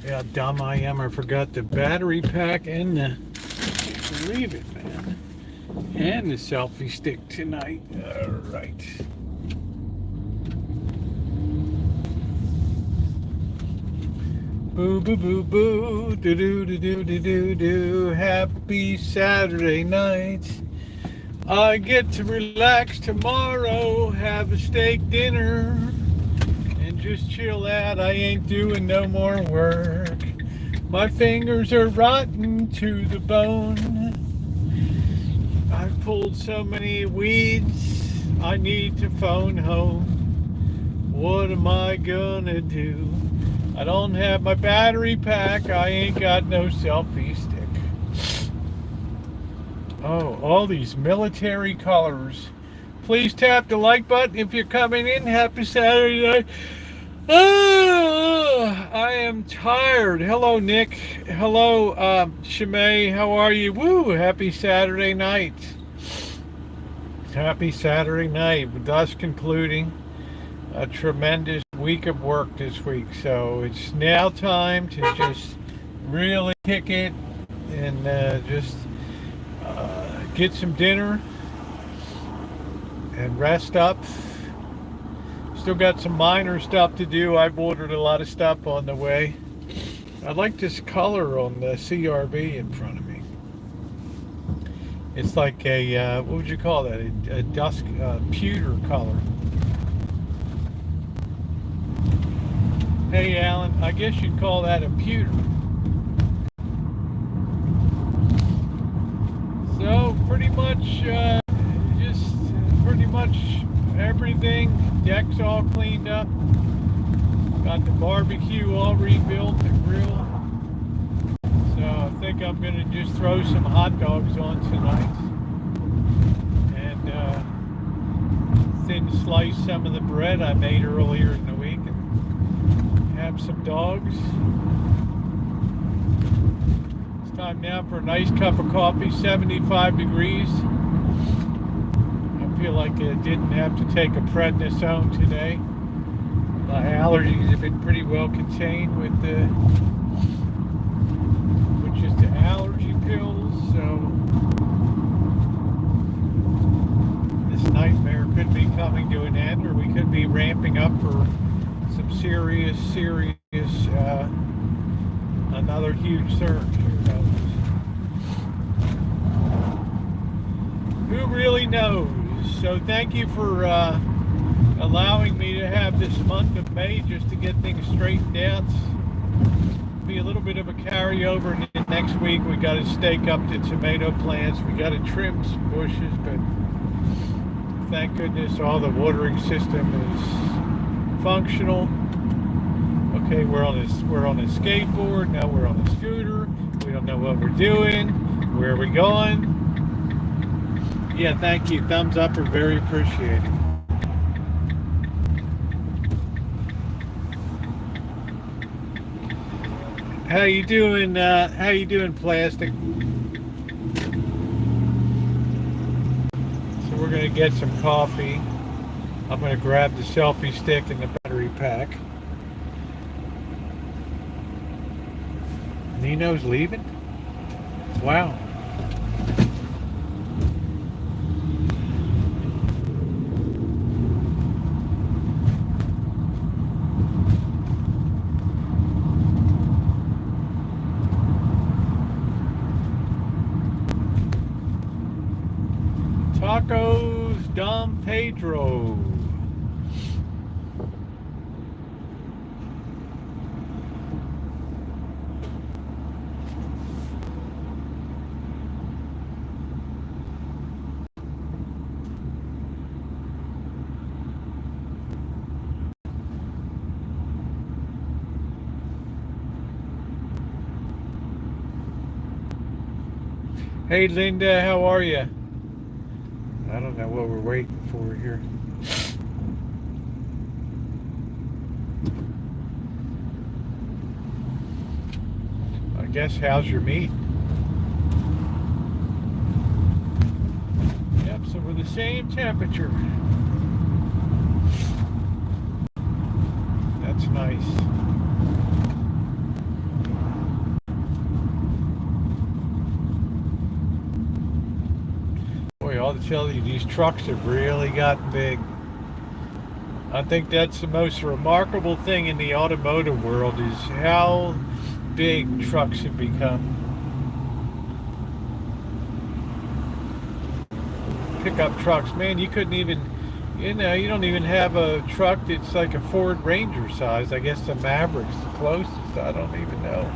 how dumb I am. I forgot the battery pack and the, believe it, man, and the selfie stick tonight. All right. Boo, boo, boo, boo, do, do, do, do, do, do, do. Happy Saturday night. I get to relax tomorrow, have a steak dinner, and just chill out. I ain't doing no more work. My fingers are rotten to the bone. I've pulled so many weeds, I need to phone home. What am I gonna do? I don't have my battery pack, I ain't got no selfie stick. Oh, all these military colors. Please tap the like button if you're coming in. Happy Saturday night. I am tired. Hello, Nick. Hello, Shimei. How are you? Woo! Happy Saturday night. Happy Saturday night. Thus concluding a tremendous week of work this week. So it's now time to just really kick it and just get some dinner and rest up. Still got some minor stuff to do. I've ordered a lot of stuff on the way. I like this color on the CRV in front of me. It's like a, what would you call that? A dusk, pewter color. Hey Alan, I guess you'd call that a pewter. So pretty much, just pretty much everything. Deck's all cleaned up. Got the barbecue all rebuilt, the grill. So I think I'm gonna just throw some hot dogs on tonight and thin slice some of the bread I made earlier in the week and have some dogs. Time now for a nice cup of coffee, 75 degrees. I feel like I didn't have to take a prednisone today. My allergies have been pretty well contained with just the allergy pills, so this nightmare could be coming to an end, or we could be ramping up for some serious another huge surge. Who really knows? So thank you for allowing me to have this month of May just to get things straightened out. Be a little bit of a carryover, and then next week we got to stake up the tomato plants. We got to trim some bushes, but thank goodness all the watering system is functional. Okay, we're on a skateboard, now we're on a scooter. We don't know what we're doing. Where are we going? Yeah, thank you. Thumbs up are very appreciated. How you doing? How you doing, Plastic? So we're gonna get some coffee. I'm gonna grab the selfie stick and the battery pack. Nino's leaving? Wow. Tacos Dom Pedro. Hey Linda, how are you? I don't know what we're waiting for here. I guess how's your meat? Yep, so we're the same temperature. That's nice. boy, all to tell you, these trucks have really gotten big. I think that's the most remarkable thing in the automotive world is how big trucks have become. Pickup trucks, man, you couldn't even, you don't even have a truck that's like a Ford Ranger size. I guess the Maverick's the closest. I don't even know.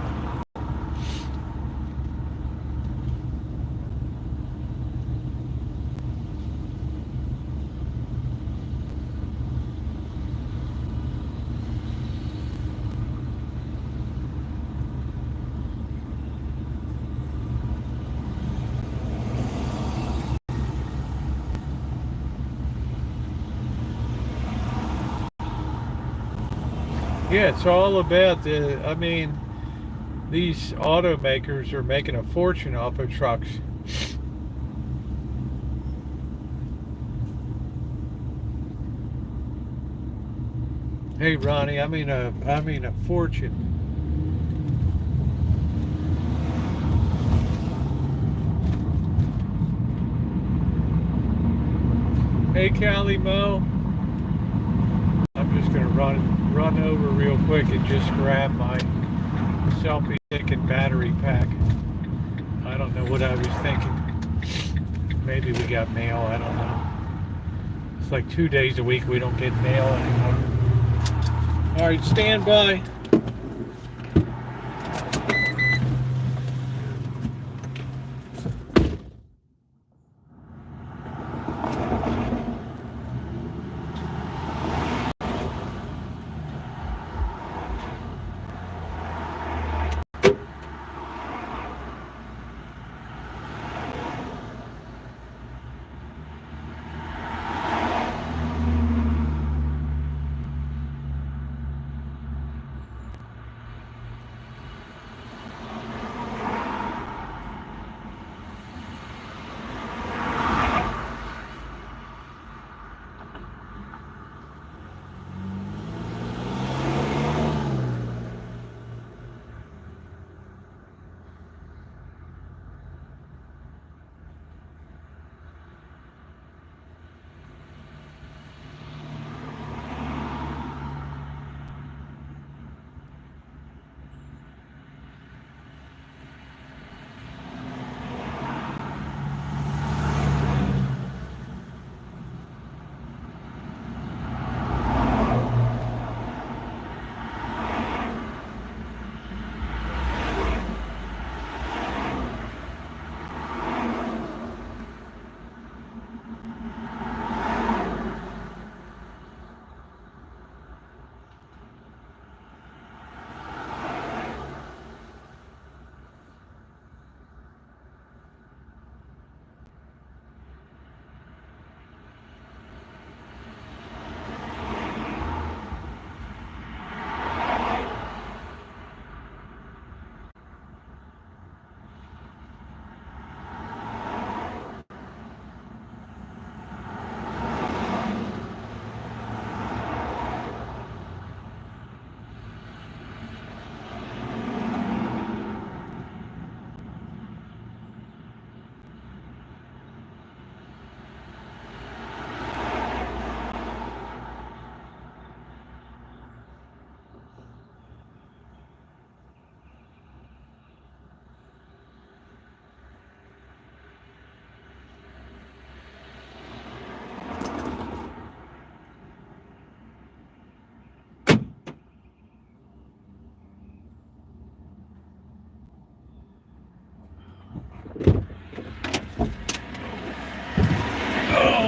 Yeah, it's all about these automakers are making a fortune off of trucks. Hey Ronnie, I mean a fortune. Hey Callie Mo. I'm just gonna run over real quick and just grab my selfie stick and battery pack. I don't know what I was thinking. Maybe we got mail, I don't know. It's like 2 days a week we don't get mail anymore. Alright, stand by.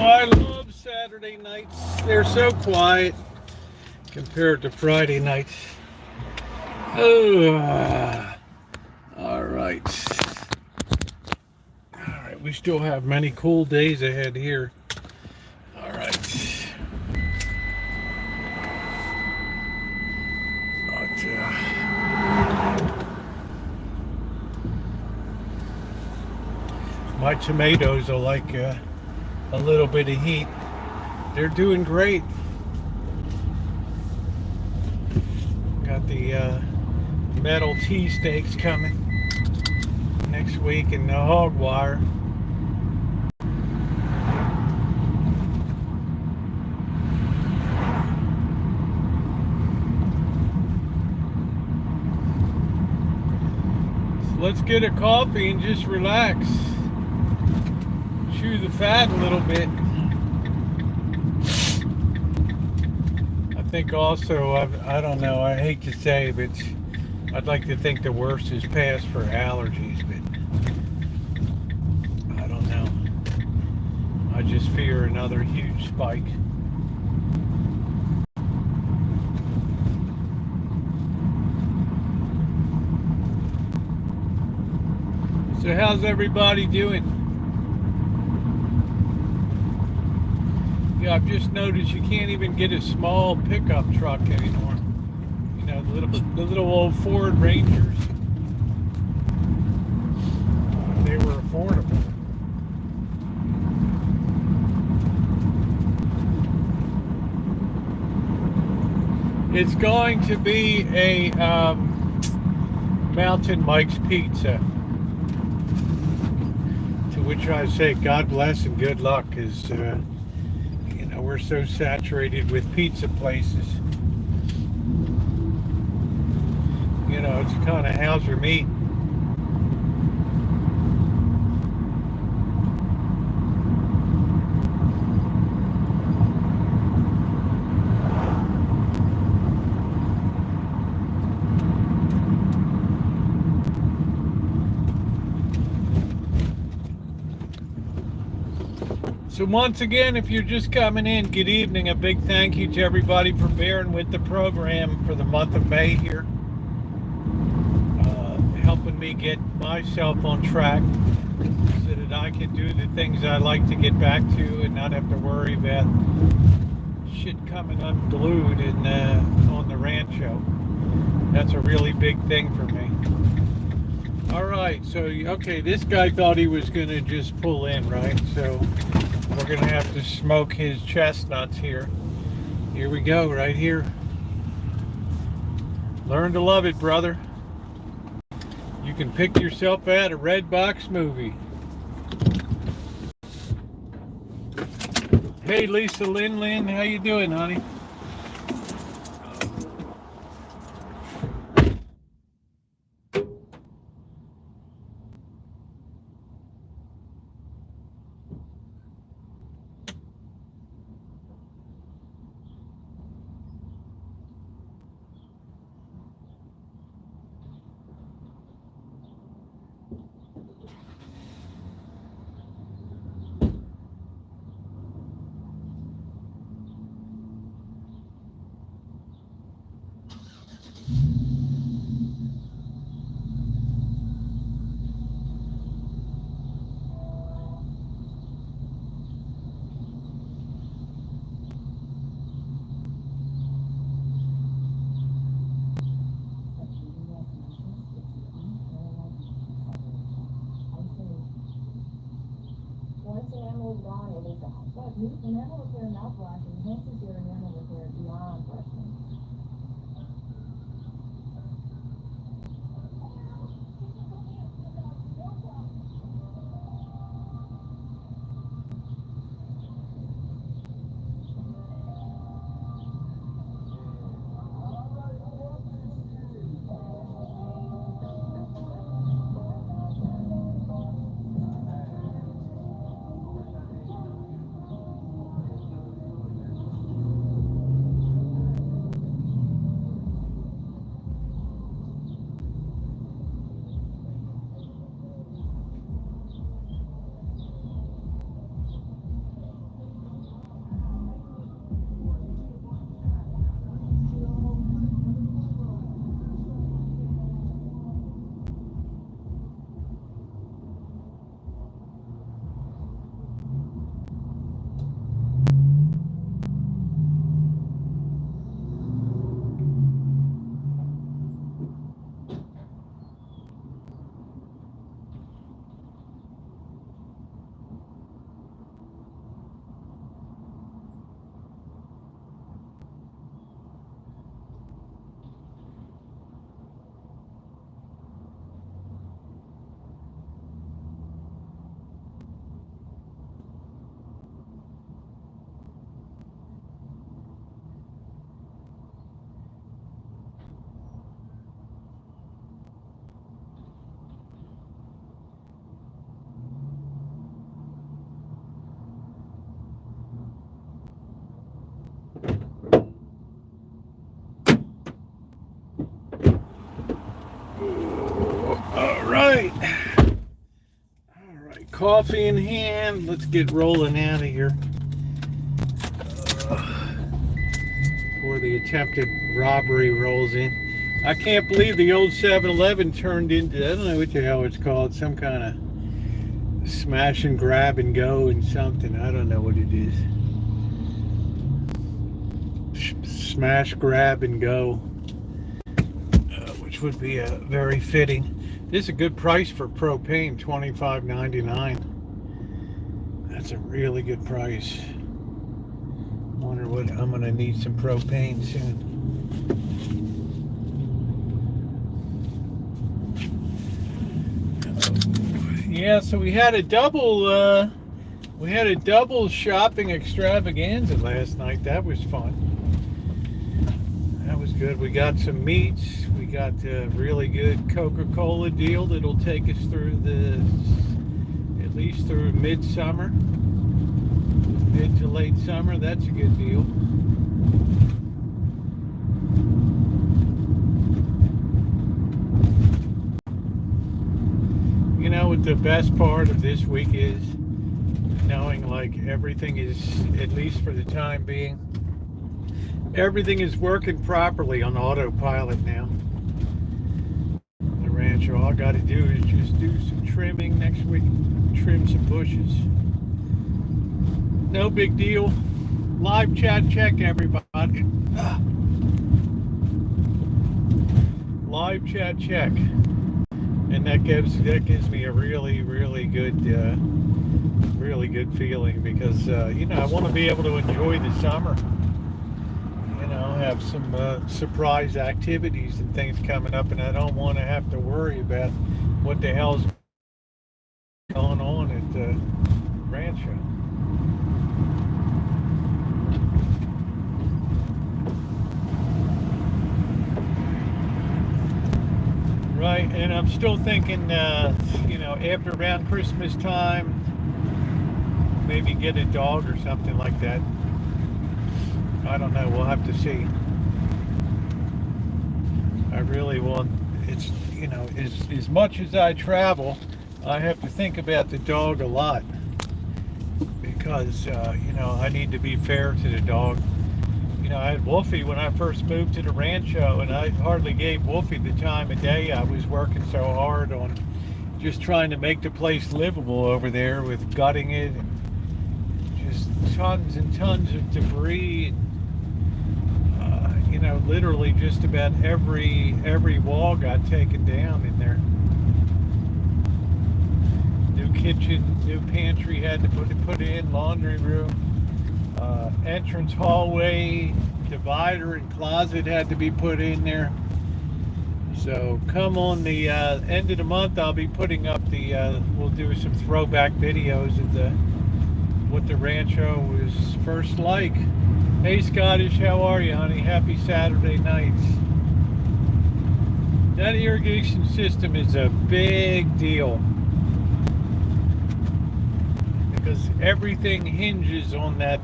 I love Saturday nights. They're so quiet compared to Friday nights. Oh, all right. All right, we still have many cool days ahead here. All right. My tomatoes are like a little bit of heat. They're doing great. Got the metal tea steaks coming next week and the hog wire. let's get a coffee and just relax. Chew the fat a little bit. I think also, I don't know, I hate to say, but I'd like to think the worst is past for allergies, but I don't know. I just fear another huge spike. So how's everybody doing? Yeah, I've just noticed you can't even get a small pickup truck anymore. You know, the little old Ford Rangers. They were affordable. It's going to be a Mountain Mike's Pizza. To which I say, God bless and good luck, because you know, we're so saturated with pizza places. You know, it's kind of how's your meat. So once again, if you're just coming in, good evening. A big thank you to everybody for bearing with the program for the month of May here. Helping me get myself on track so that I can do the things I like to get back to and not have to worry about shit coming unglued on the Rancho. That's a really big thing for me. All right, so okay, this guy thought he was gonna just pull in, right? So we're gonna have to smoke his chestnuts here. Here we go, right here. Learn to love it, brother. You can pick yourself out a red box movie. Hey, Lisa Lynn, how you doing, honey? Once enamel is gone, it is gone. But enamel repair mouthwash enhances your enamel repair beyond brushing. right. All right. Coffee in hand. Let's get rolling out of here. Before the attempted robbery rolls in. I can't believe the old 7-Eleven turned into, I don't know what the hell it's called, some kind of smash and grab and go and something. I don't know what it is. Smash, grab, and go. Which would be very fitting. This is a good price for propane, $25.99. That's a really good price. Wonder what I'm gonna need some propane soon. Yeah, so we had a double shopping extravaganza last night. That was fun. That was good. We got some meats. We got a really good Coca-Cola deal that'll take us through at least through midsummer. Mid to late summer. That's a good deal. You know what the best part of this week is? Knowing like everything is, at least for the time being, everything is working properly on autopilot now. The Rancho, all I got to do is just do some trimming next week, trim some bushes. No big deal. Live chat check, everybody. Live chat check, and that gives me a really good feeling, because you know, I want to be able to enjoy the summer. You know, have some surprise activities and things coming up, and I don't want to have to worry about what the hell's going on at the Rancho. Right, and I'm still thinking, you know, after around Christmas time, maybe get a dog or something like that. I don't know, we'll have to see. I really want, it's, you know, as much as I travel, I have to think about the dog a lot, because, you know, I need to be fair to the dog. You know, I had Wolfie when I first moved to the Rancho, and I hardly gave Wolfie the time of day. I was working so hard on just trying to make the place livable over there, with gutting it, and just tons and tons of debris. You know, literally just about every wall got taken down in there. New kitchen, new pantry had to put in, laundry room. Entrance hallway, divider and closet had to be put in there. So come on the end of the month, I'll be putting up we'll do some throwback videos of what the Rancho was first like. Hey Scottish, how are you, honey? Happy Saturday nights. That irrigation system is a big deal, because everything hinges on that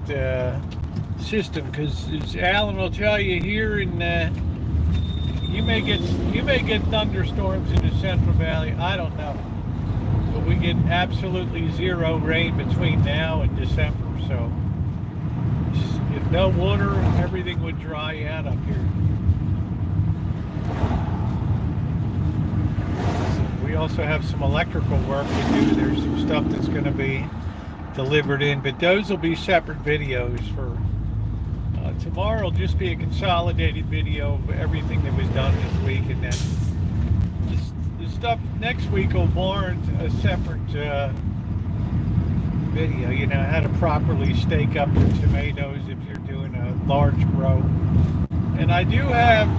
system. Because as Alan will tell you, here in you may get thunderstorms in the Central Valley. I don't know, but we get absolutely zero rain between now and December. So if no water, everything would dry out up here. So we also have some electrical work to do. There's some stuff that's going to be delivered in, but those will be separate videos. For tomorrow will just be a consolidated video of everything that was done this week, and then the stuff next week will warrant a separate video. You know, how to properly stake up your tomatoes if you're doing a large grow. And I do have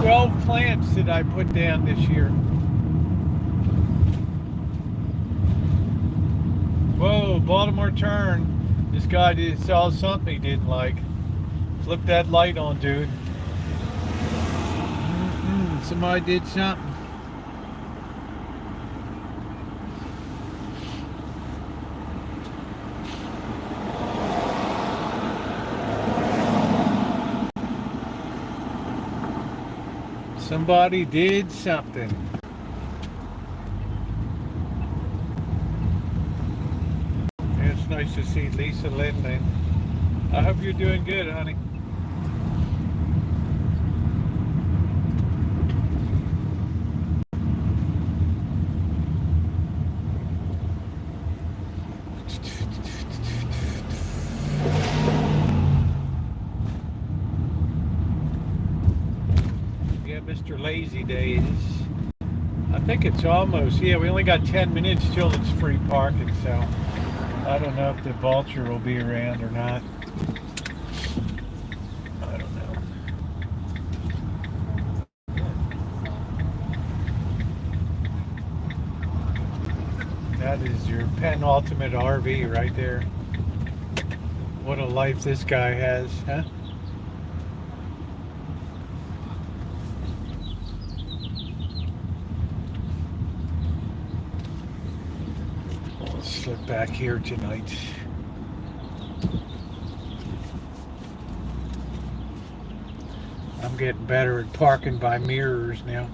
12 plants that I put down this year. Whoa, Baltimore turn. This guy saw something he didn't like. Flip that light on, dude. Somebody did something. Somebody did something. It's nice to see Lisa Lynn. I hope you're doing good, honey. Yeah, Mr. Lazy Days. I think it's almost, yeah, we only got 10 minutes till it's free parking, so I don't know if the vulture will be around or not. I don't know. That is your penultimate RV right there. What a life this guy has, huh? I'll slip back here tonight. I'm getting better at parking by mirrors now.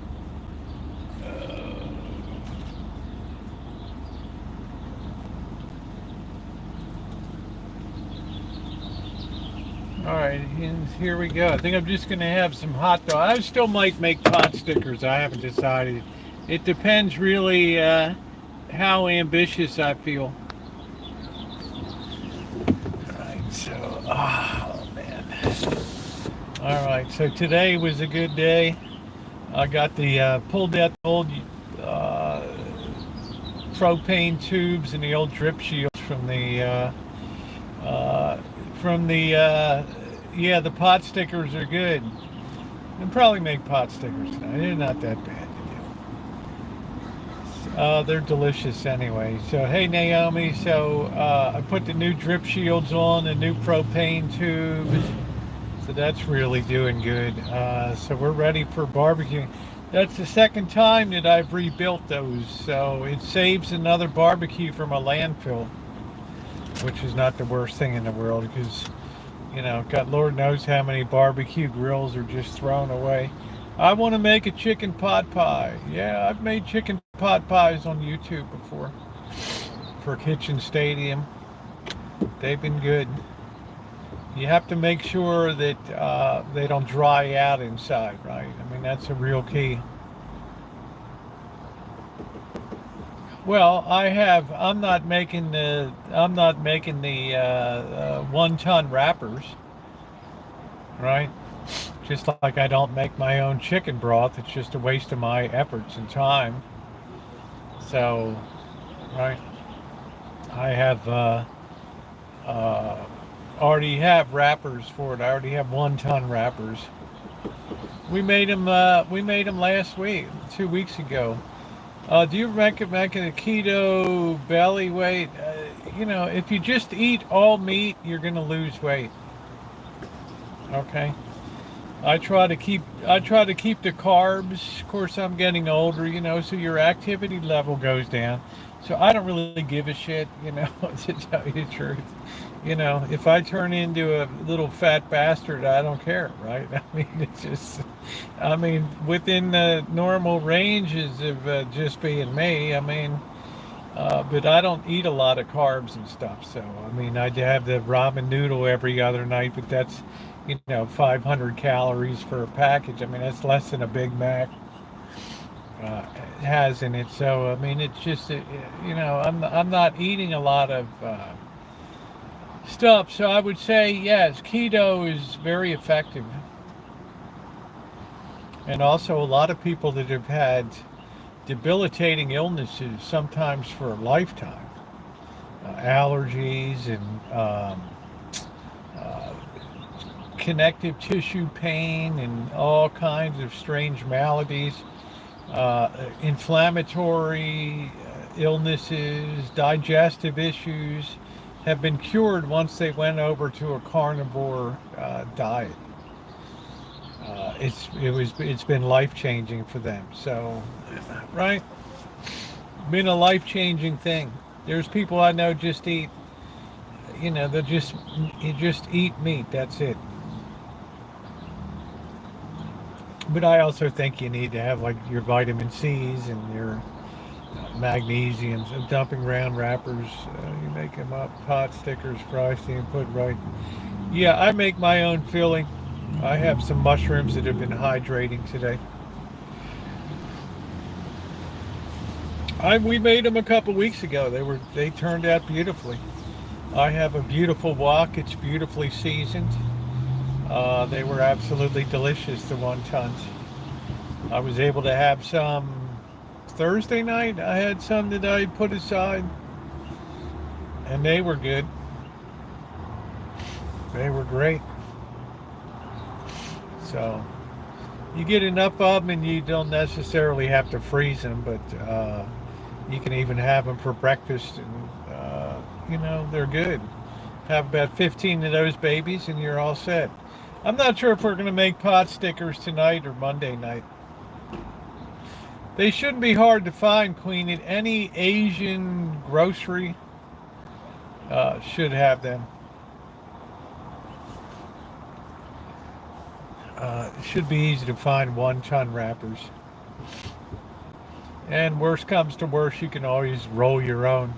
All right, and here we go. I think I'm just gonna have some hot dog. I still might make pot stickers. I haven't decided. It depends really how ambitious I feel. All right, so, oh man. All right, so today was a good day. I got the pulled out the old propane tubes and the old drip shields from the yeah, the pot stickers are good. I'll probably make pot stickers tonight. They're not that bad to do. They're delicious anyway. So hey Naomi, so I put the new drip shields on, the new propane tubes. So that's really doing good. So we're ready for barbecue. That's the second time that I've rebuilt those. So it saves another barbecue from a landfill, which is not the worst thing in the world because, you know, God, Lord knows how many barbecue grills are just thrown away. I want to make a chicken pot pie. Yeah, I've made chicken pot pies on YouTube before for Kitchen Stadium. They've been good. You have to make sure that they don't dry out inside, right? I mean, that's a real key. Well, I'm not making the 1-ton wrappers, right? Just like I don't make my own chicken broth. It's just a waste of my efforts and time. So, right, I have already have wrappers for it. I already have 1-ton wrappers. We made them last week, 2 weeks ago. Do you recommend a keto belly weight? You know, if you just eat all meat, you're going to lose weight. Okay. I try to keep the carbs. Of course, I'm getting older, you know, so your activity level goes down. So I don't really give a shit, you know, to tell you the truth. You know, if I turn into a little fat bastard, I don't care, right? I mean, it's just, I mean, within the normal ranges of just being me, I mean, but I don't eat a lot of carbs and stuff. So, I mean, I have the ramen noodle every other night, but that's, you know, 500 calories for a package. I mean, that's less than a Big Mac has in it. So, I mean, it's just, you know, I'm not eating a lot of stuff. So I would say, yes, keto is very effective. And also a lot of people that have had debilitating illnesses, sometimes for a lifetime, allergies and connective tissue pain and all kinds of strange maladies, inflammatory illnesses, digestive issues, have been cured once they went over to a carnivore diet. It's been life-changing for them. So, right, been a life-changing thing. There's people I know just eat, you know, you just eat meat. That's it. But I also think you need to have like your vitamin C's and your magnesium, so dumping round wrappers. You make them up, pot stickers, fry stand, put right. Yeah, I make my own filling. I have some mushrooms that have been hydrating today. We made them a couple weeks ago. They turned out beautifully. I have a beautiful wok. It's beautifully seasoned. They were absolutely delicious, the wontons. I was able to have some Thursday night. I had some that I put aside, and they were good. They were great. So you get enough of them, and you don't necessarily have to freeze them, but you can even have them for breakfast, and they're good. Have about 15 of those babies, and you're all set. I'm not sure if we're going to make pot stickers tonight or Monday night. They shouldn't be hard to find, Queen. At any Asian grocery should have them. It should be easy to find wonton wrappers. And worst comes to worst, you can always roll your own.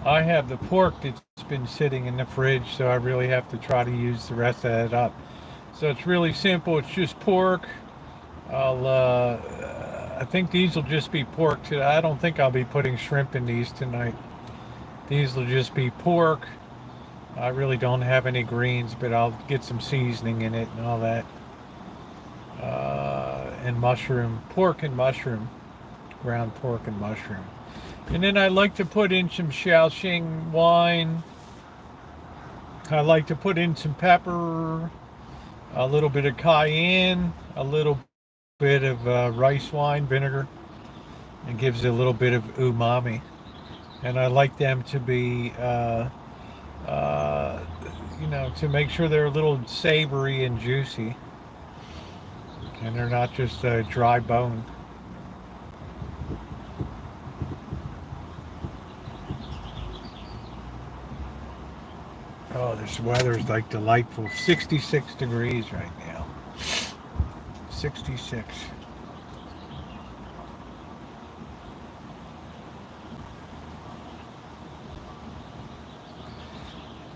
I have the pork that's been sitting in the fridge, so I really have to try to use the rest of that up. So it's really simple. It's just pork. I think these will just be pork today. I don't think I'll be putting shrimp in these tonight. These will just be pork. I really don't have any greens, but I'll get some seasoning in it and all that. And mushroom, pork and mushroom, ground pork and mushroom. And then I like to put in some Shaoxing wine. I like to put in some pepper, a little bit of cayenne, a little bit of rice wine vinegar. It gives it a little bit of umami. And I like them to be, to make sure they're a little savory and juicy. And they're not just a dry bone. Oh, this weather's like delightful. 66 degrees right now. 66.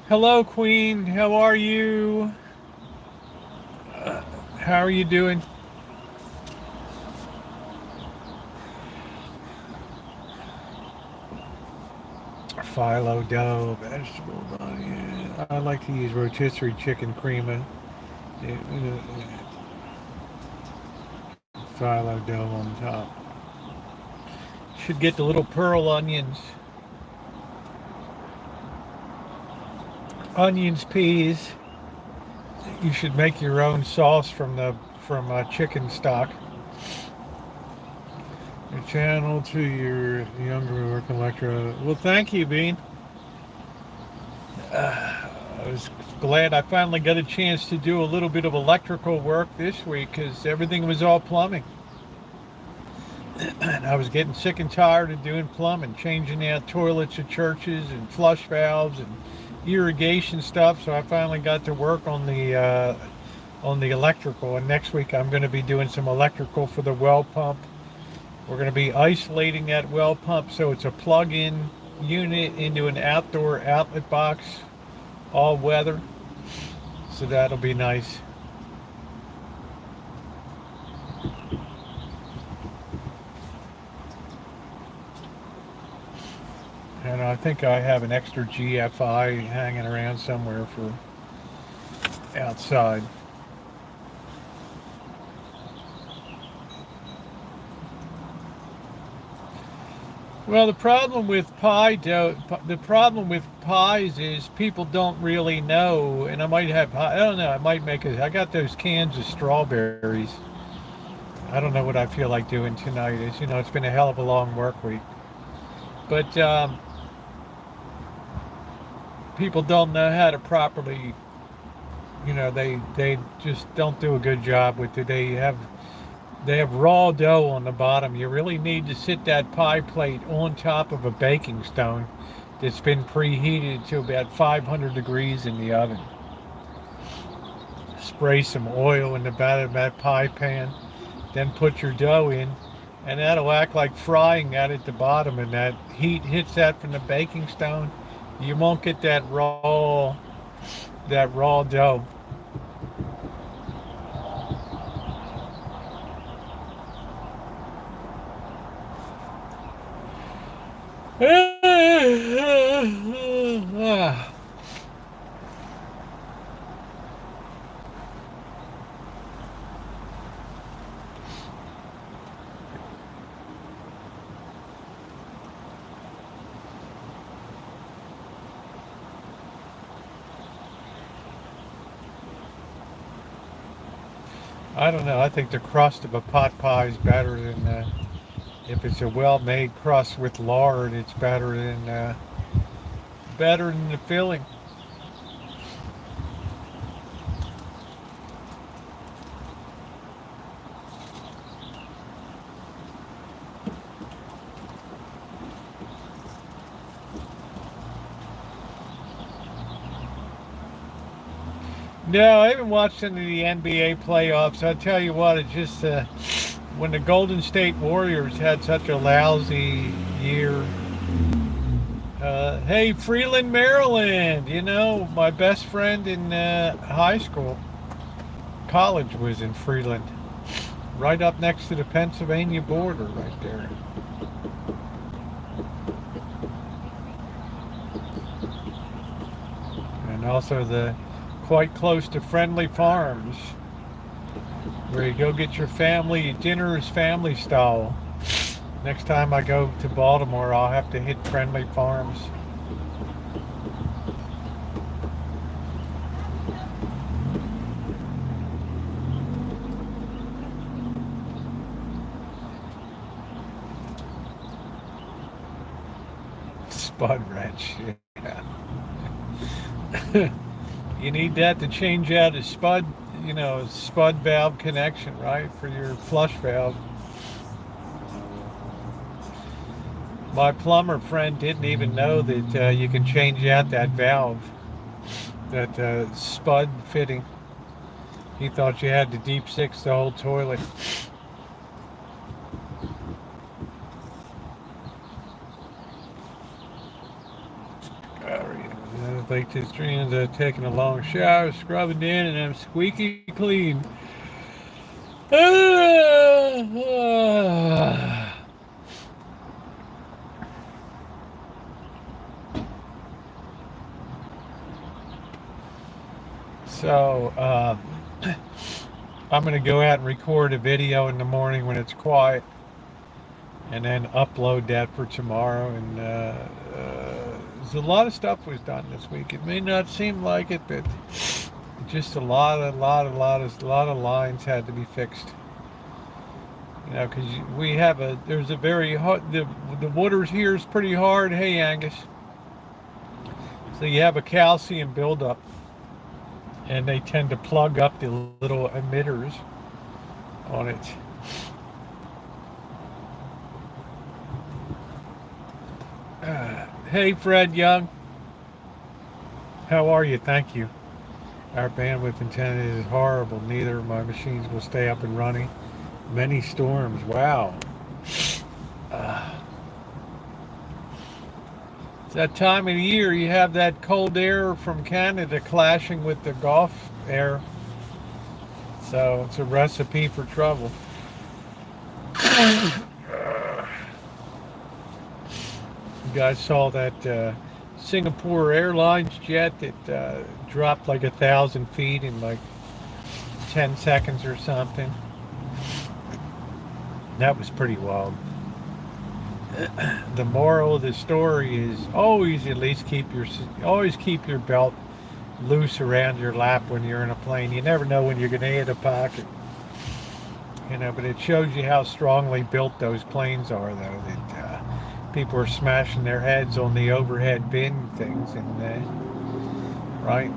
Hello, Queen. How are you? How are you doing? Phyllo dough, vegetable onion. I like to use rotisserie chicken crema. Phyllo dough on top. Should get the little pearl onions. Onions, peas. You should make your own sauce from chicken stock. Your channel to your younger work electro. Well, thank you, Bean. I was glad I finally got a chance to do a little bit of electrical work this week because everything was all plumbing. And I was getting sick and tired of doing plumbing, changing out toilets at churches and flush valves and irrigation stuff. So I finally got to work on the electrical. And next week I'm going to be doing some electrical for the well pump. We're going to be isolating that well pump so it's a plug-in unit into an outdoor outlet box, all weather. So that'll be nice. And I think I have an extra GFI hanging around somewhere for outside. Well, the problem with pies is people don't really know, and I don't know, I might I got those cans of strawberries. I don't know what I feel like doing tonight. It's been a hell of a long work week. But people don't know how to properly, they just don't do a good job with it. They have raw dough on the bottom. You really need to sit that pie plate on top of a baking stone that's been preheated to about 500 degrees in the oven. Spray some oil in the bottom of that pie pan, then put your dough in, and that'll act like frying that at the bottom, and that heat hits that from the baking stone. You won't get that raw dough. I don't know. I think the crust of a pot pie is better than if it's a well-made crust with lard. It's better than the filling. No, I haven't watched any of the NBA playoffs. I tell you what, it's just when the Golden State Warriors had such a lousy year. Hey, Freeland, Maryland. You know, my best friend in high school, college was in Freeland, right up next to the Pennsylvania border, right there. And also quite close to Friendly Farms, where you go get your family dinners, family style. Next time I go to Baltimore, I'll have to hit Friendly Farms. Spud wrench, yeah. You need that to change out a spud valve connection, right, for your flush valve. My plumber friend didn't even know that you can change out that valve, that spud fitting. He thought you had to deep six the whole toilet. Like this dreams of taking a long shower, scrubbing in, and I'm squeaky clean. So I'm going to go out and record a video in the morning when it's quiet, and then upload that for tomorrow. And there's a lot of stuff was done this week. It may not seem like it, but just a lot of lines had to be fixed. You know, because there's a very hard, the waters here is pretty hard. Hey, Angus. So you have a calcium buildup, and they tend to plug up the little emitters on it. Hey, Fred Young. How are you? Thank you. Our bandwidth intended is horrible. Neither of my machines will stay up and running. Many storms. Wow. It's that time of the year you have that cold air from Canada clashing with the Gulf air. So it's a recipe for trouble. You guys saw that Singapore Airlines jet that dropped like 1,000 feet in like 10 seconds or something. That was pretty wild. The moral of the story is always keep your belt loose around your lap when you're in a plane. You never know when you're going to hit a pocket. You know, but it shows you how strongly built those planes are, though. That people are smashing their heads on the overhead bin things, and right.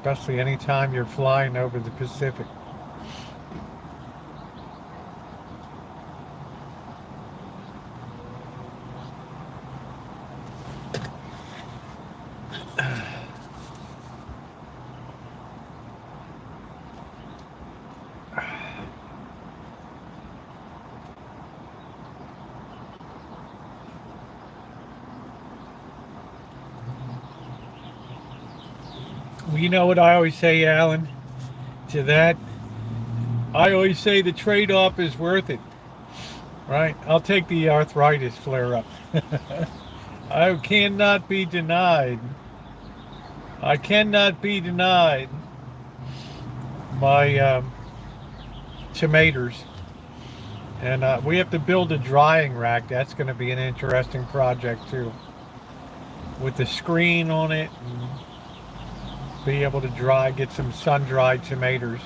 especially anytime you're flying over the Pacific. Well, you know what I always say, Alan, to that? I always say the trade-off is worth it, right? I'll take the arthritis flare-up. I cannot be denied. I cannot be denied my tomatoes. And we have to build a drying rack. That's going to be an interesting project too, with the screen on it, and be able to get some sun-dried tomatoes.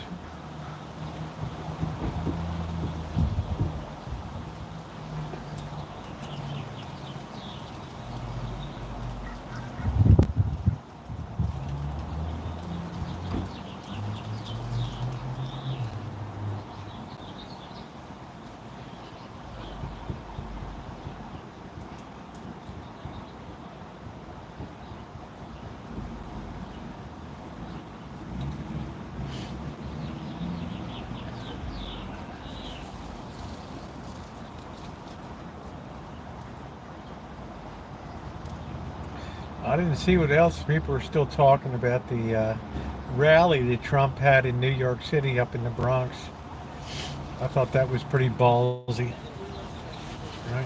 I didn't see what else people were still talking about the rally that Trump had in New York City up in the Bronx. I thought that was pretty ballsy, right?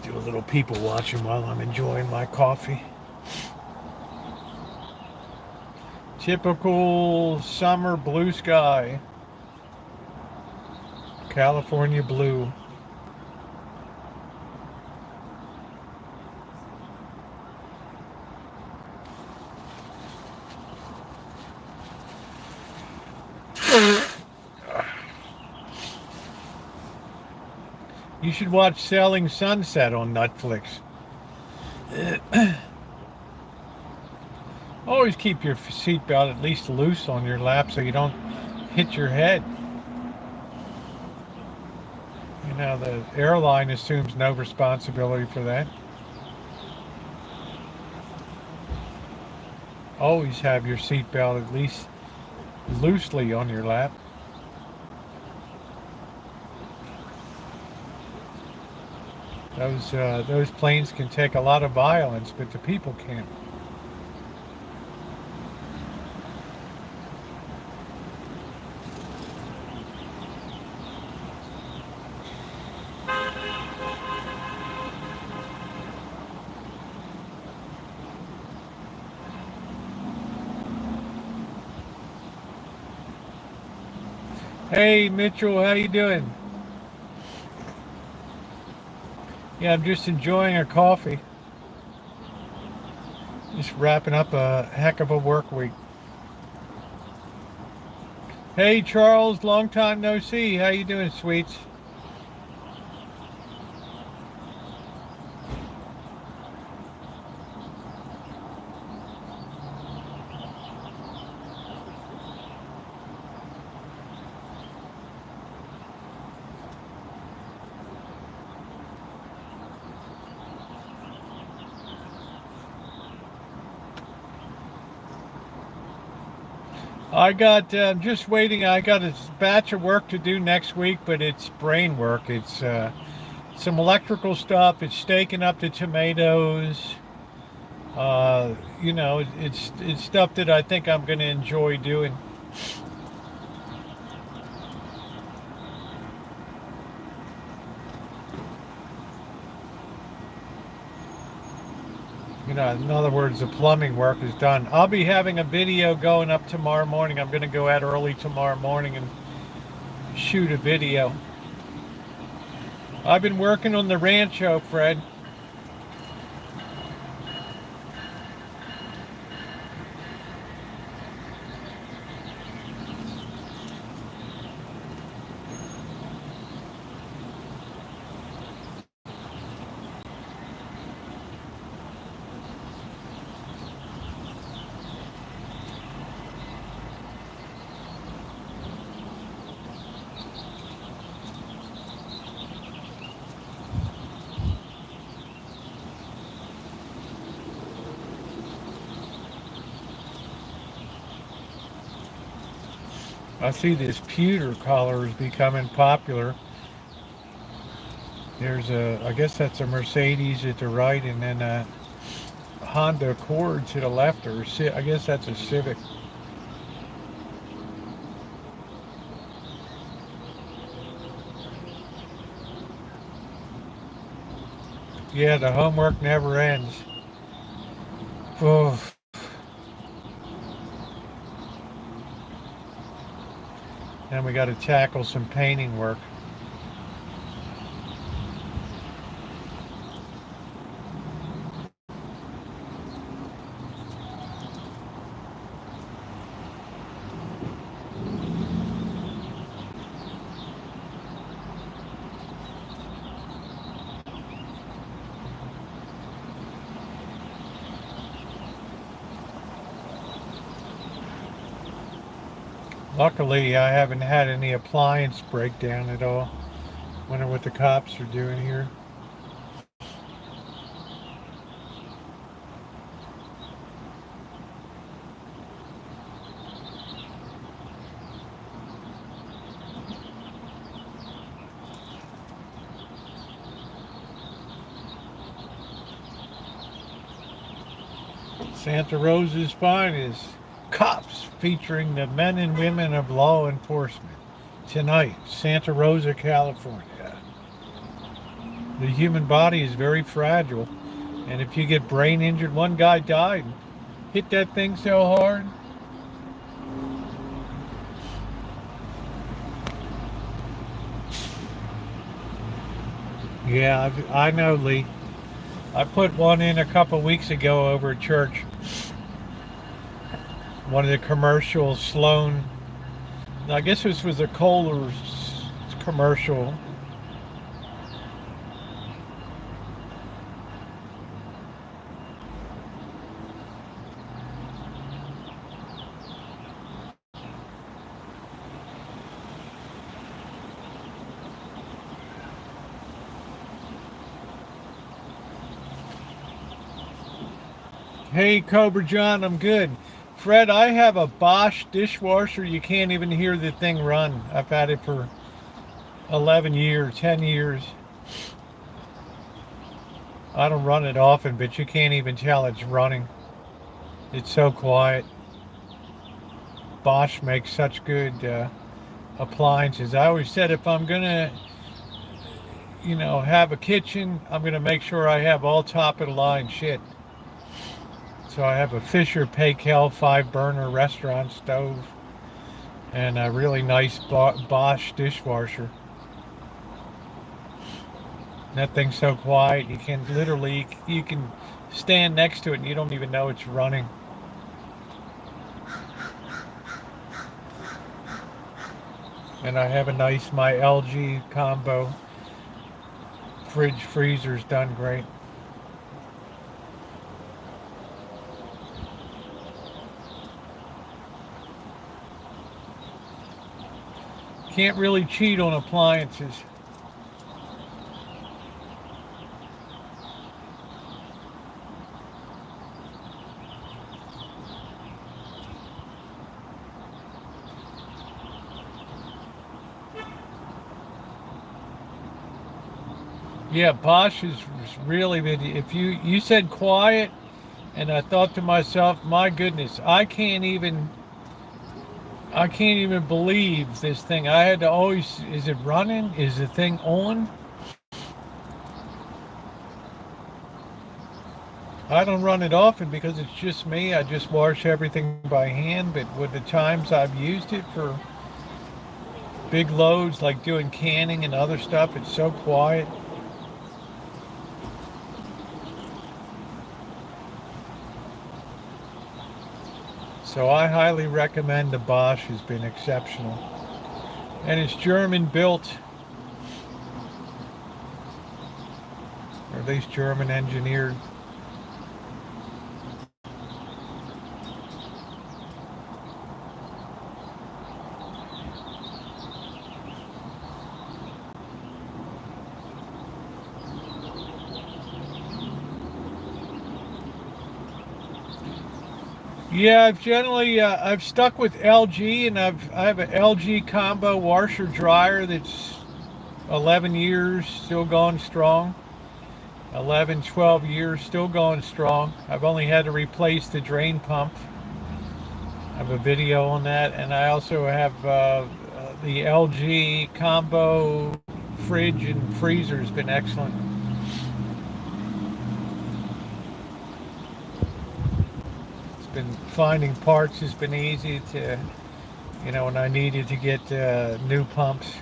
Do a little people watching while I'm enjoying my coffee. Typical summer blue sky. California blue. You should watch Selling Sunset on Netflix. Always keep your seatbelt at least loose on your lap so you don't hit your head. You know, the airline assumes no responsibility for that. Always have your seatbelt at least loosely on your lap. Those planes can take a lot of violence, but the people can't. Hey Mitchell, how you doing? Yeah, I'm just enjoying a coffee. Just wrapping up a heck of a work week. Hey Charles, long time no see. How you doing, sweets? Just waiting. I got a batch of work to do next week, but it's brain work. It's some electrical stuff. It's staking up the tomatoes. It's stuff that I think I'm going to enjoy doing. In other words, the plumbing work is done. I'll be having a video going up tomorrow morning. I'm going to go out early tomorrow morning and shoot a video. I've been working on the Rancho, Fred. I see this pewter color is becoming popular. There's I guess that's a Mercedes at the right, and then a Honda Accord to the left, or I guess that's a Civic. Yeah, the homework never ends. Oh, then we got to tackle some painting work. Luckily, I haven't had any appliance breakdown at all. Wonder what the cops are doing here. Santa Rosa's finest. Cops featuring the men and women of law enforcement. Tonight, Santa Rosa, California. The human body is very fragile, and if you get brain injured, one guy died. Hit that thing so hard. Yeah, I know, Lee. I put one in a couple weeks ago over at church. One of the commercial Sloan. I guess this was a Kohler's commercial. Hey, Cobra John, I'm good. Fred, I have a Bosch dishwasher. You can't even hear the thing run. I've had it for 11 years, 10 years. I don't run it often, but you can't even tell it's running. It's so quiet. Bosch makes such good appliances. I always said if I'm going to, have a kitchen, I'm going to make sure I have all top of the line shit. So I have a Fisher Paykel 5-burner restaurant stove and a really nice Bosch dishwasher. That thing's so quiet, you can literally, you can stand next to it and you don't even know it's running. And I have a nice, my LG combo fridge freezer's done great. Can't really cheat on appliances. Yeah, Bosch is really, if you said quiet, and I thought to myself, my goodness, I can't even believe this thing. I had to always, is it running? Is the thing on? I don't run it often because it's just me. I just wash everything by hand, but with the times I've used it for big loads, like doing canning and other stuff, it's so quiet. So I highly recommend the Bosch. Has been exceptional. And it's German built, or at least German engineered. Yeah, I've generally I've stuck with LG, and I have an LG combo washer dryer that's 11 years still going strong. 11, 12 years still going strong. I've only had to replace the drain pump. I have a video on that, and I also have the LG combo fridge and freezer has been excellent. It's been finding parts has been easy to, when I needed to get new pumps.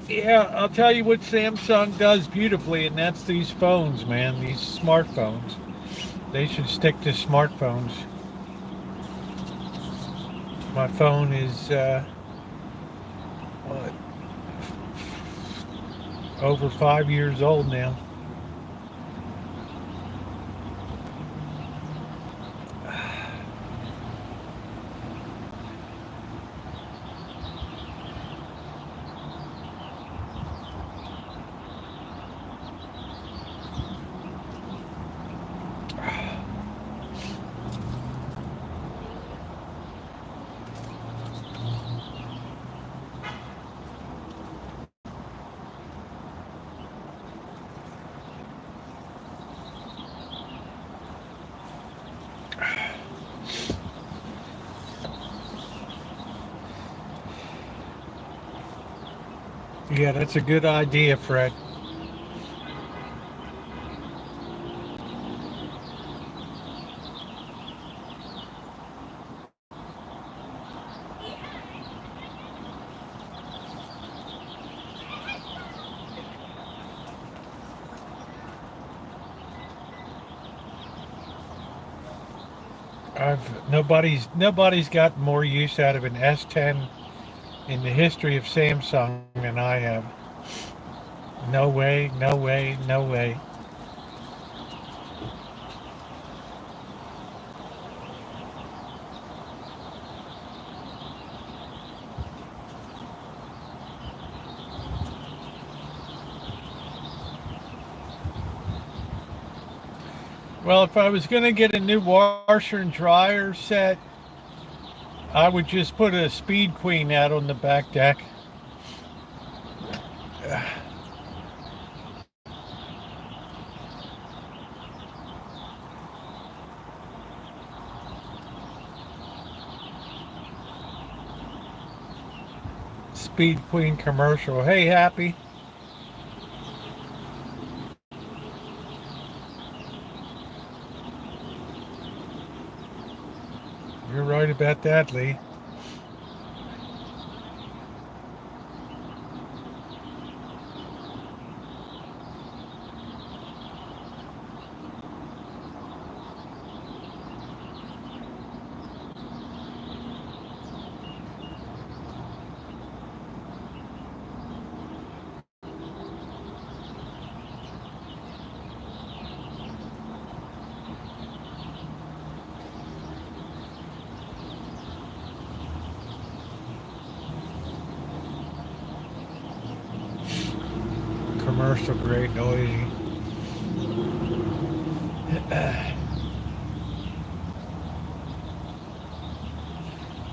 Yeah, I'll tell you what Samsung does beautifully, and that's these phones, man. These smartphones. They should stick to smartphones. My phone is what, over 5 years old now. Yeah, that's a good idea, Fred. Nobody's got more use out of an S10 in the history of Samsung than I have. No way, no way, no way. Well, if I was going to get a new washer and dryer set, I would just put a Speed Queen out on the back deck. Speed Queen commercial. Hey, Happy. You're right about that, Lee. Commercial grade noisy.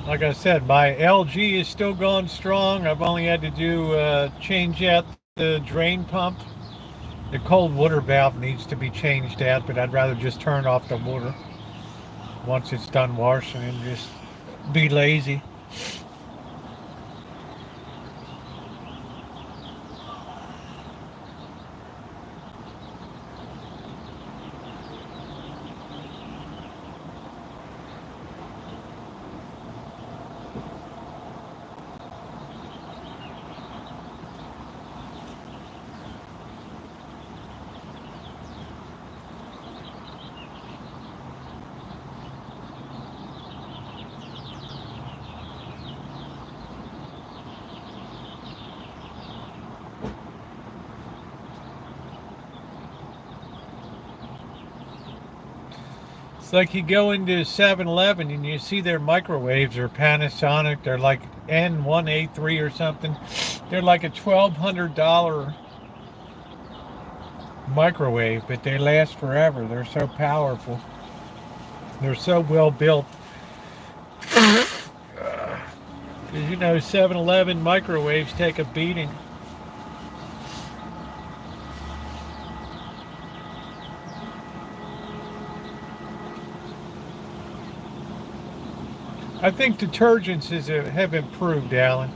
Like I said, my LG is still going strong. I've only had to do change out the drain pump. The cold water valve needs to be changed out, but I'd rather just turn off the water once it's done washing and just be lazy. It's like you go into 7-Eleven and you see their microwaves are Panasonic. They're like N1A3 or something. They're like a $1,200 microwave, but they last forever. They're so powerful. They're so well built. Because you know, 7-Eleven microwaves take a beating. I think detergents have improved, Alan.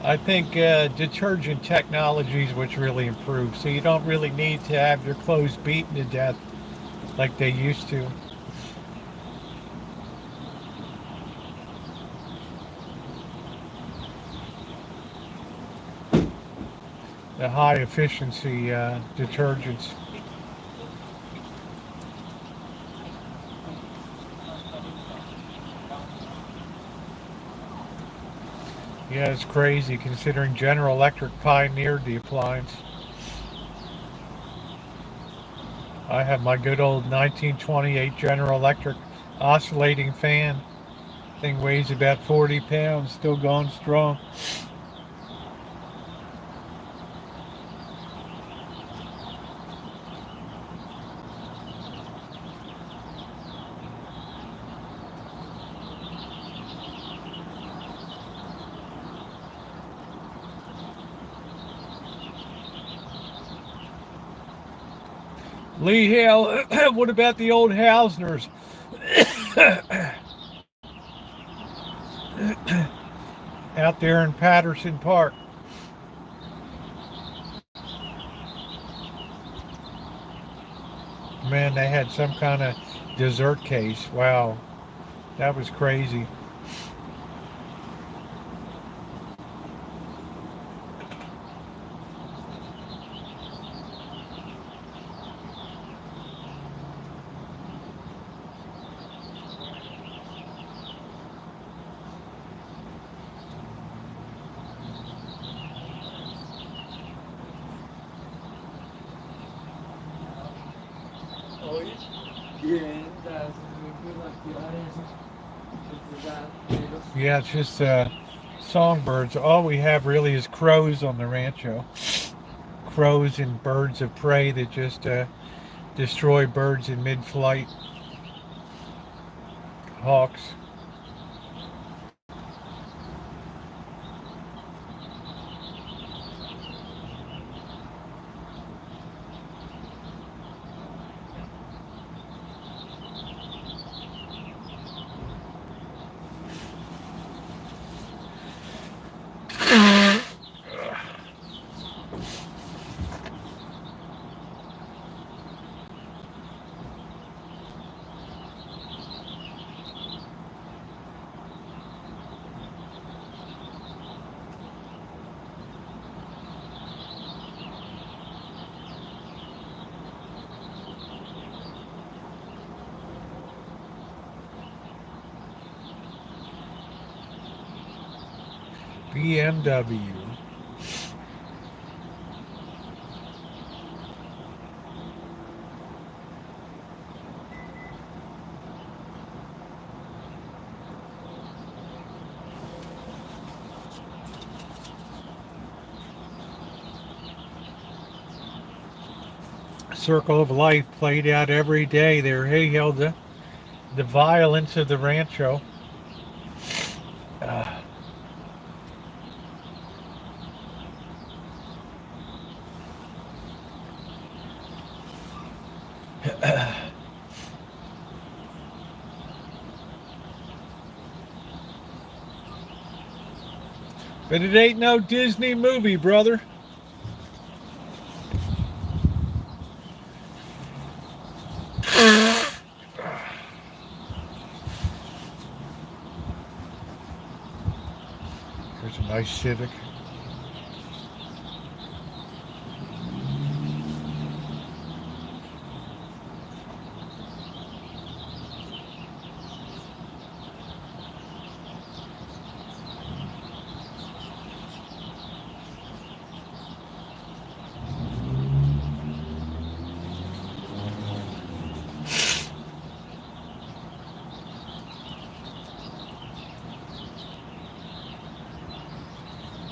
I think detergent technology is what's really improved. So you don't really need to have your clothes beaten to death like they used to. The high efficiency detergents. Yeah, it's crazy considering General Electric pioneered the appliance. I have my good old 1928 General Electric oscillating fan. Thing weighs about 40 pounds, still going strong. Lee Hale, what about the old Hausners? Out there in Patterson Park. Man, they had some kind of dessert case. Wow, that was crazy. Yeah, it's just songbirds. All we have really is crows on the rancho. Crows and birds of prey that just destroy birds in mid-flight. Hawks. BMW. Circle of life played out every day there. Hey, Hilda. The violence of the rancho. But it ain't no Disney movie, brother. Here's a nice Civic.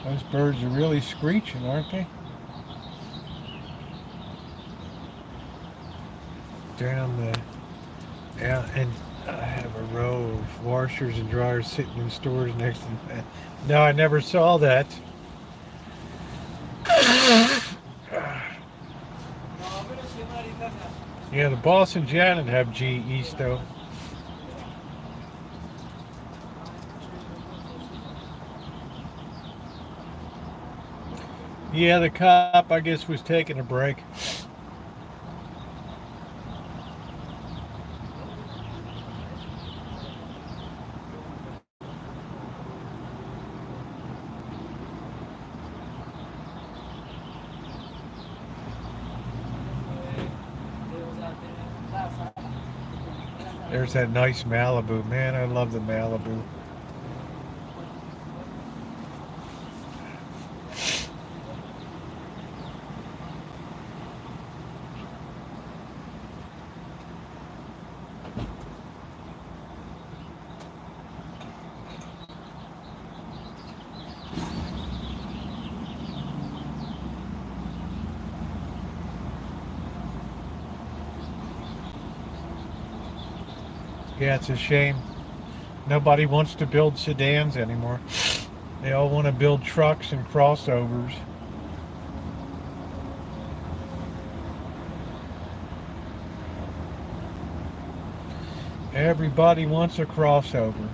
Those birds are really screeching, aren't they? Down the out, and I have a row of washers and dryers sitting in stores next to me. No, I never saw that. Yeah, the boss and Janet have GE though. Yeah, the cop, I guess, was taking a break. There's that nice Malibu. Man, I love the Malibu. Yeah, it's a shame. Nobody wants to build sedans anymore. They all want to build trucks and crossovers. Everybody wants a crossover.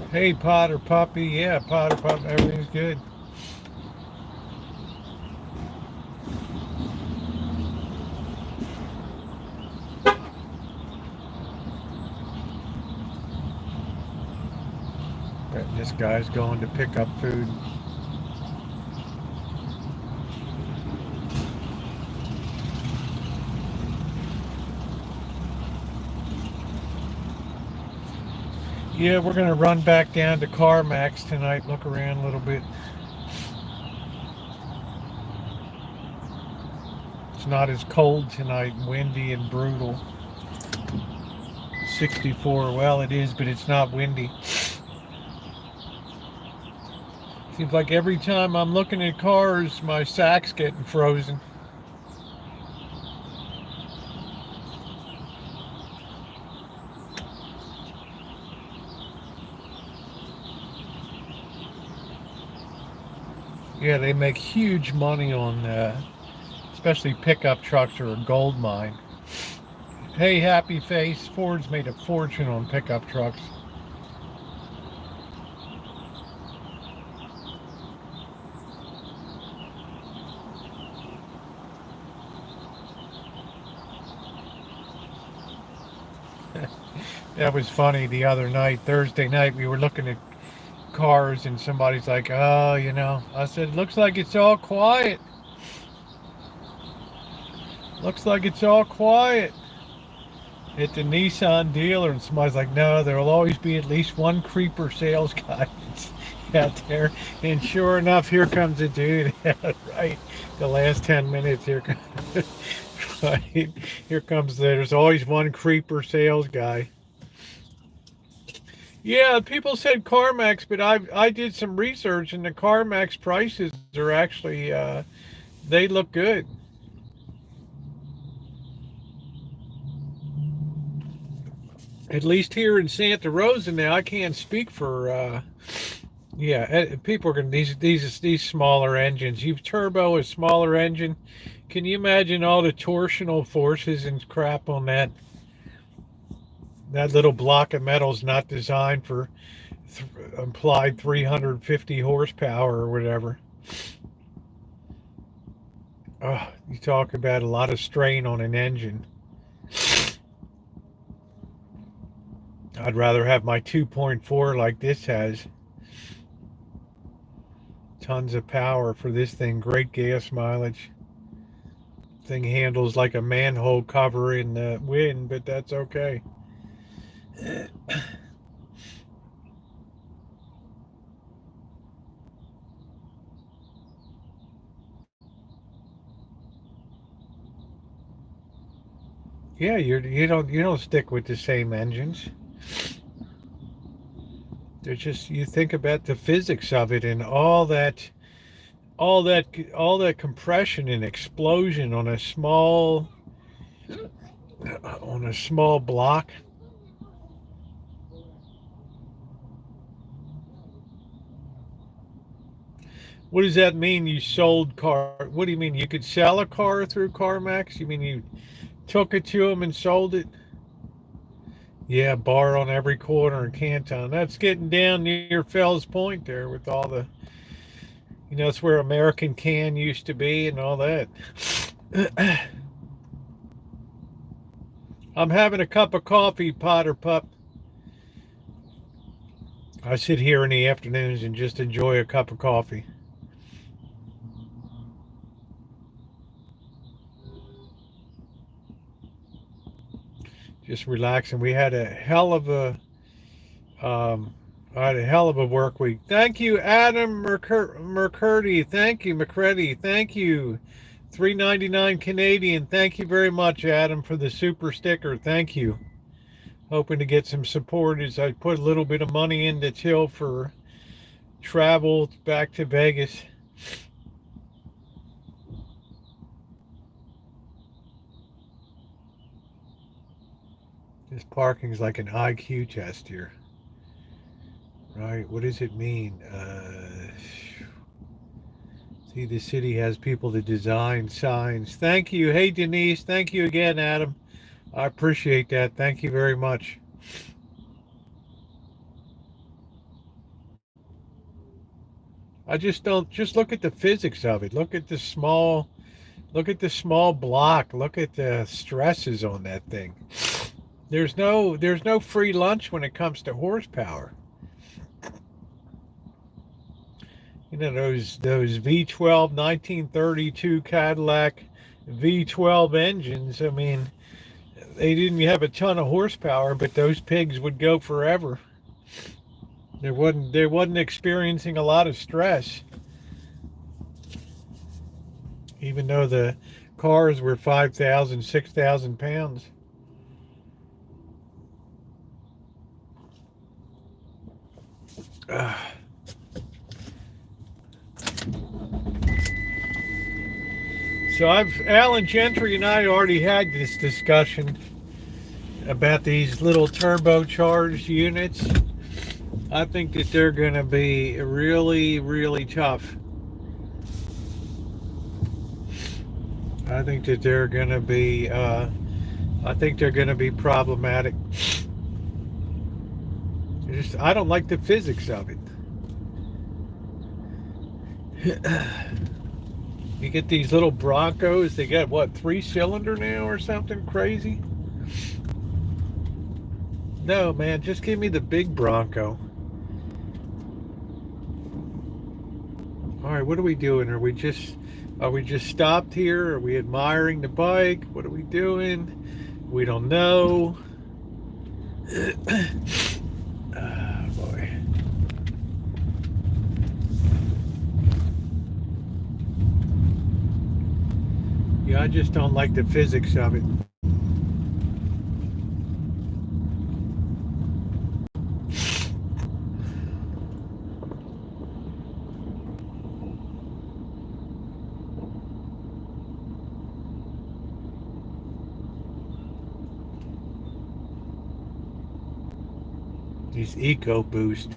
Hey, Potter Puppy. Yeah, Potter Puppy. Everything's good. But this guy's going to pick up food. Yeah, we're going to run back down to CarMax tonight, look around a little bit. It's not as cold tonight, windy and brutal. 64, well, it is, but it's not windy. Seems like every time I'm looking at cars, my sack's getting frozen. Yeah, they make huge money on, especially pickup trucks are a gold mine. Hey, Happy Face, Ford's made a fortune on pickup trucks. That was funny the other night, Thursday night, we were looking at cars and somebody's like, oh, I said, looks like it's all quiet. Looks like it's all quiet at the Nissan dealer, and somebody's like, no, there'll always be at least one creeper sales guy out there. And sure enough, here comes a dude. Right, the last 10 minutes here comes, right, here comes there's always one creeper sales guy. Yeah, people said CarMax, but I did some research, and the CarMax prices are actually they look good. At least here in Santa Rosa now, I can't speak for. Yeah, people are going to these smaller engines. You turbo a smaller engine. Can you imagine all the torsional forces and crap on that? That little block of metal is not designed for implied 350 horsepower or whatever. Oh, you talk about a lot of strain on an engine. I'd rather have my 2.4 like this has. Tons of power for this thing. Great gas mileage. thing handles like a manhole cover in the wind, but that's okay. Yeah, you don't stick with the same engines. They're just, you think about the physics of it and all that compression and explosion on a small block. What does that mean? You sold car? What do you mean? You could sell a car through CarMax? You mean you took it to them and sold it? Yeah, bar on every corner in Canton. That's getting down near Fells Point there with all the, it's where American Can used to be and all that. I'm having a cup of coffee, Potter Pup. I sit here in the afternoons and just enjoy a cup of coffee. Just relaxing. We had a hell of a I had a hell of a work week. Thank you, Adam Mercurdy. Thank you, McCready. Thank you. $3.99 Canadian. Thank you very much, Adam, for the super sticker. Thank you. Hoping to get some support as I put a little bit of money into Till for travel back to Vegas. This parking's like an IQ test here. Right? What does it mean? See, the city has people to design signs. Thank you. Hey, Denise. Thank you again, Adam. I appreciate that. Thank you very much. I just don't, just look at the physics of it. Look at the small block. Look at the stresses on that thing. There's no free lunch when it comes to horsepower. Those V12 1932 Cadillac V12 engines. I mean, they didn't have a ton of horsepower, but those pigs would go forever. They wasn't experiencing a lot of stress, even though the cars were 5,000, 6,000 pounds. So Alan Gentry and I already had this discussion about these little turbocharged units. I think that they're going to be really, really tough. I think that they're going to be problematic. I don't like the physics of it. You get these little Broncos, they got what, 3-cylinder now or something crazy? No, man, just give me the big Bronco. All right, what are we doing? Are we just stopped here? Are we admiring the bike? What are we doing? We don't know. Oh, boy. Yeah, I just don't like the physics of it. These EcoBoost.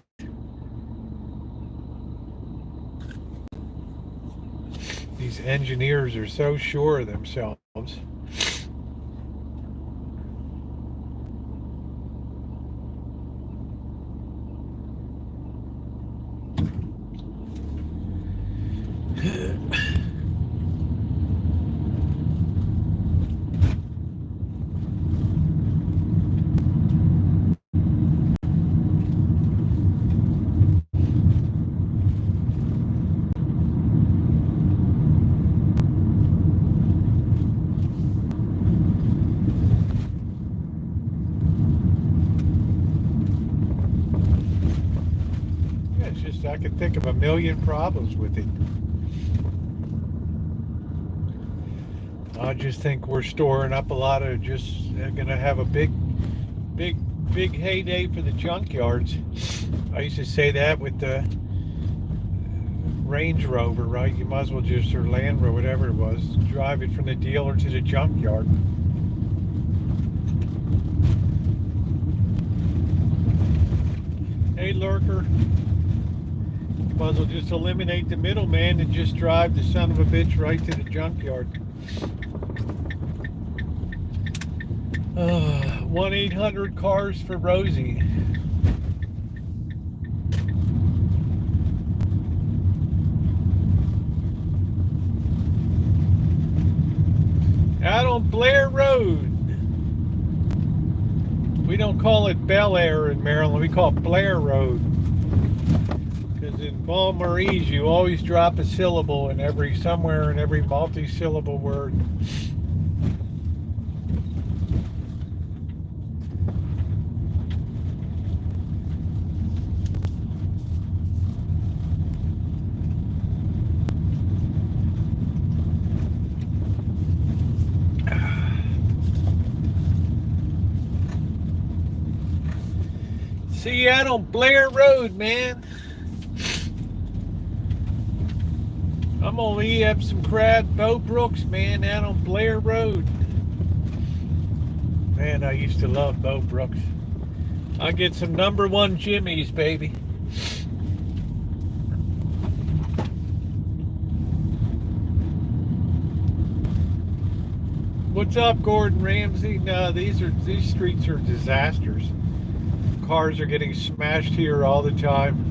These engineers are so sure of themselves. can think of a million problems with it. I just think we're storing up a lot of gonna have a big heyday for the junkyards. I used to say that with the Range Rover, right? You might as well just, or Land Rover, whatever it was, drive it from the dealer to the junkyard. Hey, lurker. You might as well just eliminate the middleman and just drive the son of a bitch right to the junkyard. 1-800-CARS for Rosie. Out on Blair Road. We don't call it Bel Air in Maryland. We call it Blair Road. Because in Balmarise, you always drop a syllable in somewhere in every multi-syllable word. See you out on Blair Road, man. I'm gonna eat up some crab Bo Brooks, man, out on Blair Road. Man, I used to love Bo Brooks. I get some #1 Jimmy's, baby. What's up, Gordon Ramsay? No, these streets are disasters. Cars are getting smashed here all the time.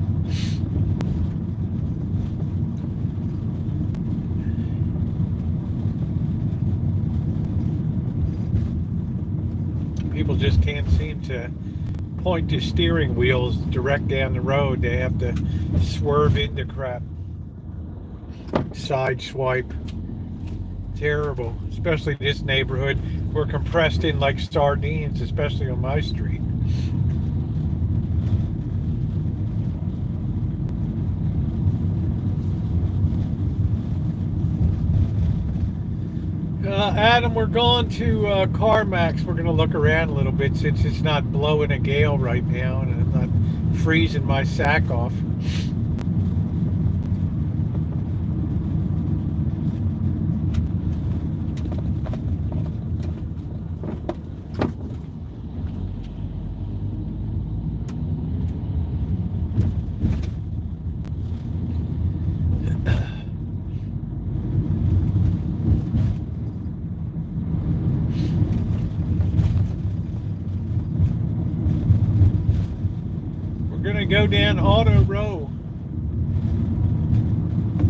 People just can't seem to point the steering wheels direct down the road. They have to swerve into crap. Side swipe. Terrible. Especially this neighborhood. We're compressed in like sardines, especially on my street. Adam, we're going to CarMax. We're going to look around a little bit since it's not blowing a gale right now and I'm not freezing my sack off. Go down Auto Row.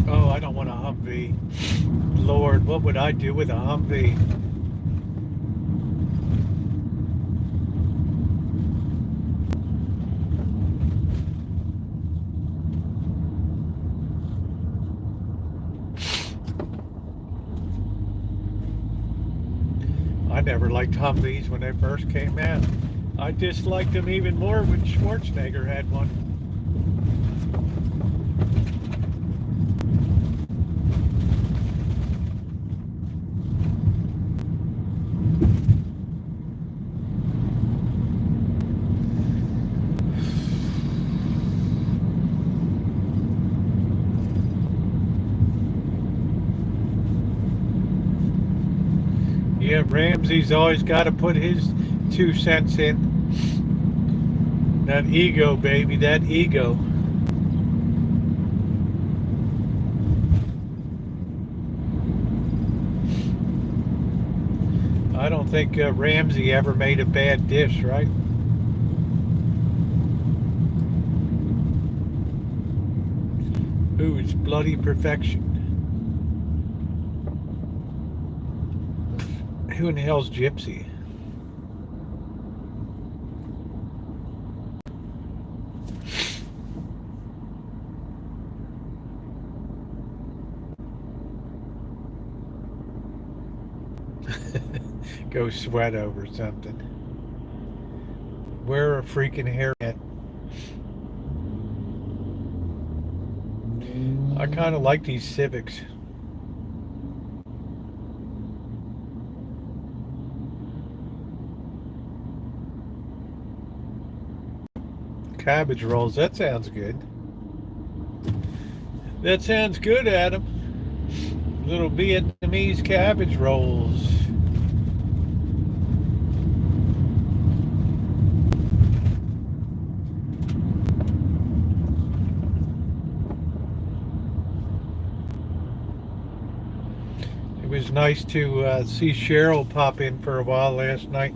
Oh, I don't want a Humvee. Lord, what would I do with a Humvee? I never liked Humvees when they first came out. I disliked them even more when Schwarzenegger had one. Yeah, Ramsey's always got to put his 2 cents in. That ego, baby, that ego. I don't think Ramsey ever made a bad dish, right? Ooh, it's bloody perfection. Who in the hell's Gypsy? Go sweat over something. Wear a freaking hairnet. I kind of like these Civics. Cabbage rolls, that sounds good. That sounds good, Adam. Little Vietnamese cabbage rolls. It was nice to see Cheryl pop in for a while last night.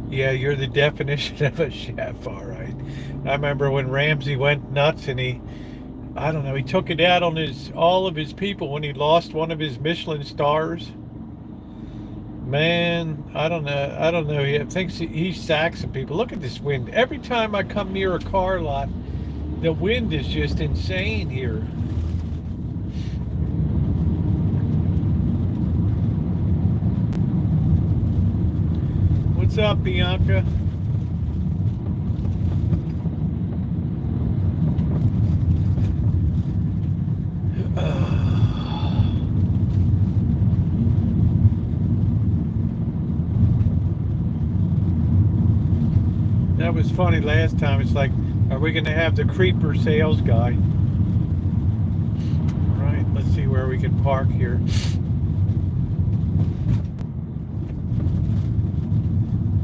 Yeah, you're the definition of a chef, all right. I remember when Ramsey went nuts and I don't know, he took it out on all of his people when he lost one of his Michelin stars. Man, I don't know. He thinks he sacks some people. Look at this wind. Every time I come near a car lot, the wind is just insane here. What's up, Bianca? That was funny last time. It's like, are we going to have the creeper sales guy? All right, let's see where we can park here.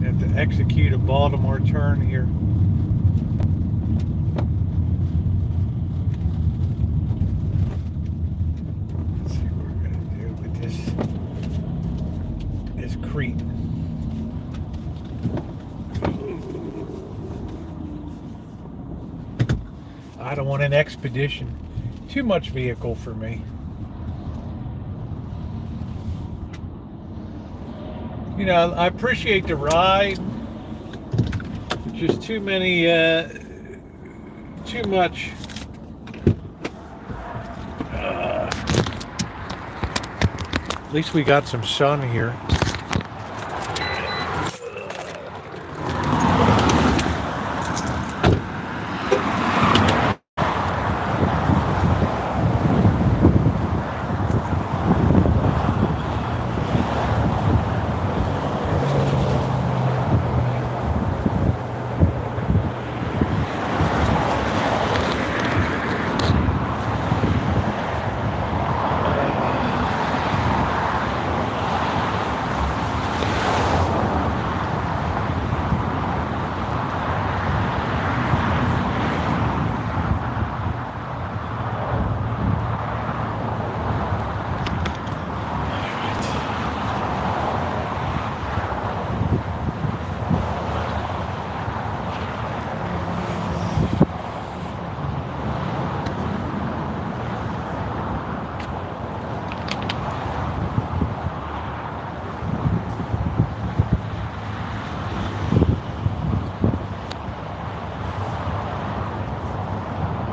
Have to execute a Baltimore turn here. Let's see what we're going to do with this creep. I don't want an Expedition. Too much vehicle for me. You know, I appreciate the ride. Just too many, too much. At least we got some sun here.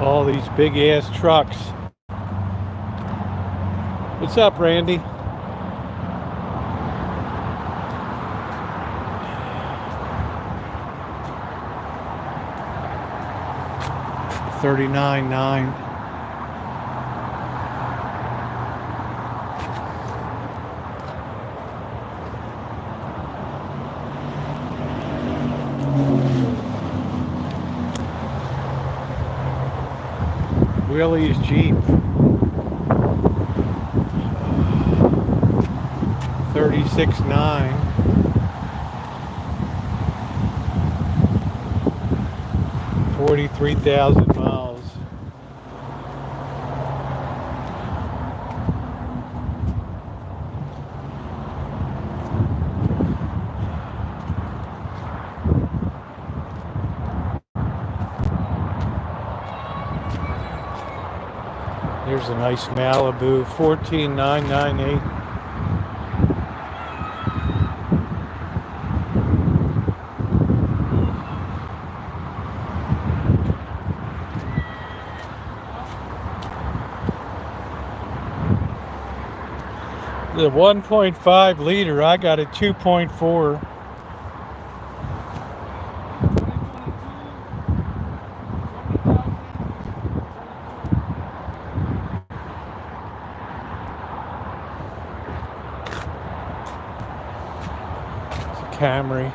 All these big ass trucks. What's up, Randy? $39.9. Willie's Jeep. 36.9. $43,000 miles. There's a nice Malibu, 14,998. The 1.5 liter, I got a 2.4. Camry.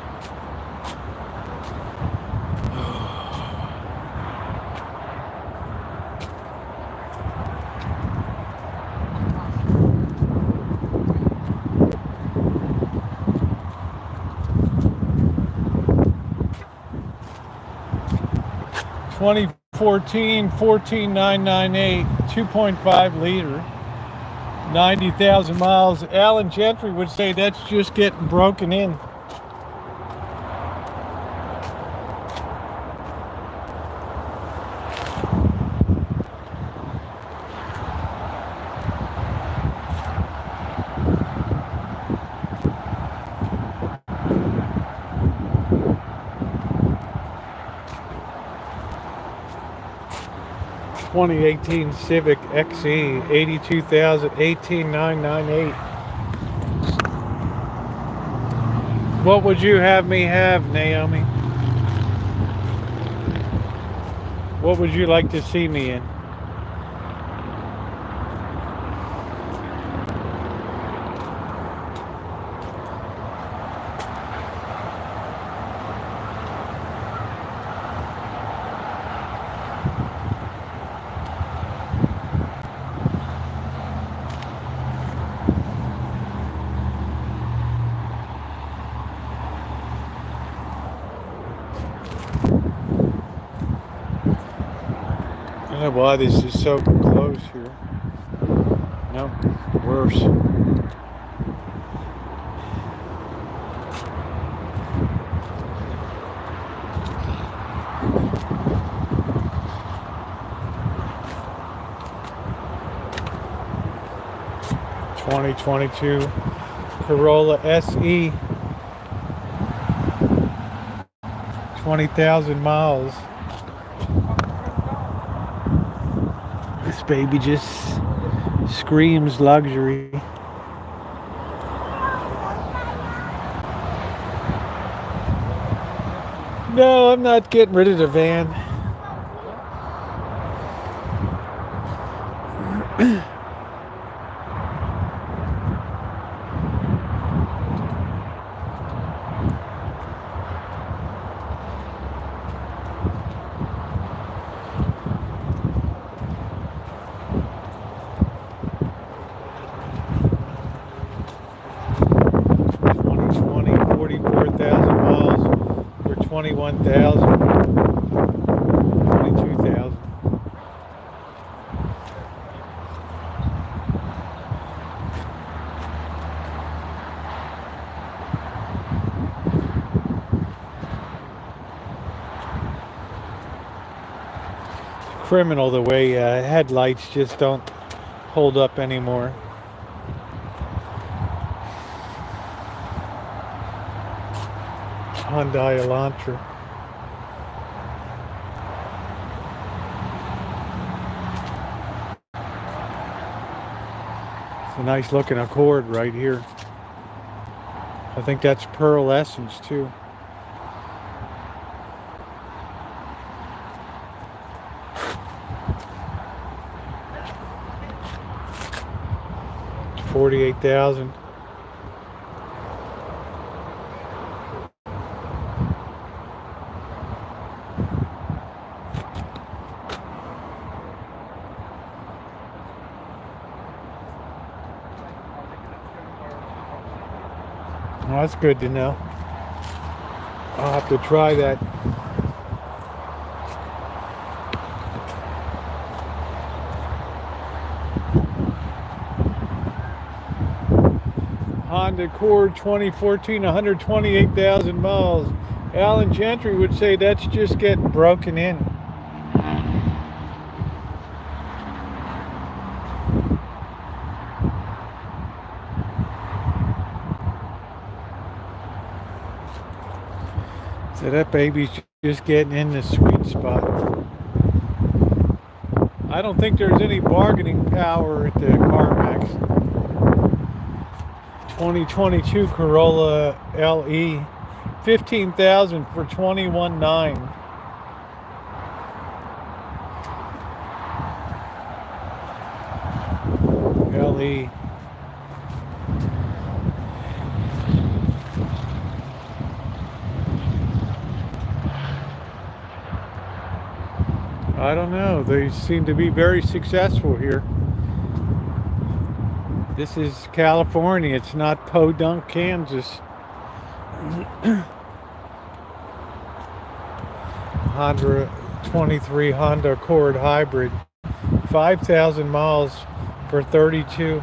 Twenty 14998, 2.5 liter, 90,000 miles. Alan Gentry would say that's just getting broken in. (2018) Civic XE, 82,000, 18,998. What would you have me have, Naomi? What would you like to see me in? I don't know why this is so close here. No, worse. (2022) Corolla SE, 20,000 miles. This baby just screams luxury. No, I'm not getting rid of the van. For 21,000, 22,000. Criminal the way headlights just don't hold up anymore. Hyundai Elantra. It's a nice looking Accord right here. I think that's Pearl Essence too. $48,000. Well, that's good to know. I'll have to try that. Honda Accord 2014, 128,000 miles. Alan Gentry would say that's just getting broken in. So that baby's just getting in the sweet spot. I don't think there's any bargaining power at the CarMax. 2022 Corolla LE, 15,000 for 21,900. LE. I don't know. They seem to be very successful here. This is California. It's not Podunk, Kansas. Honda 23 Honda Accord Hybrid. 5,000 miles for 32.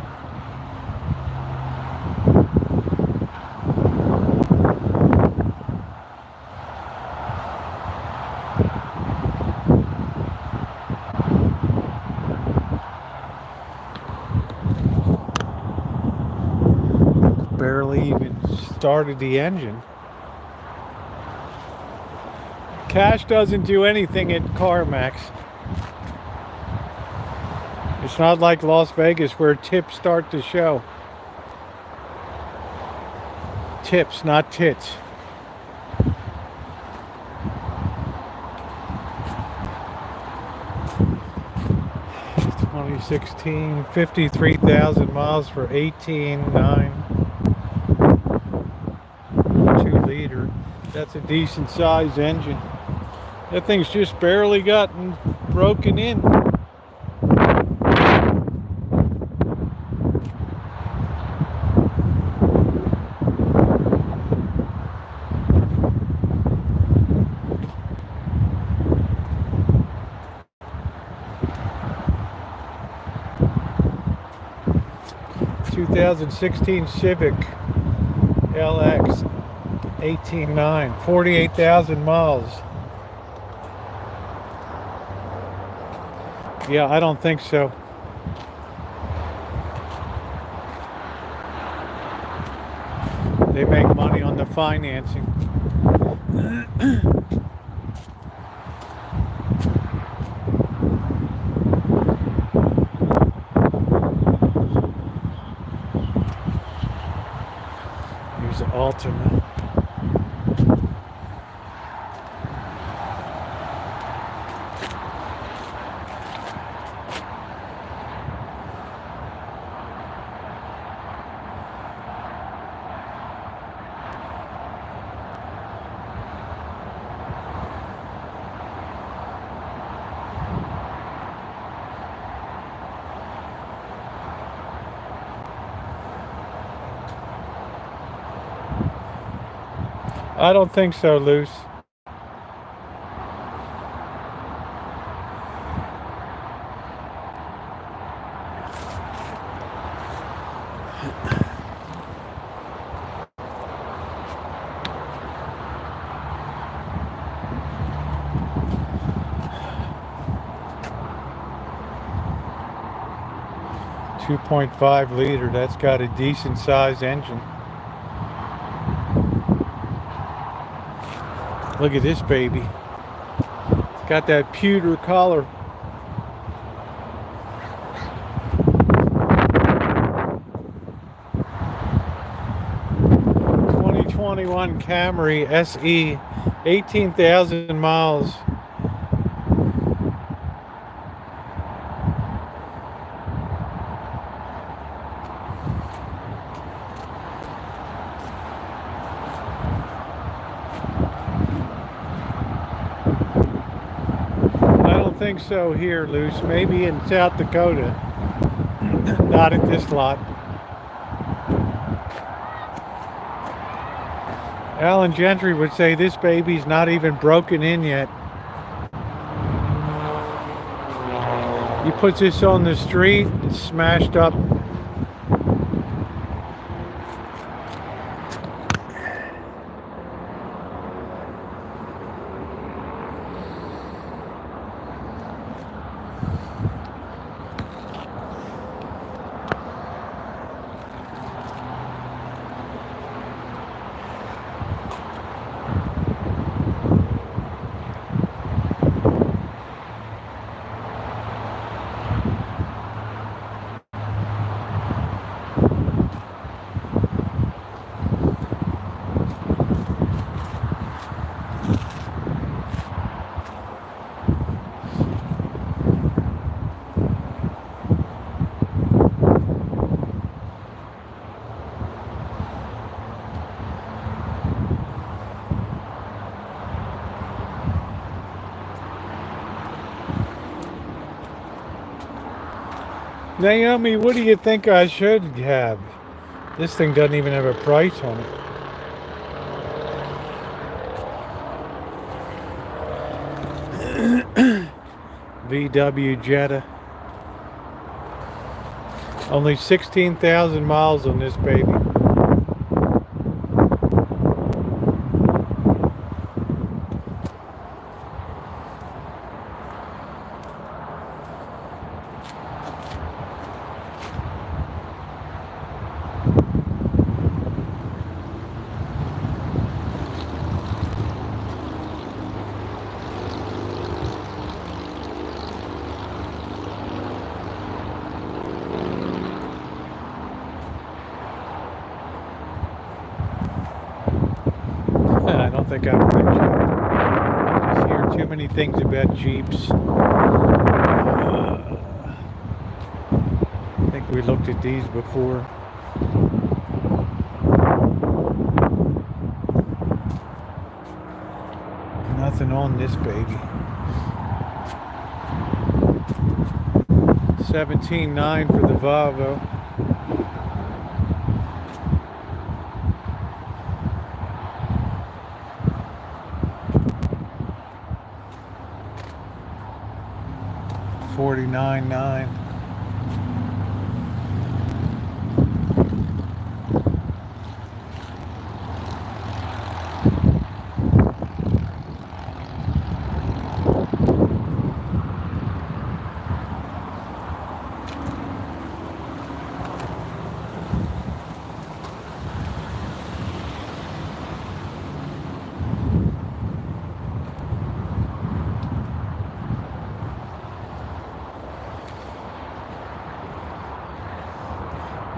Barely even started the engine. Cash doesn't do anything at CarMax. It's not like Las Vegas where tips start to show. Tips, not tits. It's 2016, 53,000 miles for 18.9. 2-liter. That's a decent sized engine. That thing's just barely gotten broken in. ...2016 Civic LX 18.9, 48,000 miles. Yeah, I don't think so. They make money on the financing. Here's the Altima. I don't think so, Luce. .5 liter. That's got a decent sized engine. Look at this baby. It's got that pewter color. '21 Camry SE, 18,000 miles. I think so here, Luce. Maybe in South Dakota. Not at this lot. Alan Gentry would say this baby's not even broken in yet. He puts this on the street, it's smashed up. Naomi, what do you think I should have? This thing doesn't even have a price on it. VW Jetta. Only 16,000 miles on this baby. I don't think I've got Jeep. I just hear too many things about Jeeps. I think we looked at these before. Nothing on this baby. 17.9 for the Volvo. $49.9.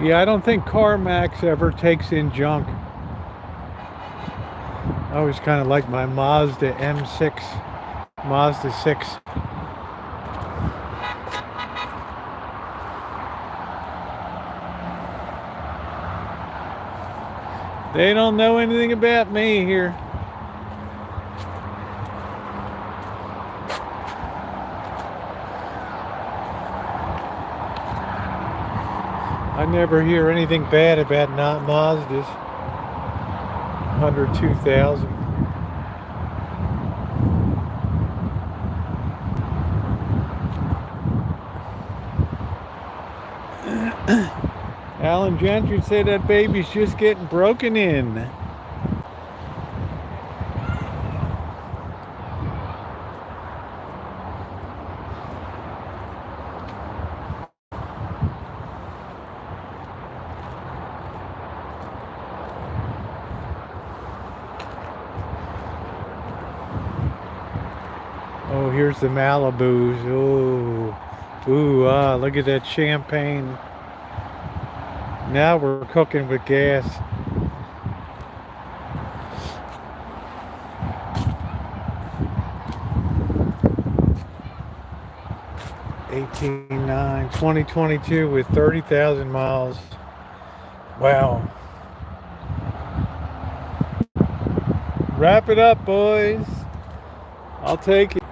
Yeah, I don't think CarMax ever takes in junk. I always kind of like my Mazda M6, Mazda 6. They don't know anything about me here. I never hear anything bad about not Mazdas. Under 2,000. Alan Gentry said that baby's just getting broken in. Oh, here's the Malibus. Ooh, look at that champagne. Now we're cooking with gas. $18.9, 2022 with 30,000 miles. Wow. Wrap it up, boys. I'll take it.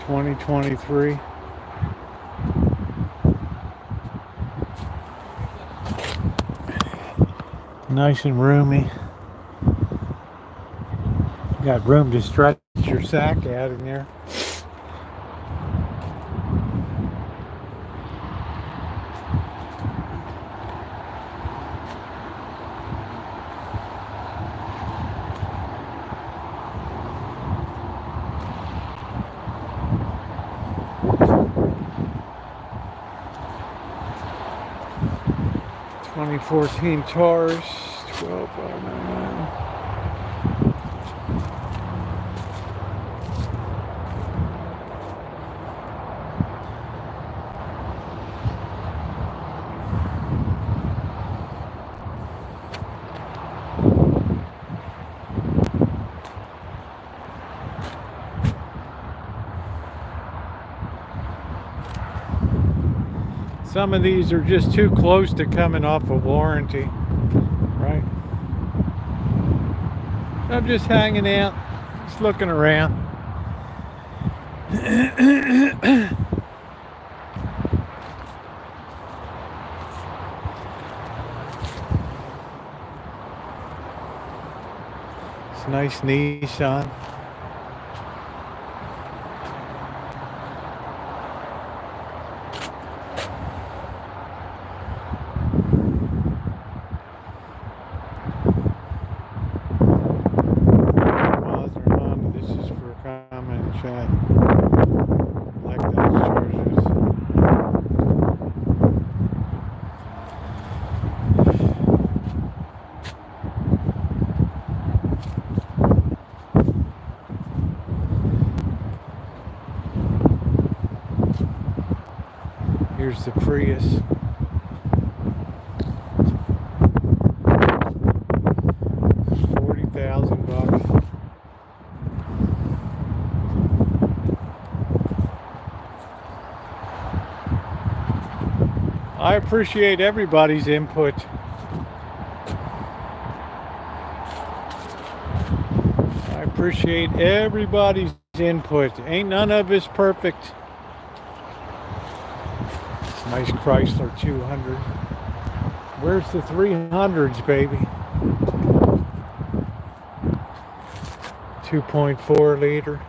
$20.23. Nice and roomy. Got room to stretch your sack out in there. $2014 Taurus, $12,599. Some of these are just too close to coming off a warranty, right? I'm just hanging out, just looking around. It's a nice Nissan. This is for comment and chat. Like those charges. Here's the Prius. $40,000. I appreciate everybody's input. I appreciate everybody's input. Ain't none of us perfect. It's a nice Chrysler 200. Where's the 300s, baby? 2.4 liter.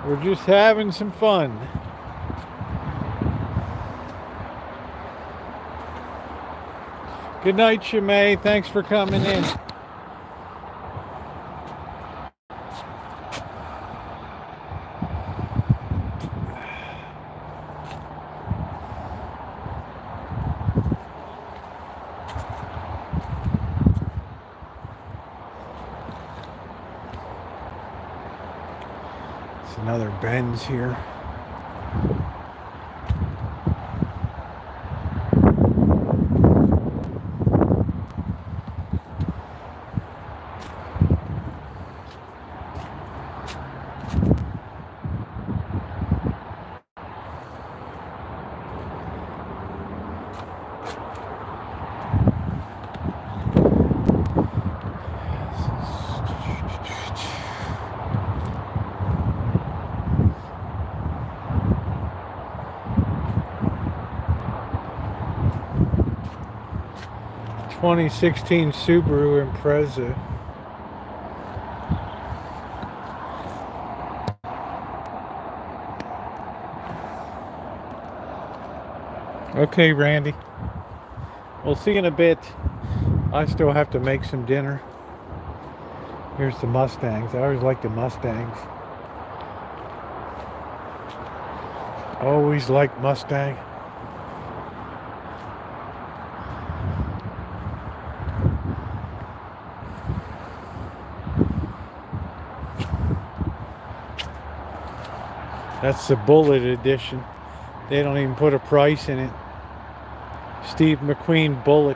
We're just having some fun. Good night, Shimei. Thanks for coming in. It's another Benz here. '16 Subaru Impreza. Okay, Randy. We'll see you in a bit. I still have to make some dinner. Here's the Mustangs. I always like the Mustangs. Always like Mustang. That's the Bullet edition. They don't even put a price in it. Steve McQueen Bullet.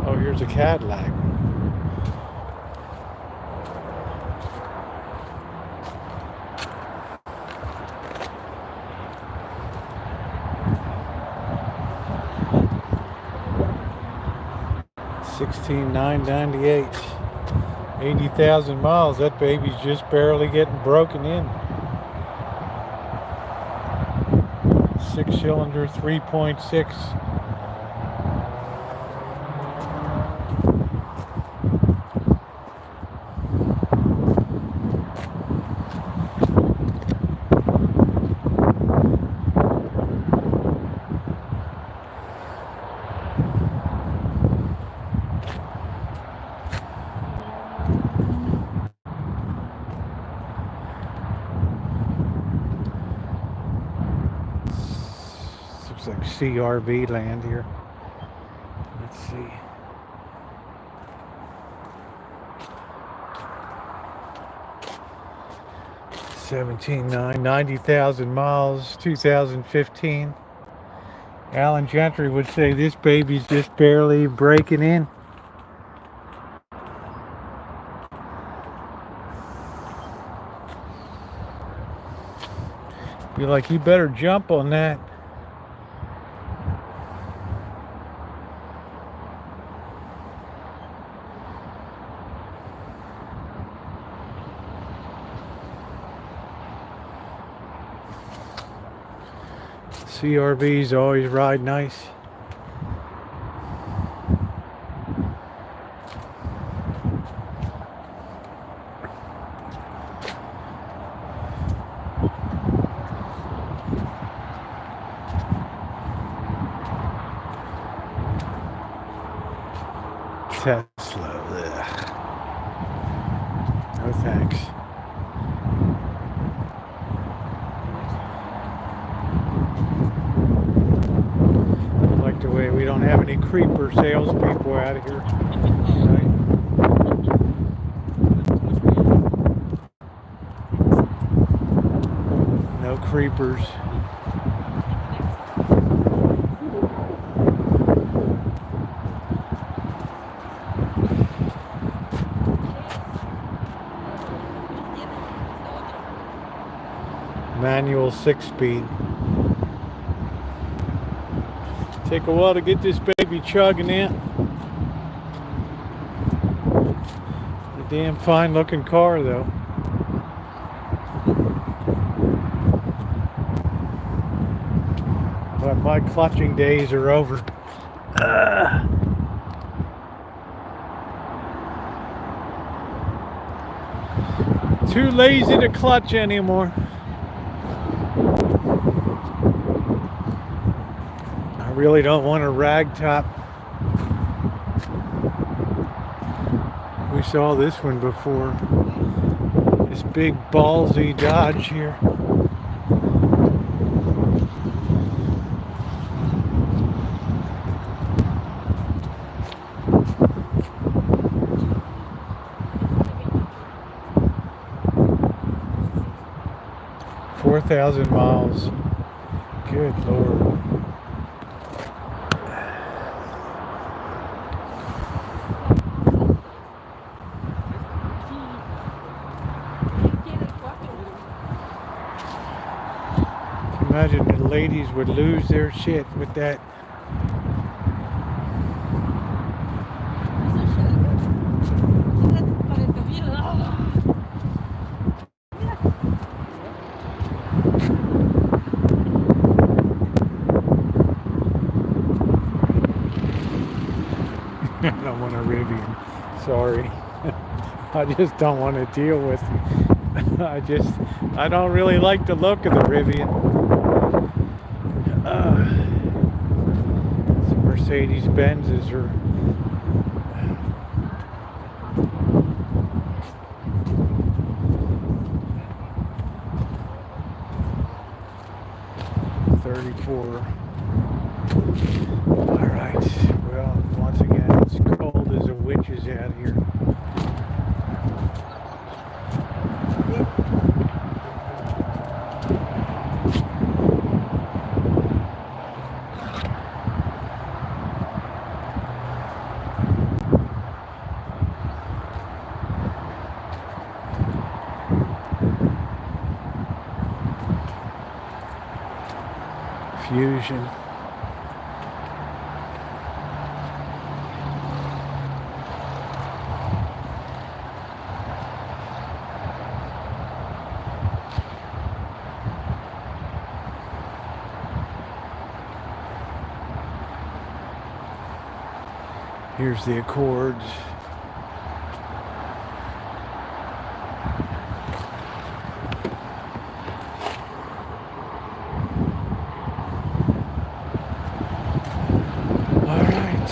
Oh, here's a Cadillac. $16,998, 80,000 miles. That baby's just barely getting broken in. 6-cylinder, 3.6. Looks like CRV land here. Let's see. 17.9, 90,000 miles, 2015. Alan Gentry would say this baby's just barely breaking in. Be like, you better jump on that. CRVs always ride nice. Tesla, ugh. No thanks. I like the way we don't have any creeper salespeople out of here. Right? No creepers. Manual 6-speed. Take a while to get this baby chugging in. A damn fine looking car though. But my clutching days are over. Too lazy to clutch anymore. I really don't want a ragtop. We saw this one before. This big ballsy Dodge here. $4,000 miles. Good Lord. Imagine the ladies would lose their shit with that. I don't want a Rivian. Sorry. I just don't want to deal with it. I don't really like the look of the Rivian. Some Mercedes Benzes are $34. All right. Well, once again, it's cold as a witch's out here. Fusion. Here's the Accords. All right.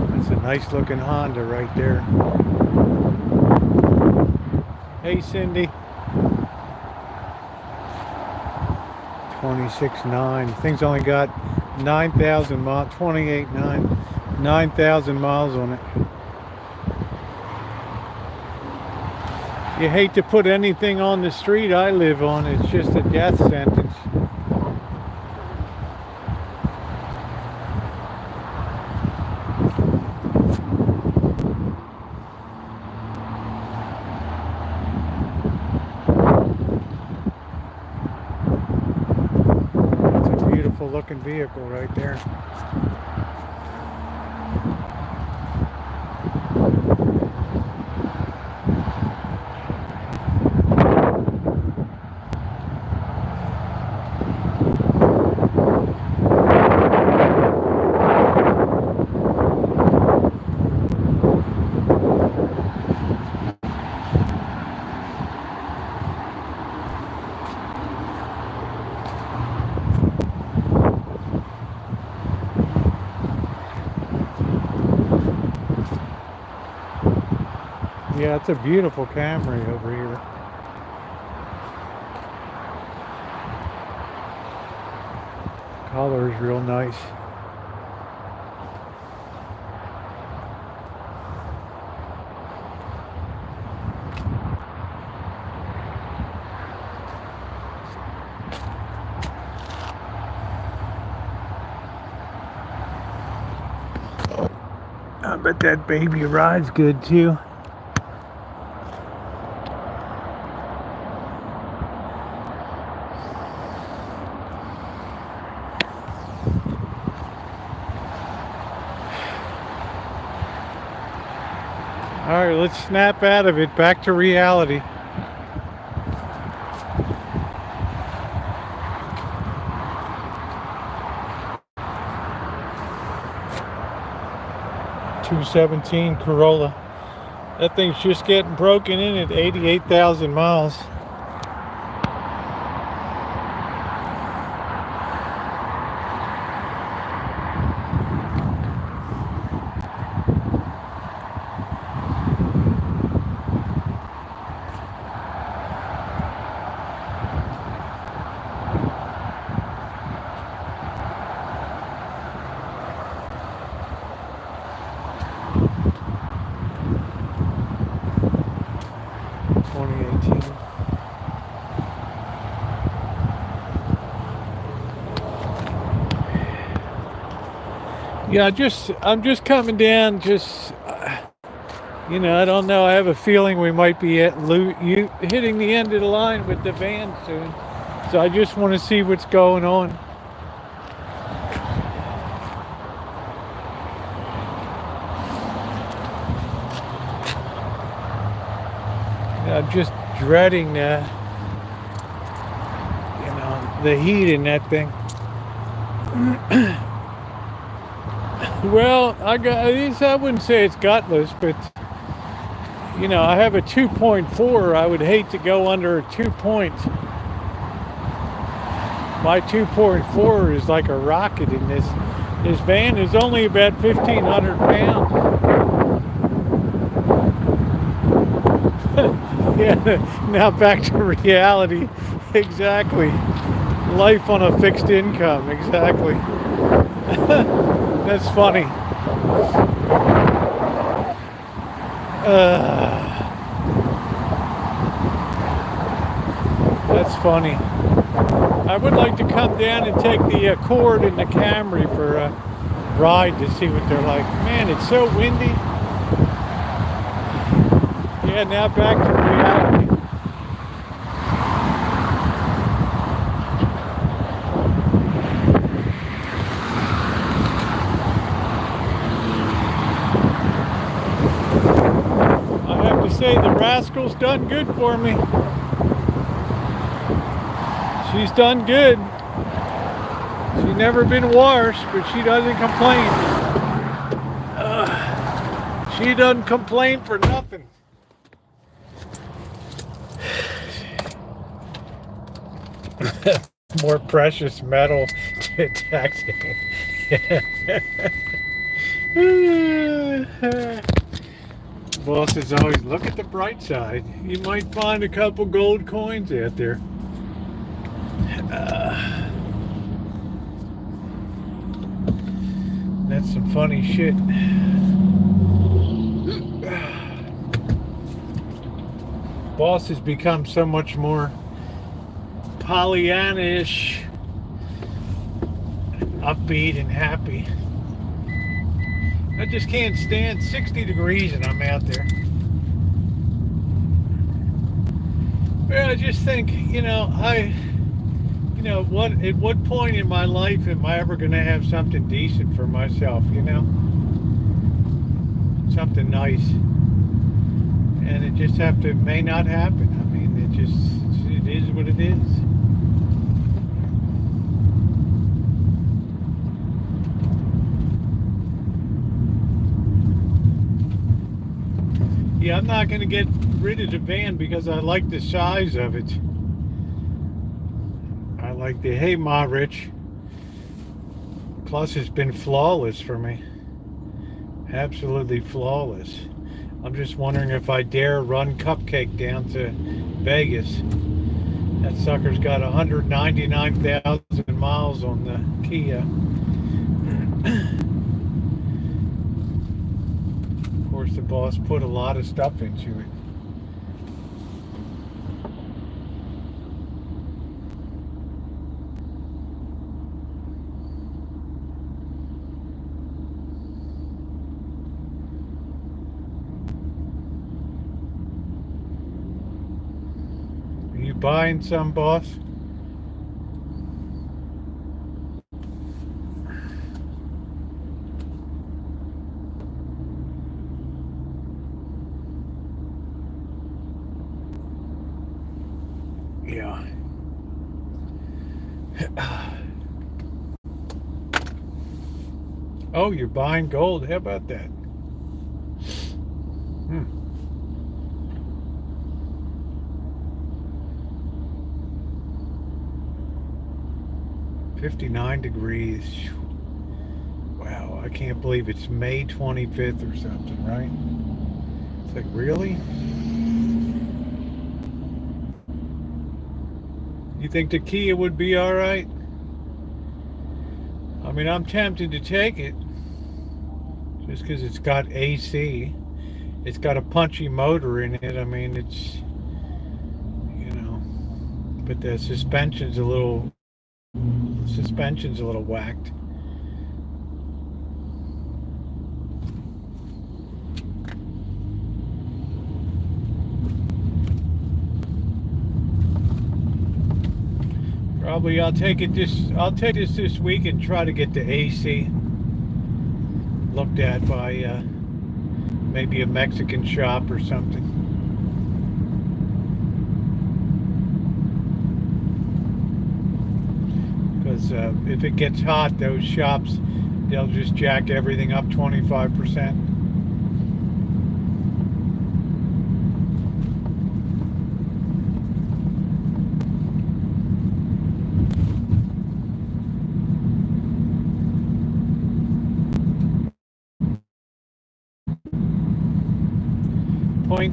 That's a nice looking Honda right there. Hey Cindy. 26.9. Thing's only got 9,000 miles, 9,000 miles on it. You hate to put anything on the street I live on. It's just a death sentence. That's a beautiful looking vehicle right there. Yeah, it's a beautiful Camry over here. Color is real nice. I bet that baby rides good too. All right, let's snap out of it, back to reality. $217 Corolla. That thing's just getting broken in at 88,000 miles. Yeah, I'm just coming down. I don't know. I have a feeling we might be hitting the end of the line with the van soon. So I just want to see what's going on. I'm just dreading the heat in that thing. Well, I wouldn't say it's gutless, but I have a 2.4. I would hate to go under a 2 point. My 2.4 is like a rocket in this. This van is only about 1,500 pounds. Yeah, now back to reality. Exactly. Life on a fixed income. Exactly. That's funny. That's funny. I would like to come down and take the Accord and the Camry for a ride to see what they're like. Man, it's so windy. Yeah, now back to reality. Say the rascal's done good for me. She's done good. She's never been washed, but she doesn't complain. She doesn't complain for nothing. More precious metal detecting. Boss is always, look at the bright side. You might find a couple gold coins out there. That's some funny shit. Boss has become so much more Pollyanna-ish, upbeat and happy. I just can't stand 60 degrees and I'm out there. Well, I just think, at what point in my life am I ever going to have something decent for myself, Something nice. And it just may not happen. I mean, it is what it is. Yeah, I'm not going to get rid of the van because I like the size of it. I like the, hey, Ma Rich. Plus, it's been flawless for me. Absolutely flawless. I'm just wondering if I dare run Cupcake down to Vegas. That sucker's got 199,000 miles on the Kia. Of course, the boss put a lot of stuff into it. Are you buying some, boss? Yeah. Oh, you're buying gold. How about that? 59 degrees. Wow, I can't believe it's May 25th or something, right? It's like, really? You think the Kia would be all right? I mean, I'm tempted to take it just because it's got AC. It's got a punchy motor in it. I mean, it's, but the suspension's a little whacked. Probably I'll take this week and try to get the AC looked at by maybe a Mexican shop or something. Because if it gets hot, those shops, they'll just jack everything up 25%.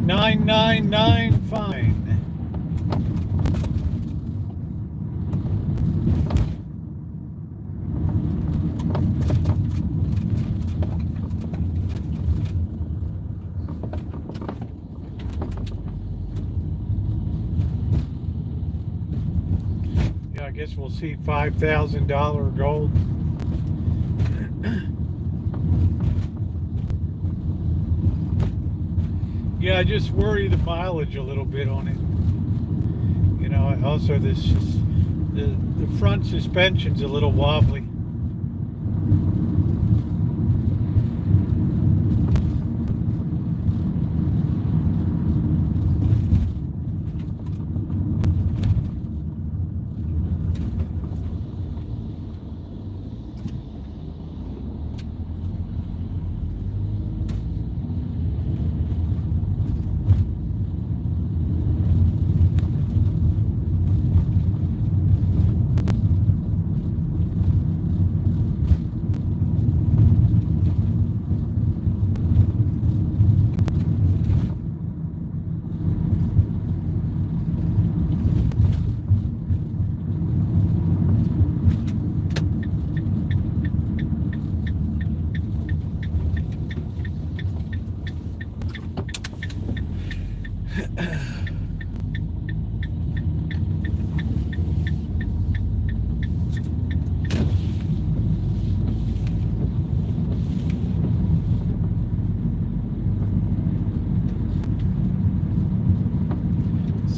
.999 fine. Yeah, I guess we'll see $5,000 gold. Yeah, I just worry the mileage a little bit on it. Also the front suspension's a little wobbly.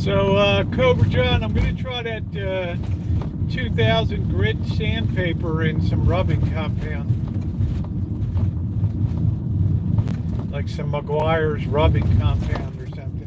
So, Cobra John, I'm going to try that 2000 grit sandpaper and some rubbing compound. Like some McGuire's rubbing compound or something.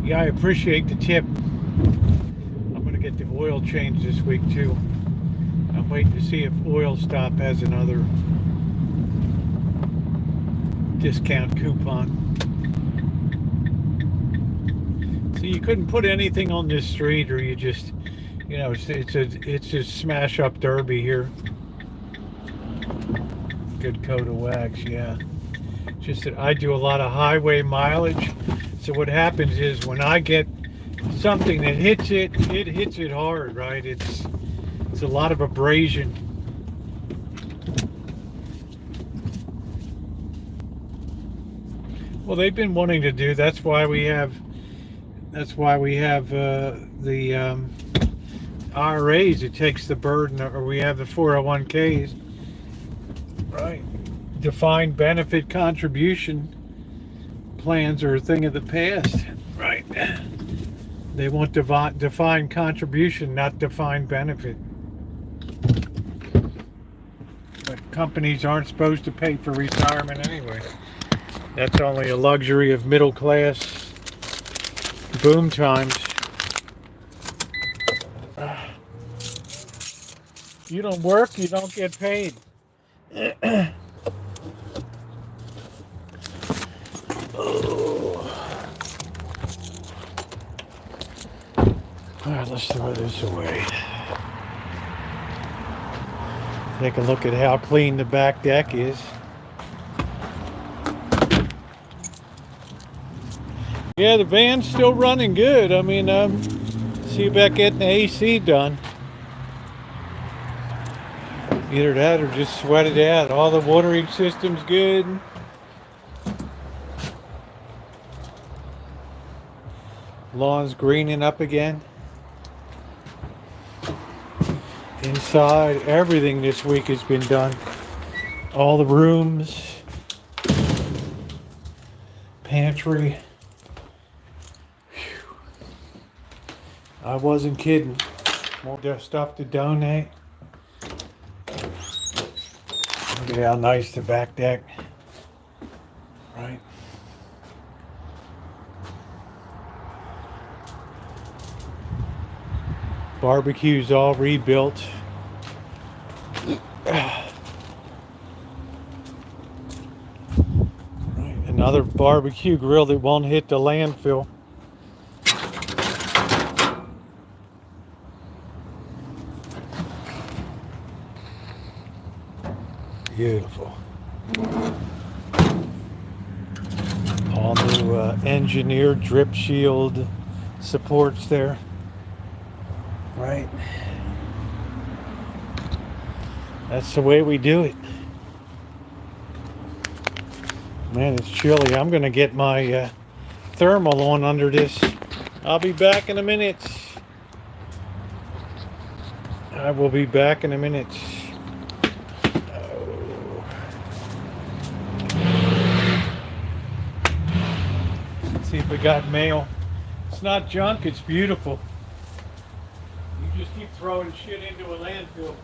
Yeah, I appreciate the tip. I'm going to get the oil changed this week too. I'm waiting to see if Oil Stop has another discount coupon. So you couldn't put anything on this street, or you just, you know, it's just smash up derby here. Good coat of wax, yeah. Just that I do a lot of highway mileage. So what happens is when I get something that hits it hits it hard, right? It's a lot of abrasion. Well, they've been wanting to do. That's why we have the IRAs. It takes the burden, or we have the 401ks, right? Defined benefit contribution plans are a thing of the past, right? They want defined contribution, not defined benefit. But companies aren't supposed to pay for retirement anyway. That's only a luxury of middle class boom times. You don't work, you don't get paid. Alright, let's throw this away. Take a look at how clean the back deck is. Yeah, the van's still running good. I mean, see about getting the AC done. Either that or just sweat it out. All the watering system's good. Lawn's greening up again. Inside, everything this week has been done. All the rooms, pantry. Whew. I wasn't kidding. More stuff to donate. Look at how nice the back deck. Right. Barbecue's all rebuilt. Right. Another barbecue grill that won't hit the landfill. Beautiful. All new engineered drip shield supports there. Right. That's the way we do it. Man, it's chilly. I'm going to get my thermal on under this. I'll be back in a minute. I will be back in a minute. Oh. Let's see if we got mail. It's not junk, it's beautiful. You just keep throwing shit into a landfill.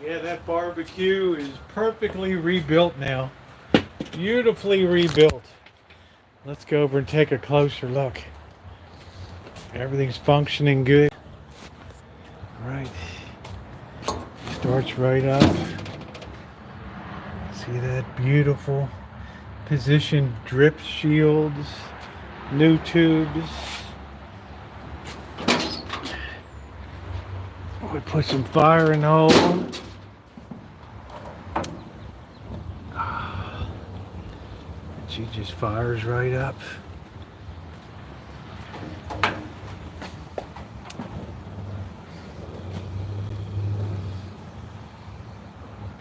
Yeah, that barbecue is perfectly rebuilt now. Beautifully rebuilt. Let's go over and take a closer look. Everything's functioning good. All right. Starts right up. See that beautiful positioned drip shields, new tubes. We put some fire in the hole. She just fires right up.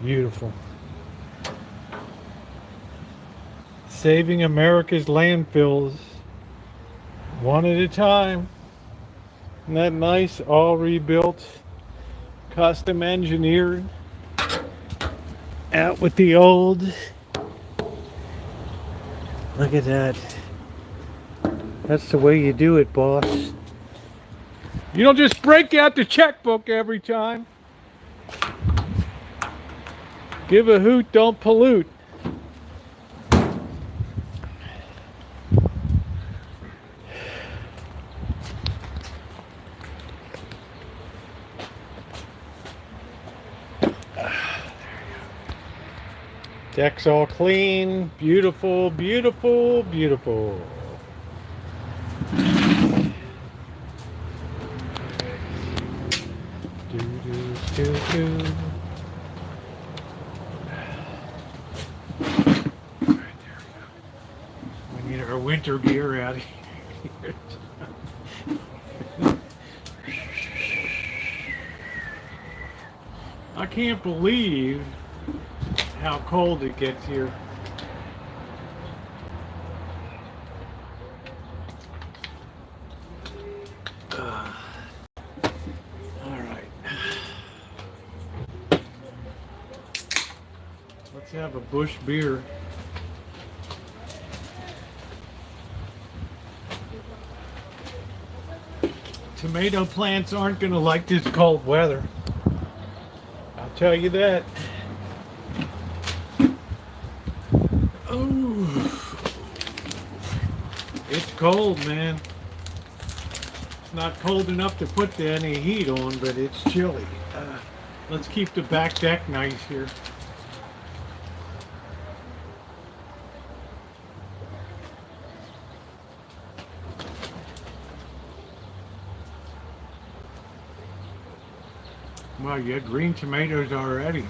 Beautiful. Saving America's landfills one at a time. Isn't that nice? All rebuilt, custom engineered. Out with the old. Look at that. That's the way you do it, boss. You don't just break out the checkbook every time. Give a hoot, don't pollute. Deck's all clean, beautiful, beautiful, beautiful. Do, do, do, do. All right, there we go. We need our winter gear out of here. I can't believe how cold it gets here. All right. Let's have a bush beer. Tomato plants aren't going to like this cold weather. I'll tell you that. Oh, it's cold, man. It's not cold enough to put any heat on, but it's chilly. Let's keep the back deck nice here. Wow, you had green tomatoes already.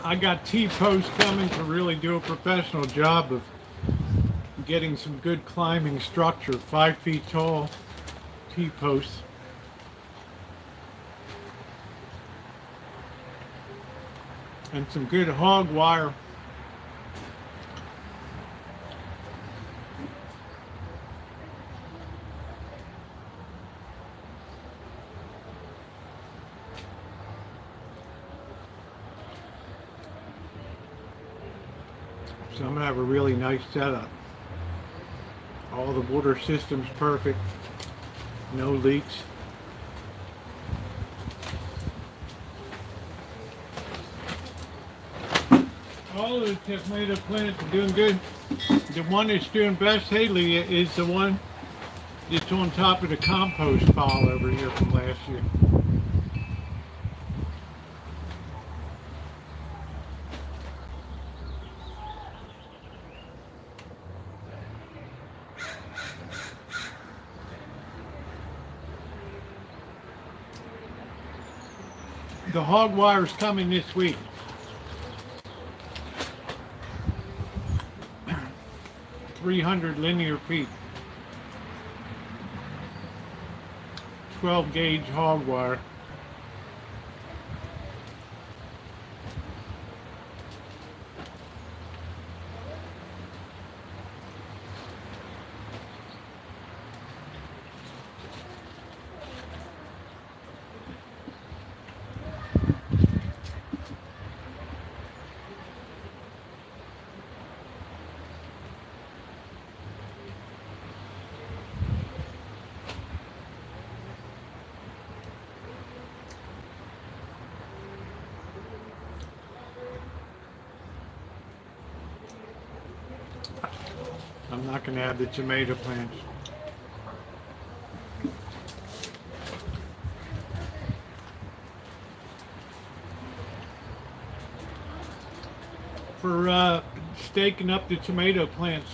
I got T-posts coming to really do a professional job of getting some good climbing structure, 5 feet tall T-posts. And some good hog wire. So I'm gonna have a really nice setup. All the water system's perfect, no leaks. All of the tomato plants are doing good. The one that's doing best, Haley, is the one that's on top of the compost pile over here from last year. The hog wire's coming this week. 300 linear feet. 12 gauge hog wire. I'm not going to have the tomato plants. For staking up the tomato plants.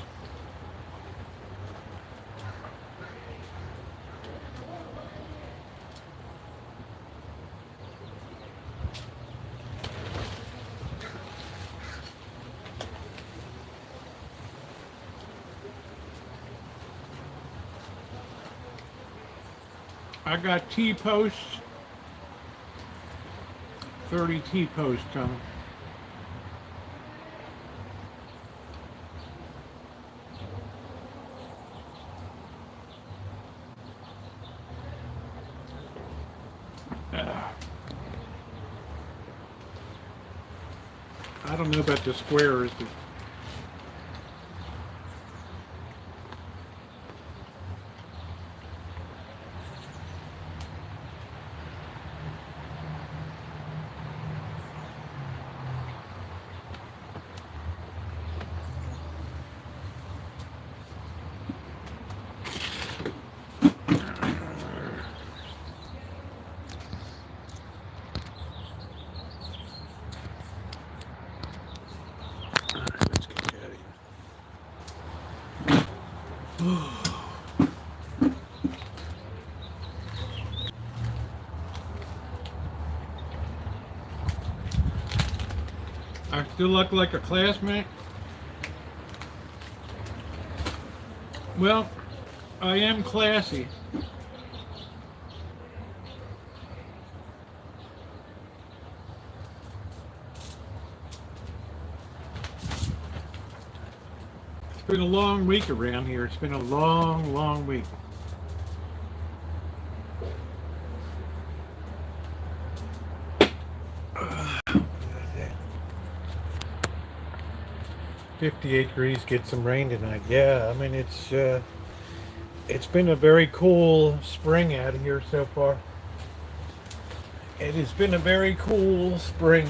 I got T-posts, 30 T-posts coming. I don't know about the squares, but let's get that in. I still look like a classmate. Well, I am classy. It's been a long week around here. It's been a long, long week. What is that? 58 degrees, get some rain tonight. Yeah, I mean it's been a very cool spring out here so far. It has been a very cool spring.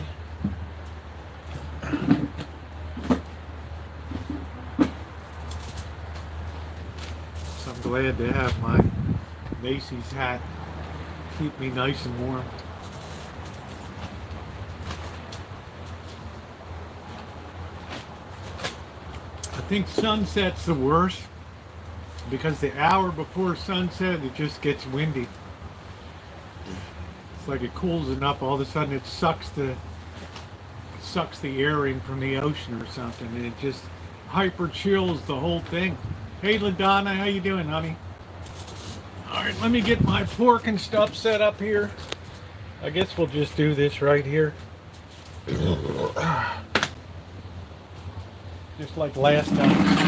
So I'm glad to have my Macy's hat keep me nice and warm. I think sunset's the worst because the hour before sunset it just gets windy. It's like it cools enough, all of a sudden it sucks the air in from the ocean or something, and it just hyper chills the whole thing. Hey LaDonna, how you doing, honey? Alright, let me get my pork and stuff set up here. I guess we'll just do this right here. Just like last time.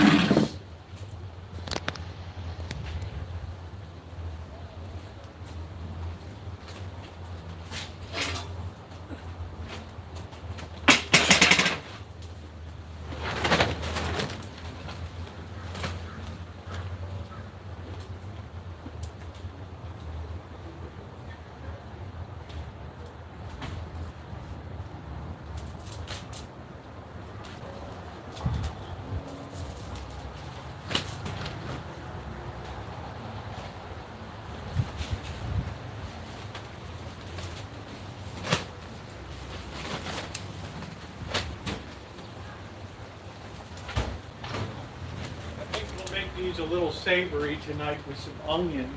A little savory tonight with some onion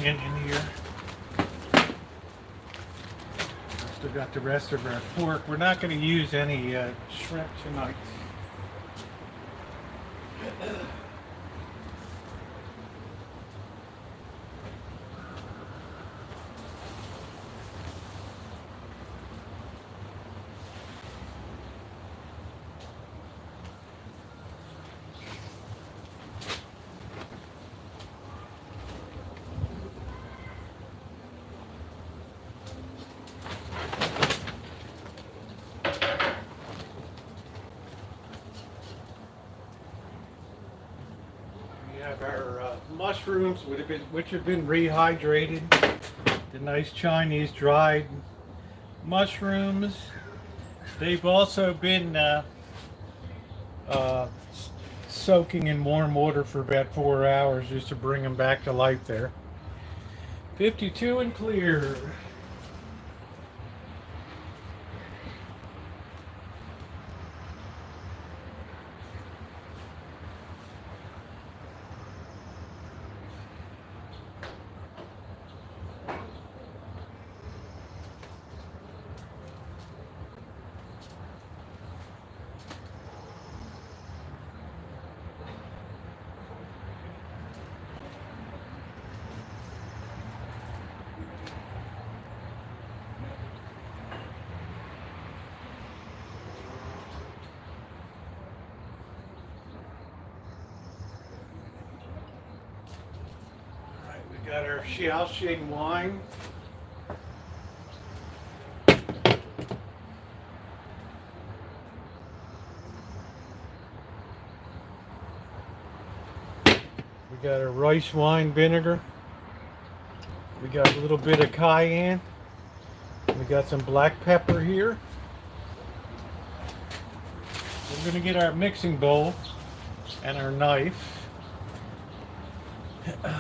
in here. Still got the rest of our pork. We're not going to use any shrimp tonight. Our mushrooms which have been rehydrated, the nice Chinese dried mushrooms. They've also been soaking in warm water for about 4 hours just to bring them back to life there. 52 and clear. We got our Xiaoxing wine. We got our rice wine vinegar. We got a little bit of cayenne. We got some black pepper here. We're going to get our mixing bowl and our knife. Right.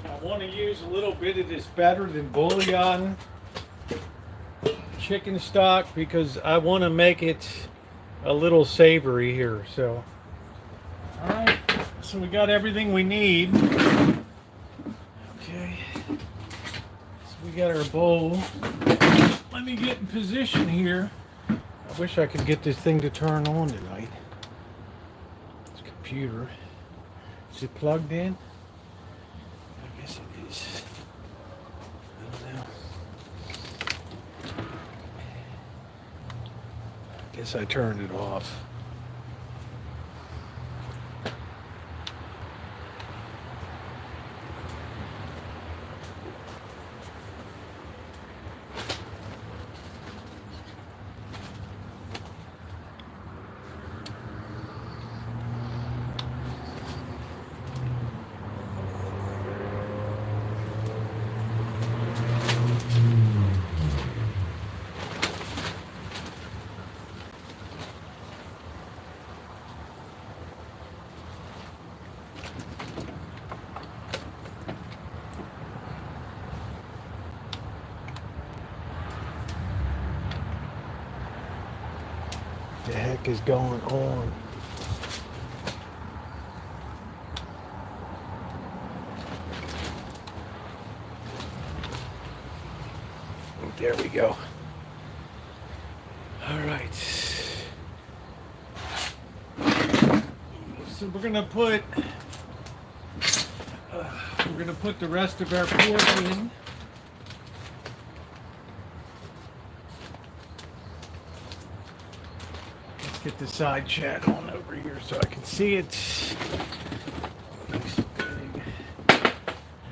I want to use a little bit of this better than bouillon chicken stock because I want to make it a little savory here. So, all right, so we got everything we need. Okay, so we got our bowl. Let me get in position here. I wish I could get this thing to turn on tonight. This computer. Is it plugged in? I guess it is. I don't know. I guess I turned it off. The heck is going on? There we go. All right. So we're gonna put the rest of our pork in. Get the side chat on over here so I can see it. Nice big.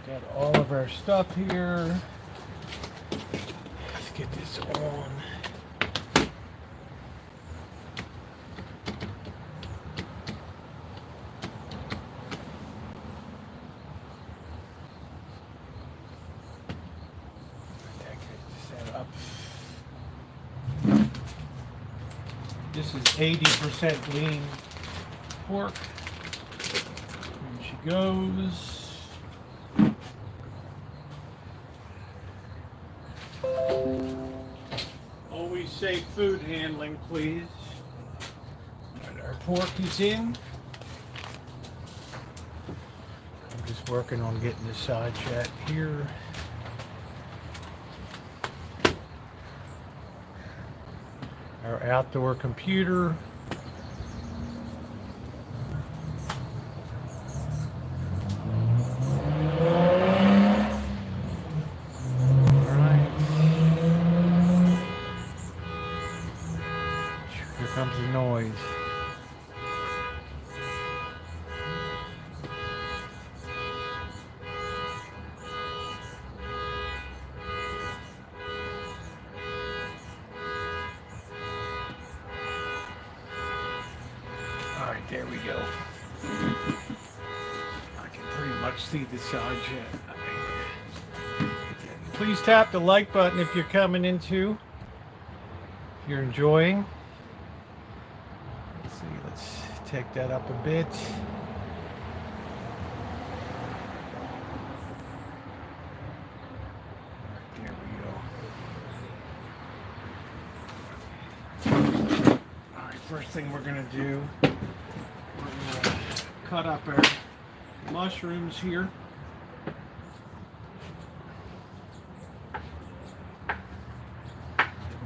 Got all of our stuff here. Let's get this on. This is 80% lean pork. Here she goes. Always safe food handling, please. All right, our pork is in. I'm just working on getting the side chat here. our outdoor computer. Here comes the noise. Alright, there we go. I can pretty much see the side yet. Please tap the like button if you're coming into. If you're enjoying. Let's see, let's take that up a bit. There we go. Alright, first thing we're gonna do, we're gonna cut up our mushrooms here.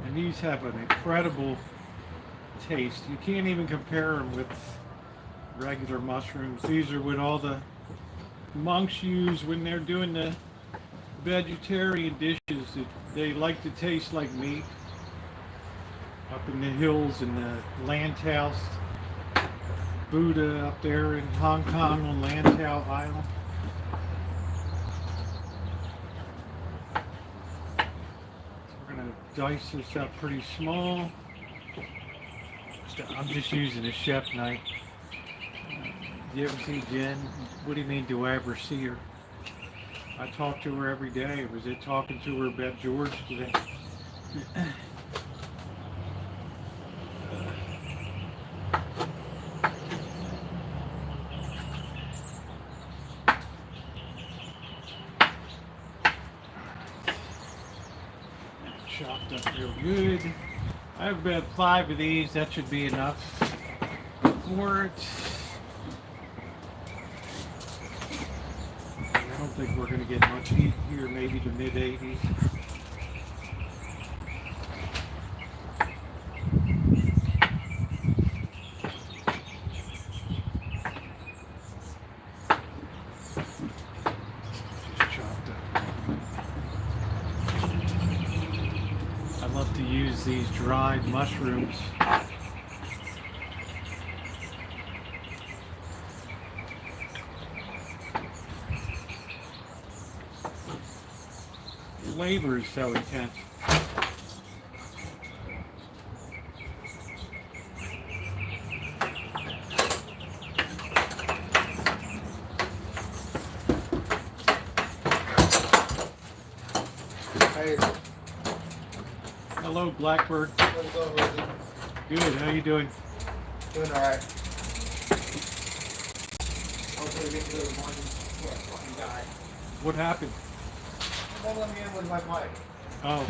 And these have an incredible taste. You can't even compare them with regular mushrooms. These are what all the monks use when they're doing the vegetarian dishes. They like to taste like meat. Up in the hills in the Lantau, Buddha up there in Hong Kong on Lantau Island. Dice this up pretty small. I'm just using a chef knife. Do you ever see Jen? What do you mean, do I ever see her? I talk to her every day. Was it talking to her about George today? Chopped up real good. I have about 5 of these. That should be enough for it. I don't think we're going to get much heat here, maybe the mid 80s. These dried mushrooms. Flavor is so intense. Hey. Hello, Blackbird. What's up, Rosie? Good. How you doing? Doing alright. Hopefully get to the one fucking guy. What happened? They won't let me in with my mic. Oh.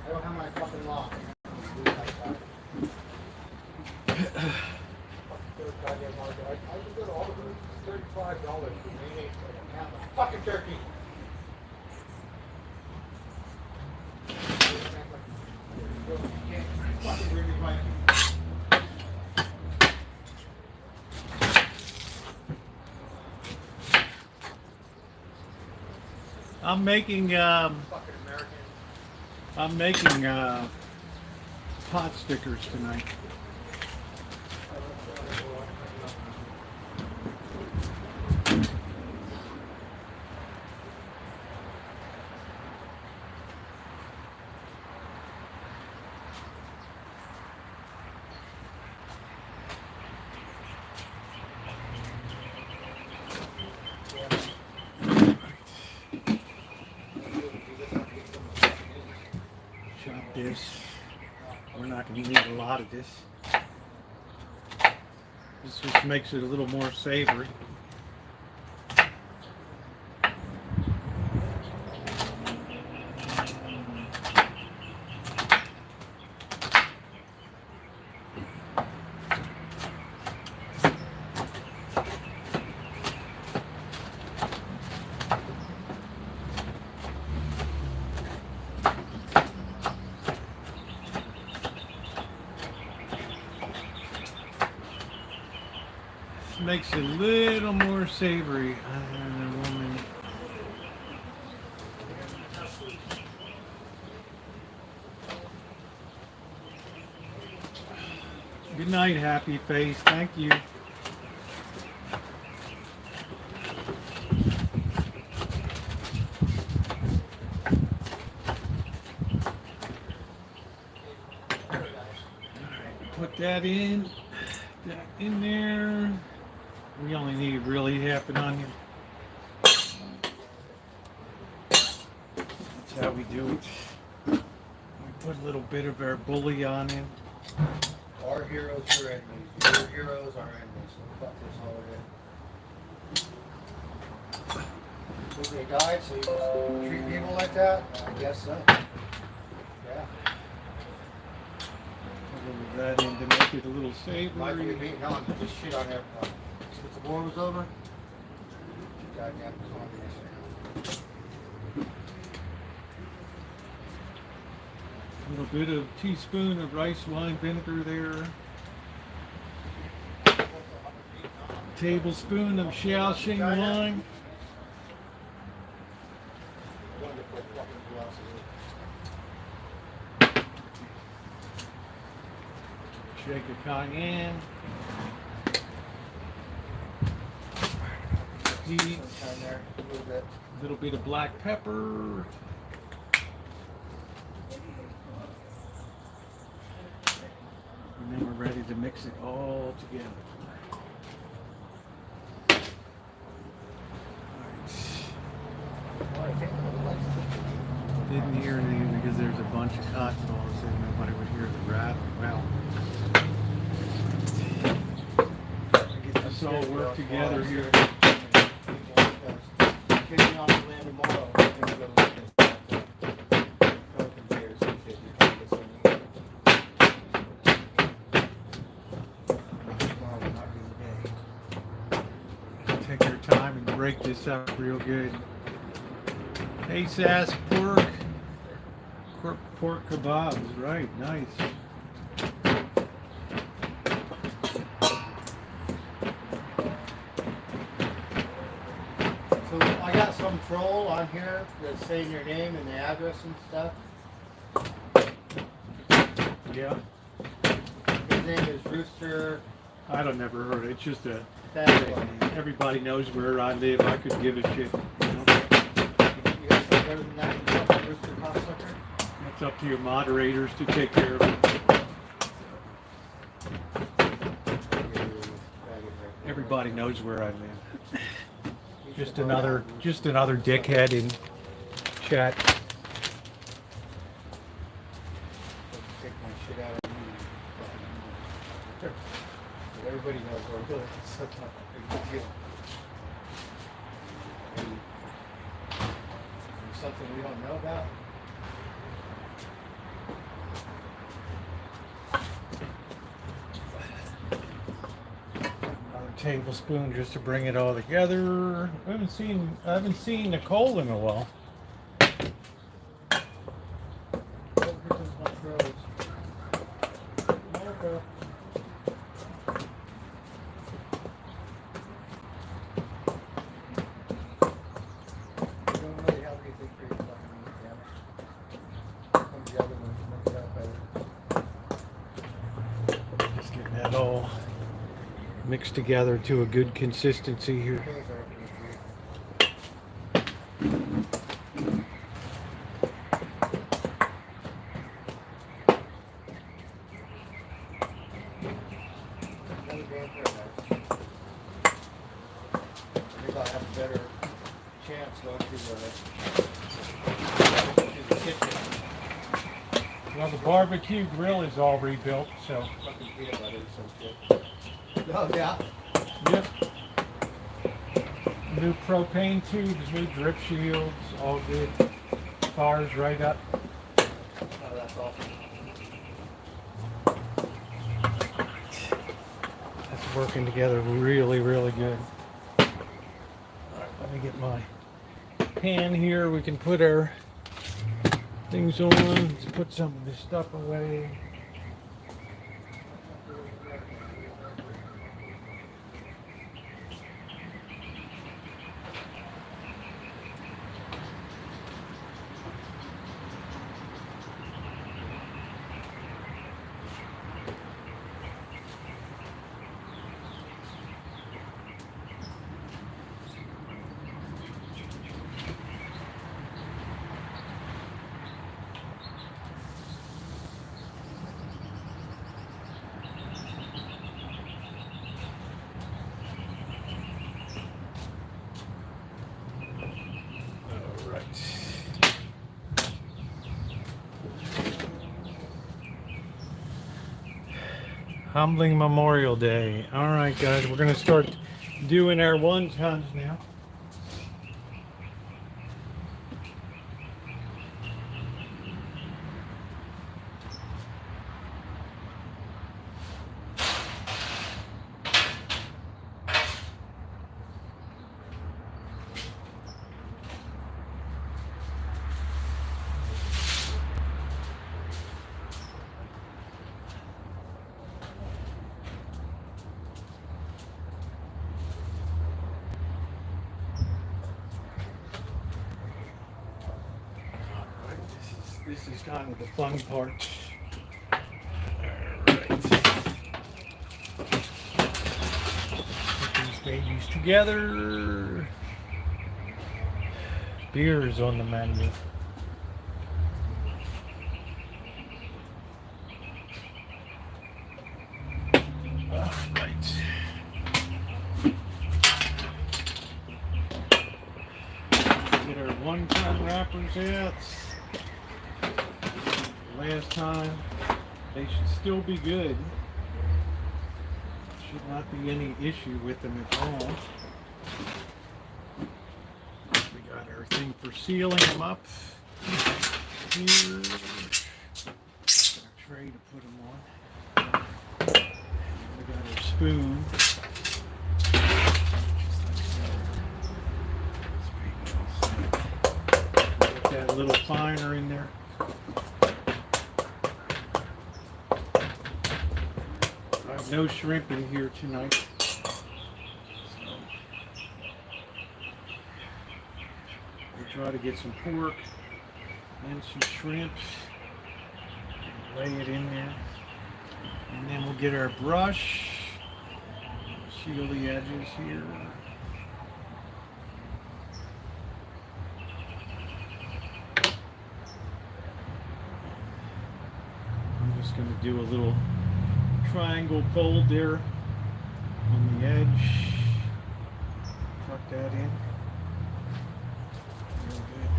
I don't have my fucking lock. I just go to all the rooms, $35 for me. Half a fucking turkey. Fucking bring me my. I'm making pot stickers tonight. This. We're not going to need a lot of this. This just makes it a little more savory. makes it a little more savory. And a woman. Good night, happy face. Thank you. Put that in there. We only need really half an onion. That's how we do it. We put a little bit of our bouillon in. Our heroes are enemies. Your heroes are enemies. So fuck this all in. So they died, so you just treat people like that? I guess so. Yeah. That in to make it a little Might be savory. beating on this shit on everyone. Since the war was over, goddamn communist. A little bit of teaspoon of rice wine vinegar there. Tablespoon of Shaoxing wine. Wonderful fucking philosophy. Shake of cayenne. Heat. Down there, a little bit. A little bit of black pepper. And then we're ready to mix it all together. Well, I think it looks like Didn't hear anything because there's a bunch of cotton balls and nobody would hear the rattle. Well, get this all work together here. Kidding on the land tomorrow. I'm gonna go look at conveyors and shit. You're trying to get tomorrow will not be the day. Take your time and break this up real good. Ace ass pork. Pork kebabs, right, nice. So I got some troll on here that's saying your name and the address and stuff. Yeah, His name is Rooster. I don't never heard it. It's just a, That everybody knows where I live. I could give a shit. You know? You got some better than that? Rooster cocksucker? It's up to your moderators to take care of it. Everybody knows where I live. Just another dickhead in chat. Take my shit out of me. Everybody knows where I live. It's such a big deal. There's something we don't know about. Another tablespoon just to bring it all together. I haven't seen Nicole in a while. Just getting that all mixed together to a good consistency here. Well, the barbecue grill is all rebuilt, so. Oh, yeah. Yep. New propane tubes, new drip shields, all good. Fire's right up. Oh, that's awesome. That's working together really, really good. All right, let me get my pan here. We can put our things on. Let's put some of this stuff away. Humbling Memorial Day. All right, guys, we're gonna start doing our wontons now. This is kind of the fun part. Alright. Put these babies together. Beer is on the menu. Alright. Get our one-ton wrappers out. Last time, they should still be good. Should not be any issue with them at all. We got our thing for sealing them up here. Got a tray to put them on. We got our spoon. Get that a little finer in there. No shrimp in here tonight. So we'll try to get some pork and some shrimps and lay it in there. And then we'll get our brush, seal the edges here. I'm just going to do a little triangle fold there on the edge. Tuck that in. Real good.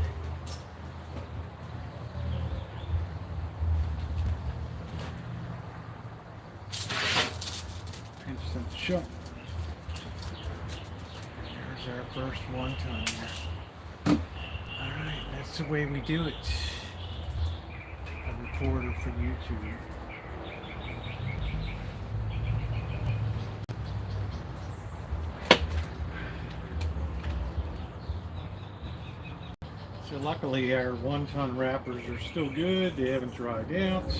Pinch them shut. There's our first wonton there. Alright, that's the way we do it. A reporter for YouTube. So luckily our wonton wrappers are still good. They haven't dried out.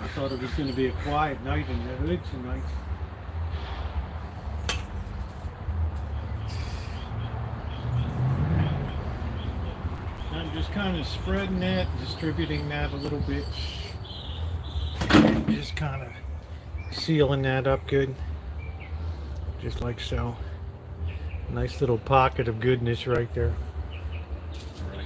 I thought it was going to be a quiet night in the hood tonight. I'm just kind of spreading that, distributing that a little bit. Just kind of sealing that up good, just like so. Nice little pocket of goodness right there. Right.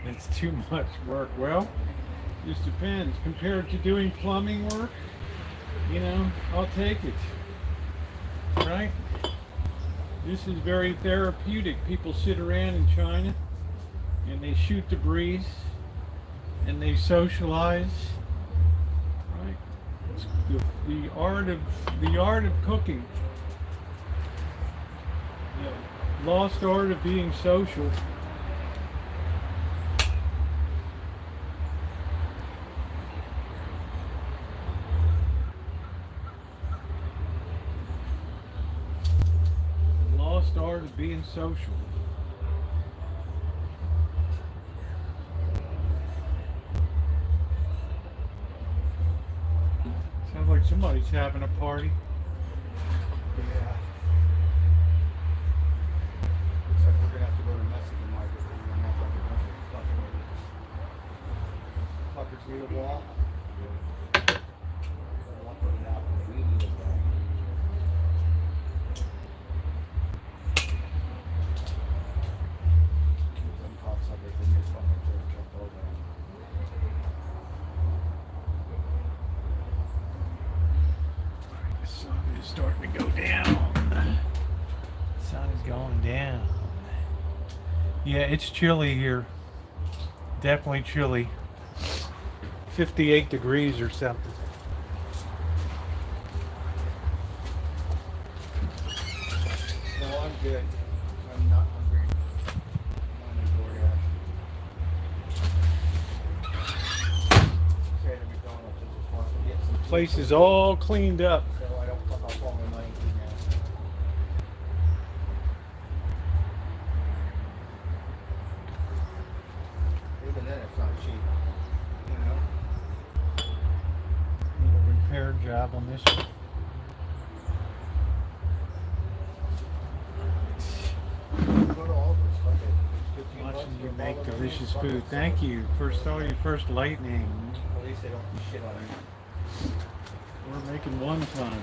It's too much work. Well, just depends. Compared to doing plumbing work, you know, I'll take it, right? This is very therapeutic. People sit around in China and they shoot the breeze and they socialize, right? It's the art of cooking, the lost art of being social. Art of being social. Sounds like somebody's having a party. Yeah. Looks like we're gonna have to go to Mexican market. We're gonna have like a bunch of fuckers need a wall. I'll put it out. We need a wall. starting to go down. Sun is going down. Yeah, it's chilly here. Definitely chilly. 58 degrees or something. No, I'm good. I'm not hungry. I'm on DoorDash. Stayed at McDonald's and just wanted to get some food. Place is all cleaned up. So I don't fuck up all my money eating now. Even then, it's not cheap. You know? Need a repair job on this one. Go to Albert's, fuck it. It's 15 bucks Watching for you a make bottle of delicious fucking food. soda. Thank you. First lightning. At least they don't shit on you. We're making one ton.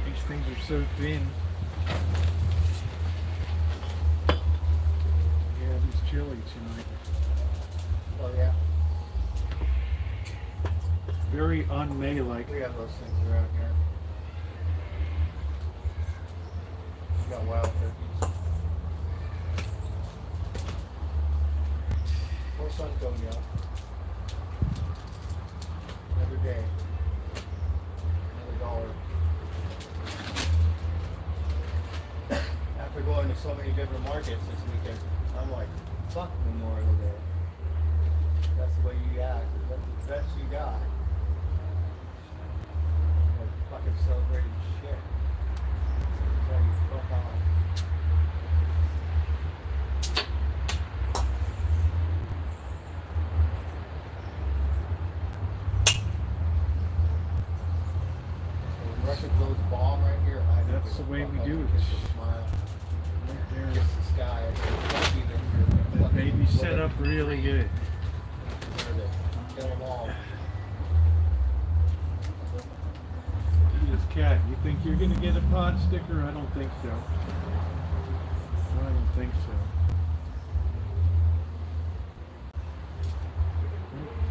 These things are so thin. Yeah, it's chilly tonight. Oh yeah, Very un-May-like. we have those things around here. We got wild turkeys. More sun going out. Another day. Another dollar. After going to so many different markets this weekend, I'm like, fuck Memorial Day. That's the way you act. That's the best you got. Like fucking celebrating shit. That's how you fuck off. So when Russia blows a bomb right here, I don't That's give the a way fuck. we I'll do just it. smile. Right there. Kiss the sky. I say, fuck you, then That baby's set up really good. Kill them all. This cat, you think you're gonna get a pod sticker? I don't think so. I don't think so.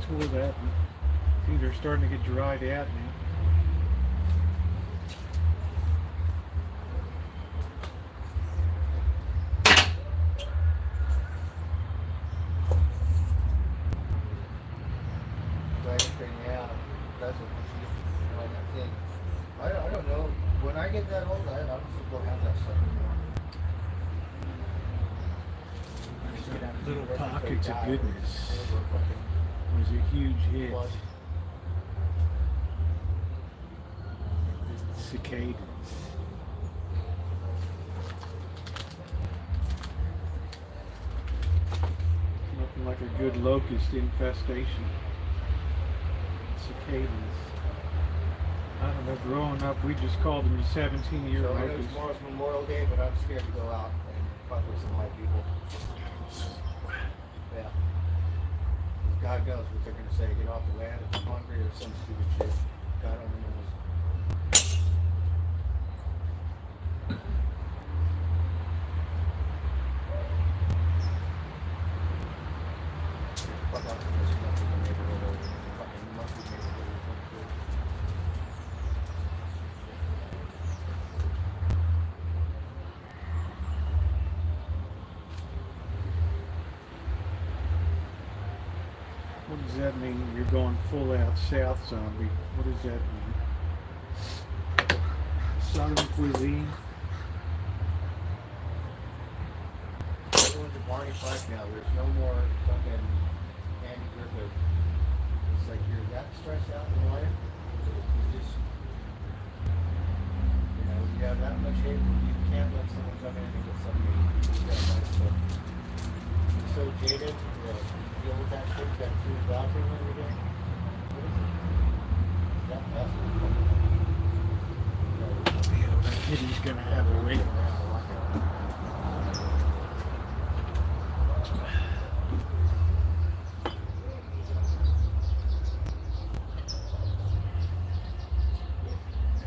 Tore that. See, they're starting to get dried out now. Yeah, that's what I think. I don't know. When I get that old, I don't think we'll have that stuff anymore. Little pockets of goodness. It was a huge hit. Cicadas. Nothing like a good locust infestation. Cicadas. I don't know, growing up we just called them 17-year So I know locusts. tomorrow's Memorial Day, but I'm scared to go out and fuck with some white people. Yeah. God knows what they're gonna say. Get off the land if I'm hungry or some stupid shit. God only knows. Fuck off from this monkey neighborhood or fucking monkey neighborhood or some shit. What does that mean? You're going full out South zombie. What does that mean? Southern cuisine? Everyone's a Barney Fife now. There's no more fucking Andy Griffith. It's like you're that stressed out in life. You just, you have that much hate. You can't let someone come in and get something. You got that stuff. You're so jaded. You deal with that shit. You got to do the bathroom every day. What is it? That bathroom. That kitty's gonna have a wait.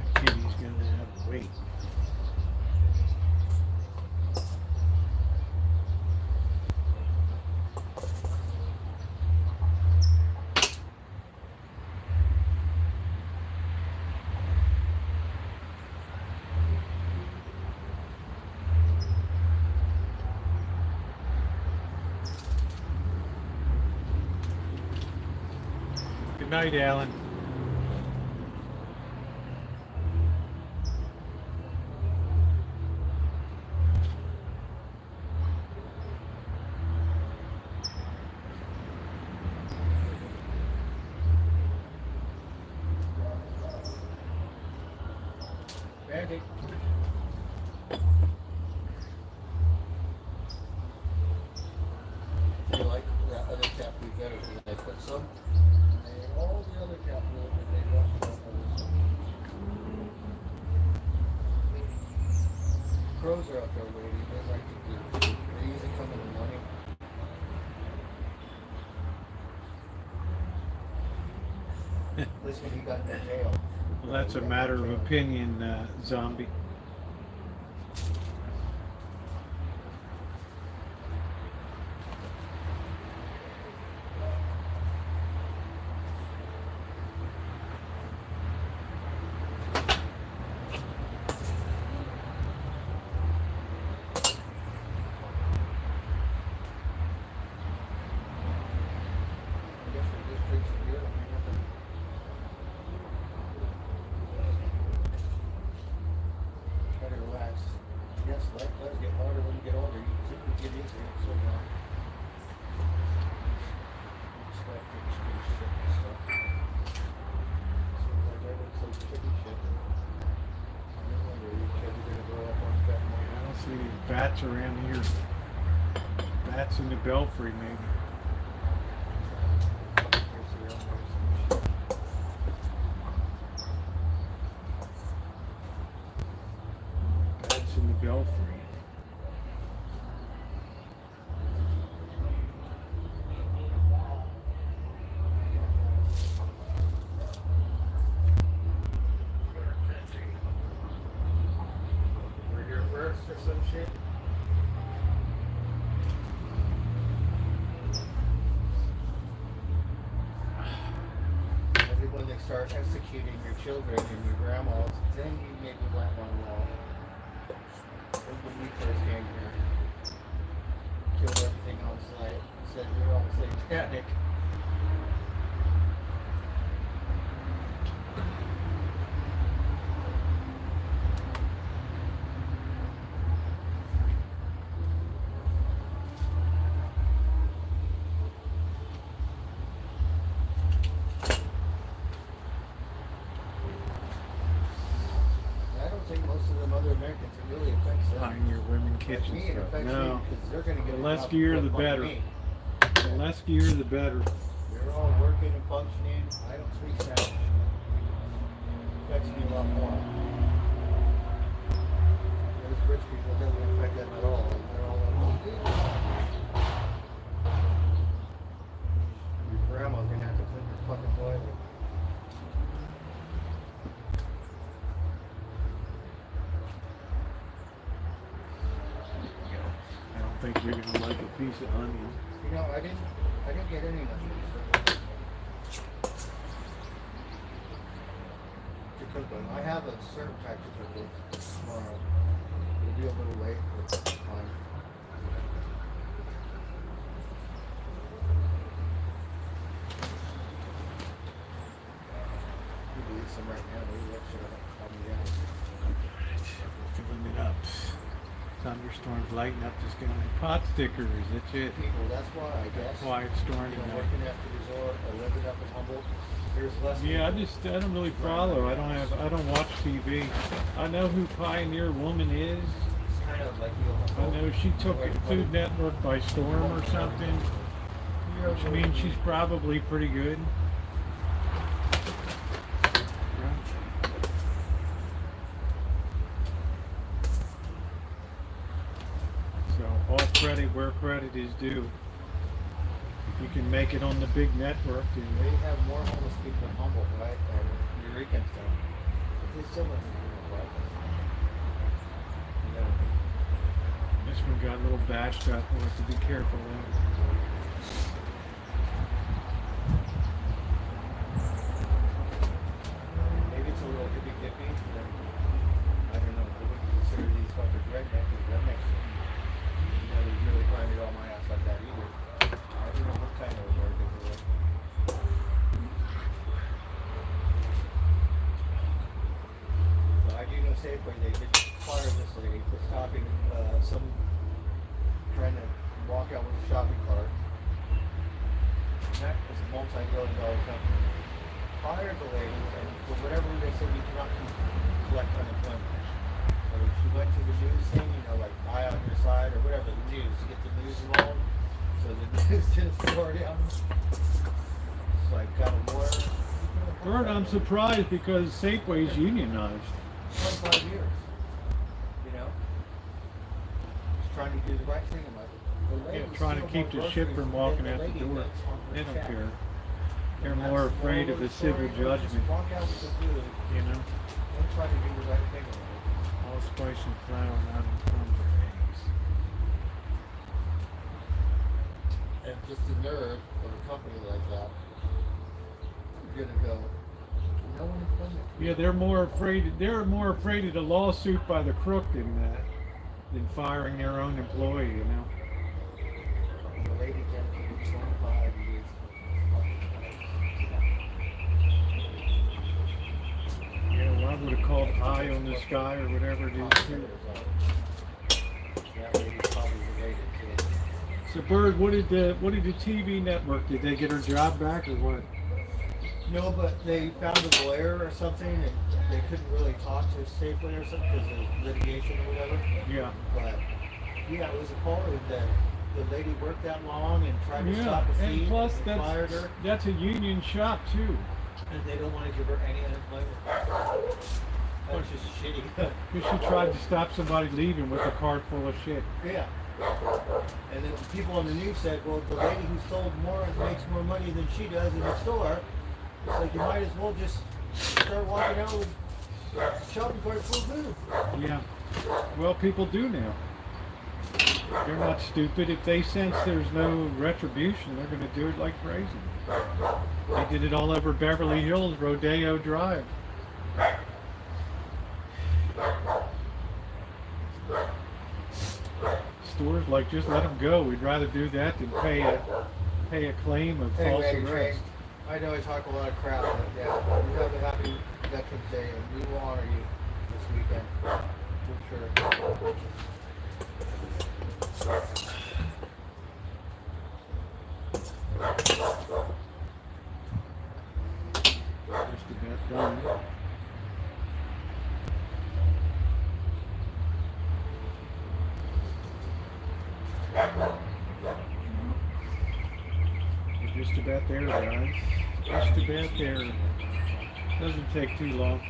That kitty's gonna have a wait. night, Alan. Randy. You like that other cap we got it when they put some? And all the other cap will and they rushed off of this. Crows are out there waiting. They like to do. They usually come in the morning. At least when you got in the jail. Well, that's a matter of opinion, zombie. Bats around here. Bats in the belfry, maybe. Bats in the belfry. We're here first or some shit. When they start executing your children and your grandmas, then you maybe went one wall. When we first came here, killed everything on site, said you're all satanic. Pioneer Women Kitchen stuff. No. The less gear, the better. The less gear, the better. They're all working and functioning. I don't speak Spanish. It affects me a lot more. Those rich people, it doesn't affect them at all. They're all like, oh, good. Your grandma's gonna have to clean your fucking toilet. I don't think you're gonna like a piece of onion. You know, I didn't get any onions to cook them. I have a certain type to cook it tomorrow. It'll be a little late, but it's fine. You can eat some right now. Maybe that should have calmed me down. Filling it up. Thunderstorms lighting up the sky. Pot stickers, that's it. People, that's why I guess. That's why it's storming You know, tonight. working at the resort or living up in Humboldt, there's less. Yeah, I don't really follow. I don't watch TV. I know who Pioneer Woman is. It's kind of like I know she took Food Network by storm or something, which means she's probably pretty good. So all credit where credit is due. If you can make it on the big network, then They have more homeless people in Humboldt, right? And Eureka and stuff. But they still live in Eureka, right? You know, this one got a little bashed up. We'll have to be careful of. maybe it's a little hippy-dippy, but I don't know. I wouldn't consider these fuckers redneck because rednecks, you know, they really grinded all my ass like that either. I don't know what kind of work it was. Safeway, they did fire this lady for stopping some trying to walk out with a shopping cart. And that was a multi-million-dollar company. Fired the lady, and for whatever reason, they said we cannot collect unemployment. So she went to the news thing, you know, like Eye on Your Side or whatever, the news, to get the news involved. So the news didn't story on them. So I got a lawyer. Bert, I'm surprised because Safeway's unionized. 25 years. You know? Just trying to do the right thing in life. Yeah, trying to keep the ship from walking out the door. They don't care. They're more afraid of a civil judgment. Walk out with the food. You know? Don't try to do the right thing in life. Allspice and flour not in Thunder eggs. And just the nerve of a company like that, you're gonna go, no one has done it. Yeah, they're more afraid of the lawsuit by the crook than firing their own employee, you know. The lady dedicated 25 years. Yeah, well, I would have called Eye on the Sky or whatever it is too. That lady's probably related to it. So Bird, what did the TV network, did they get her job back or what? No, but they found a lawyer or something, and they couldn't really talk to Safeway or something because of litigation or whatever. Yeah. But yeah, it was appalling that the lady worked that long and tried to stop a feed, and plus and fired her, that's a union shop too. and they don't want to give her any unemployment. That's just shitty. Because she tried to stop somebody leaving with a car full of shit. Yeah. And then people on the news said, well, the lady who sold more makes more money than she does in the store. It's like you might as well just start walking out with shopping cart full of food. Yeah. Well, people do now. They're not stupid. If they sense there's no retribution, they're going to do it like crazy. They did it all over Beverly Hills, Rodeo Drive. Stores like, just let them go. We'd rather do that than pay a claim of false Anyway, arrest. I know I talk a lot of crap, but yeah, you have a happy Veterans Day, and we will honor you this weekend. For sure. Just about done. We're just about there, guys. Just about there. Doesn't take too long.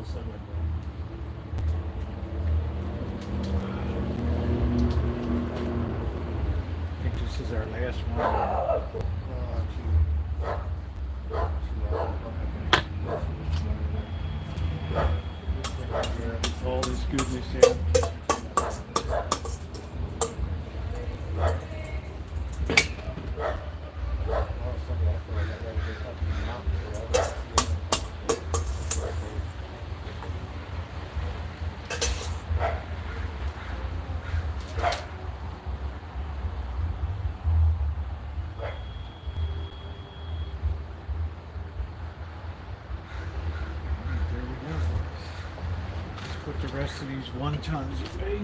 I think this is our last one. All this goodness here. Put the rest of these 1 tons away.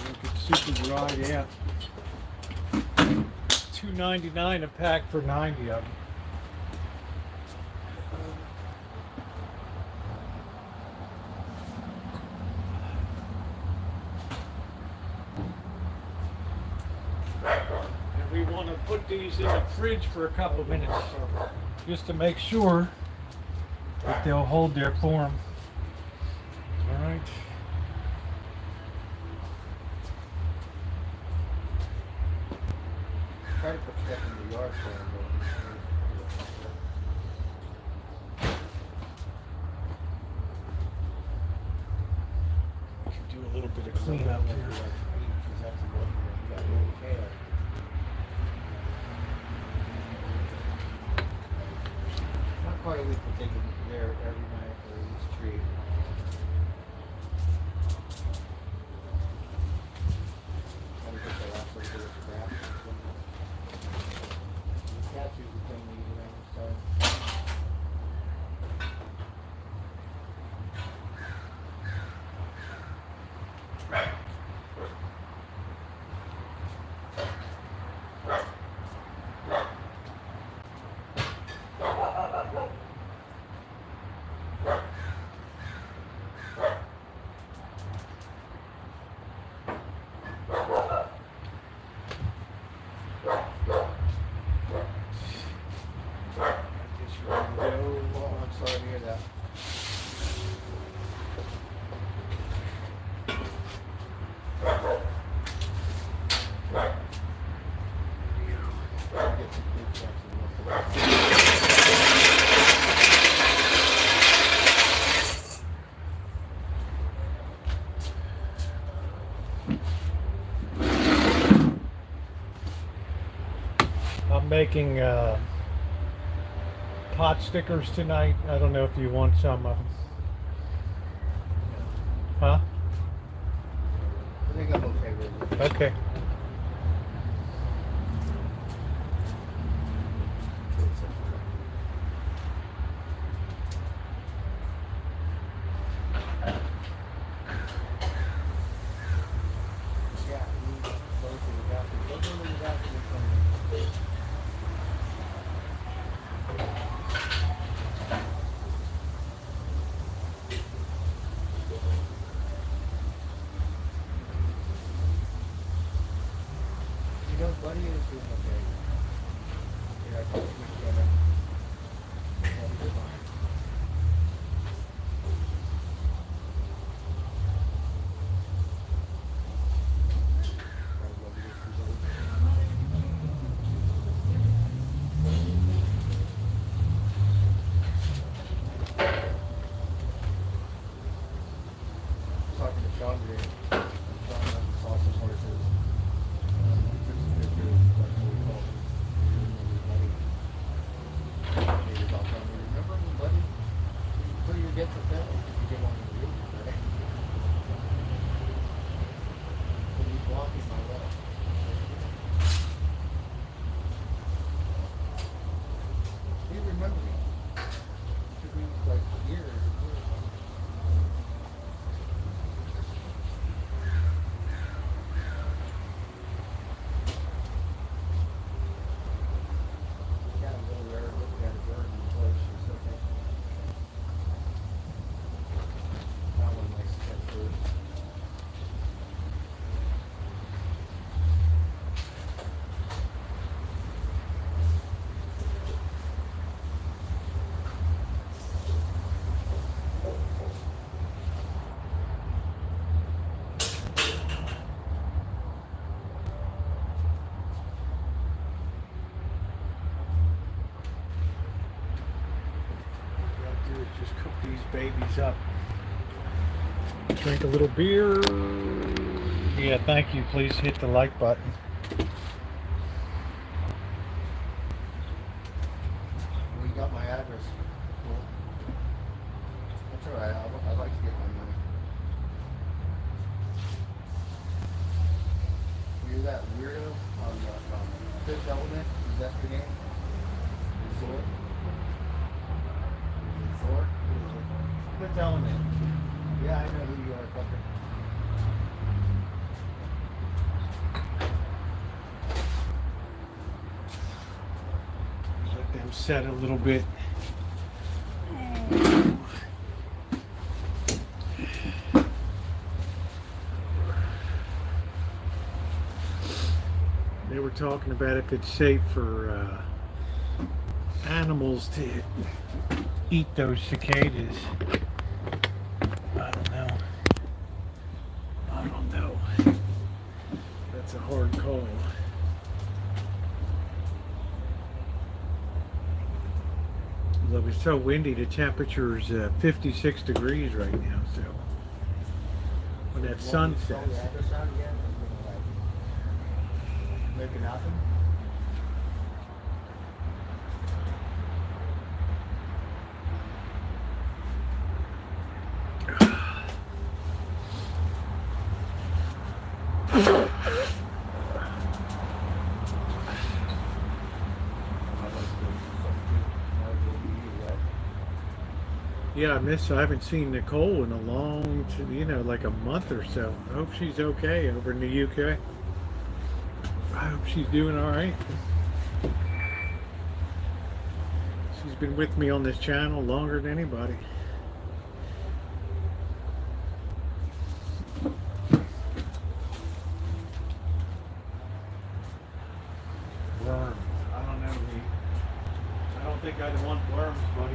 Make it super dried out. $2.99 a pack for 90 of them. And we want to put these in the fridge for a couple minutes just to make sure that they'll hold their form. All right. try to put stuff in the yard for him, but We can do a little bit of cleanup here. Not quite a week to take him there every night for each tree. Gotta get the last little bit of scrap. The cats usually come and eat around this time. Oh, I'm sorry to hear that. Get some big trucks and look for that. I'm making pot stickers tonight. I don't know if you want some of them. Huh? I think I'm okay with it. Okay. Yeah, you go to the bathroom. Go to the bathroom for me. You know, Buddy is doing okay. Yeah, I talked to him together. Yeah, he's fine. Talking to Sean today. Sean saw some horses. Took some pictures. That's what we called him. Buddy. He was all telling me, remember when Buddy put your get to bed? You didn't want to do it, right? But he's walking my way. He remembered me. It took me like years and years. Yeah, I was over there looking at a bird in the bush. She said, "Hey." That one likes to catch birds. What I'll do is just cook these babies up. Drink a little beer. Yeah, thank you. Please hit the like button. Well, you got my address. Cool. That's all right. I'd like to get my money. Were you that weirdo on the Fifth Element? Is that your name? Resort? Resort? Fifth Element. Yeah, I know who you are, fucker. Let them set a little bit. They were talking about if it's safe for animals to eat those cicadas. I don't know. I don't know. That's a hard call. so windy. The temperature's 56 degrees right now. So when that sun sets. Make it happen. Yeah, I haven't seen Nicole in a long, like a month or so. I hope she's okay over in the UK. I hope she's doing all right. She's been with me on this channel longer than anybody. Worms. I don't know. I don't think I'd want worms, buddy.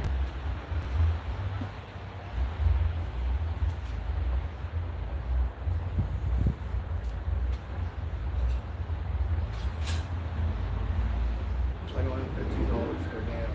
I don't have $50 for now.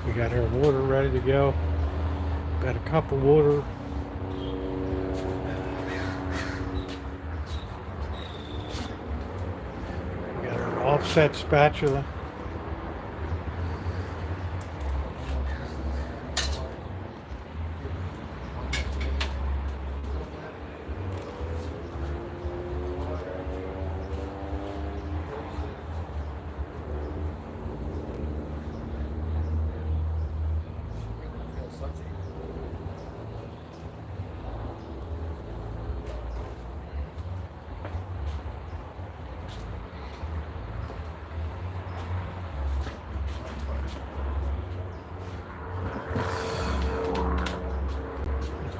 We got our water ready to go. Got a cup of water. We got our offset spatula.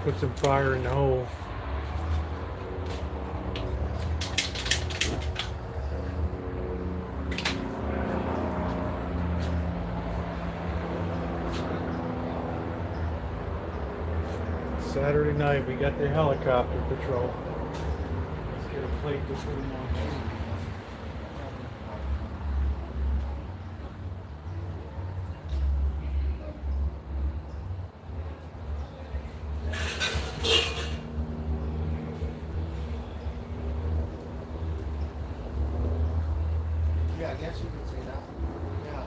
Put some fire in the hole. Saturday night we got the helicopter patrol. Let's get a plate to put them on. Yeah, I guess you could say that. Yeah.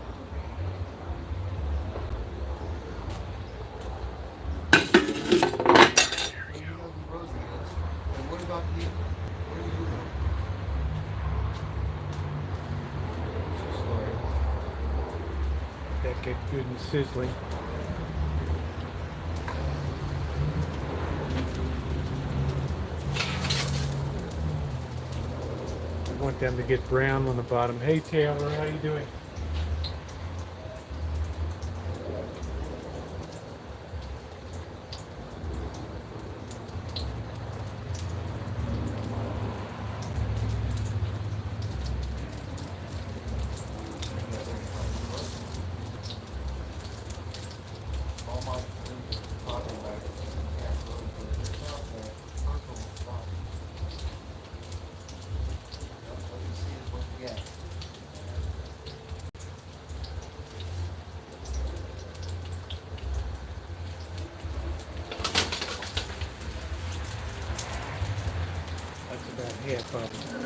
There you go. Rosie is. And what about you? What are you doing? That get good and sizzling. I want them to get brown on the bottom. Hey Taylor, how you doing? All my things are talking about it. Can't really put it yourself there. Personal stuff. What you see is what you get. half of them.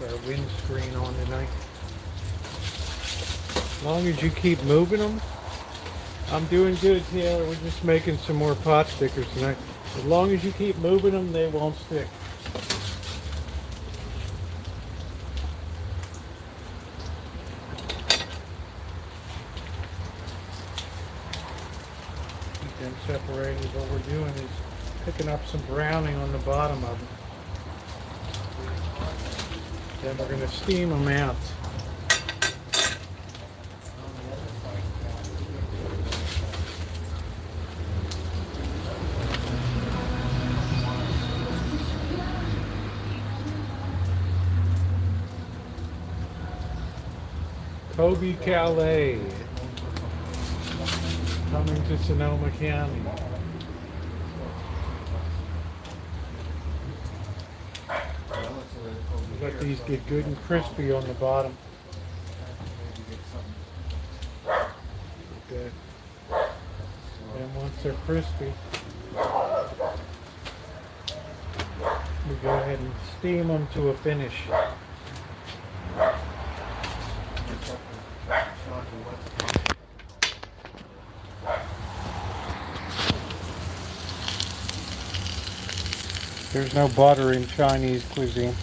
Got our windscreen on tonight. As long as you keep moving them, I'm doing good, Taylor. We're just making some more pot stickers tonight. As long as you keep moving them, they won't stick. Keep them separated. What we're doing is picking up some browning on the bottom of them. Then we're going to steam them out. Kobe Calais, coming to Sonoma County. Let these get good and crispy on the bottom. Good. And once they're crispy, we go ahead and steam them to a finish. There's no butter in Chinese cuisine.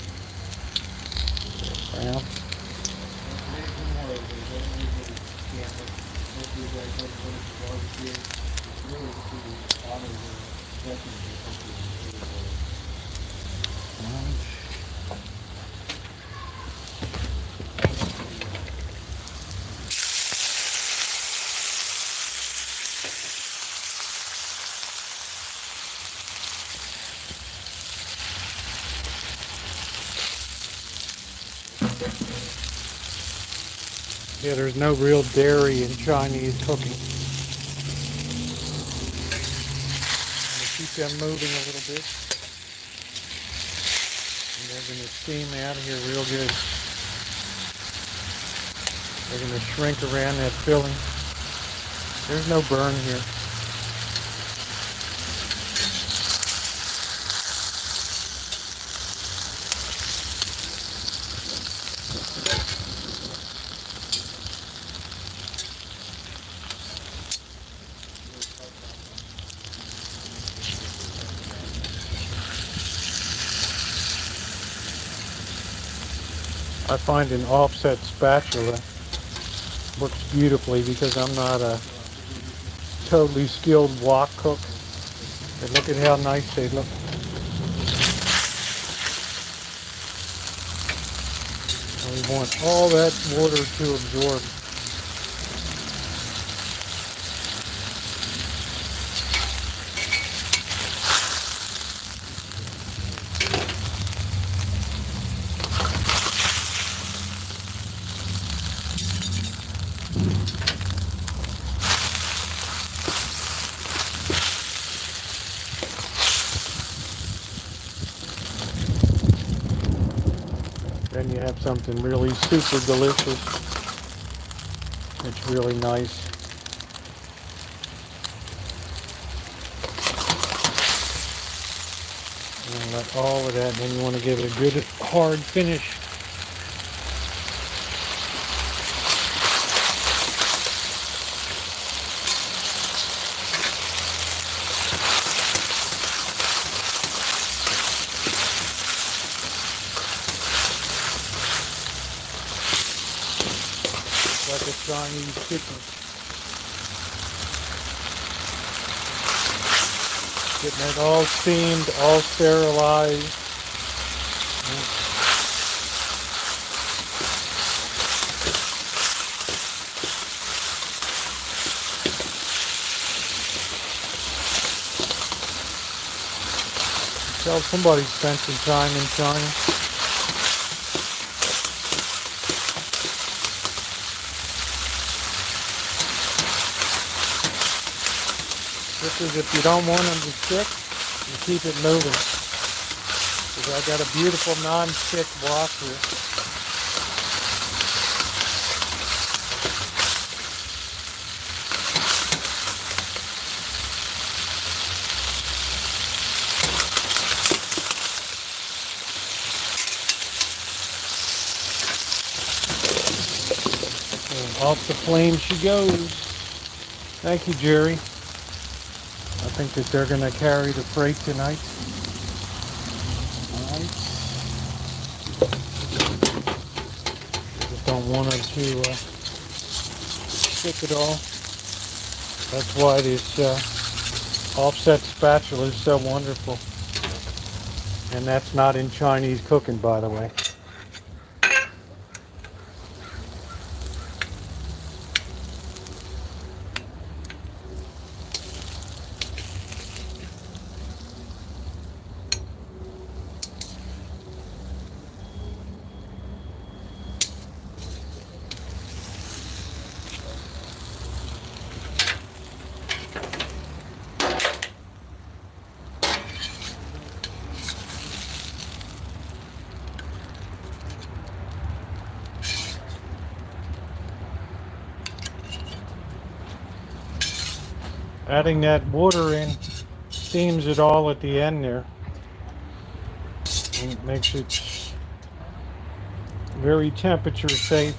Brown. Yeah, there's no real dairy in Chinese cooking. Keep them moving a little bit. And they're going to steam out of here real good. They're going to shrink around that filling. There's no burn here. I find an offset spatula works beautifully because I'm not a totally skilled wok cook. And look at how nice they look. And we want all that water to absorb. Then you have something really super delicious. It's really nice. And let all of that, and then you want to give it a good hard finish. Like a Chinese kitchen. Getting it all steamed, all sterilized. Tell somebody spent some time in China. This is if you don't want them to stick, you keep it moving. Because I got a beautiful non-stick wok here. Off the flame she goes. Thank you, Jerry. I think that they're going to carry the freight tonight. Alright. Just don't want them to stick it all. That's why this offset spatula is so wonderful. And that's not in Chinese cooking, by the way. Adding that water in steams it all at the end there. And it makes it very temperature safe.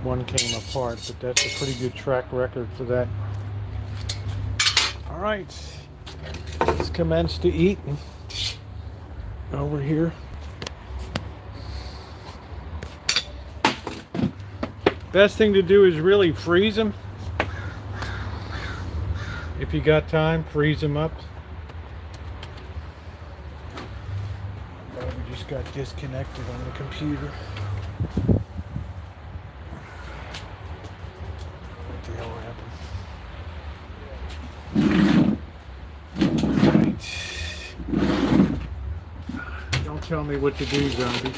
One came apart, but that's a pretty good track record for that. All right, let's commence to eat over here. Best thing to do is really freeze them. If you got time, freeze them up. We just got disconnected on the computer. What the hell happened? Right. Don't tell me what to do, zombie.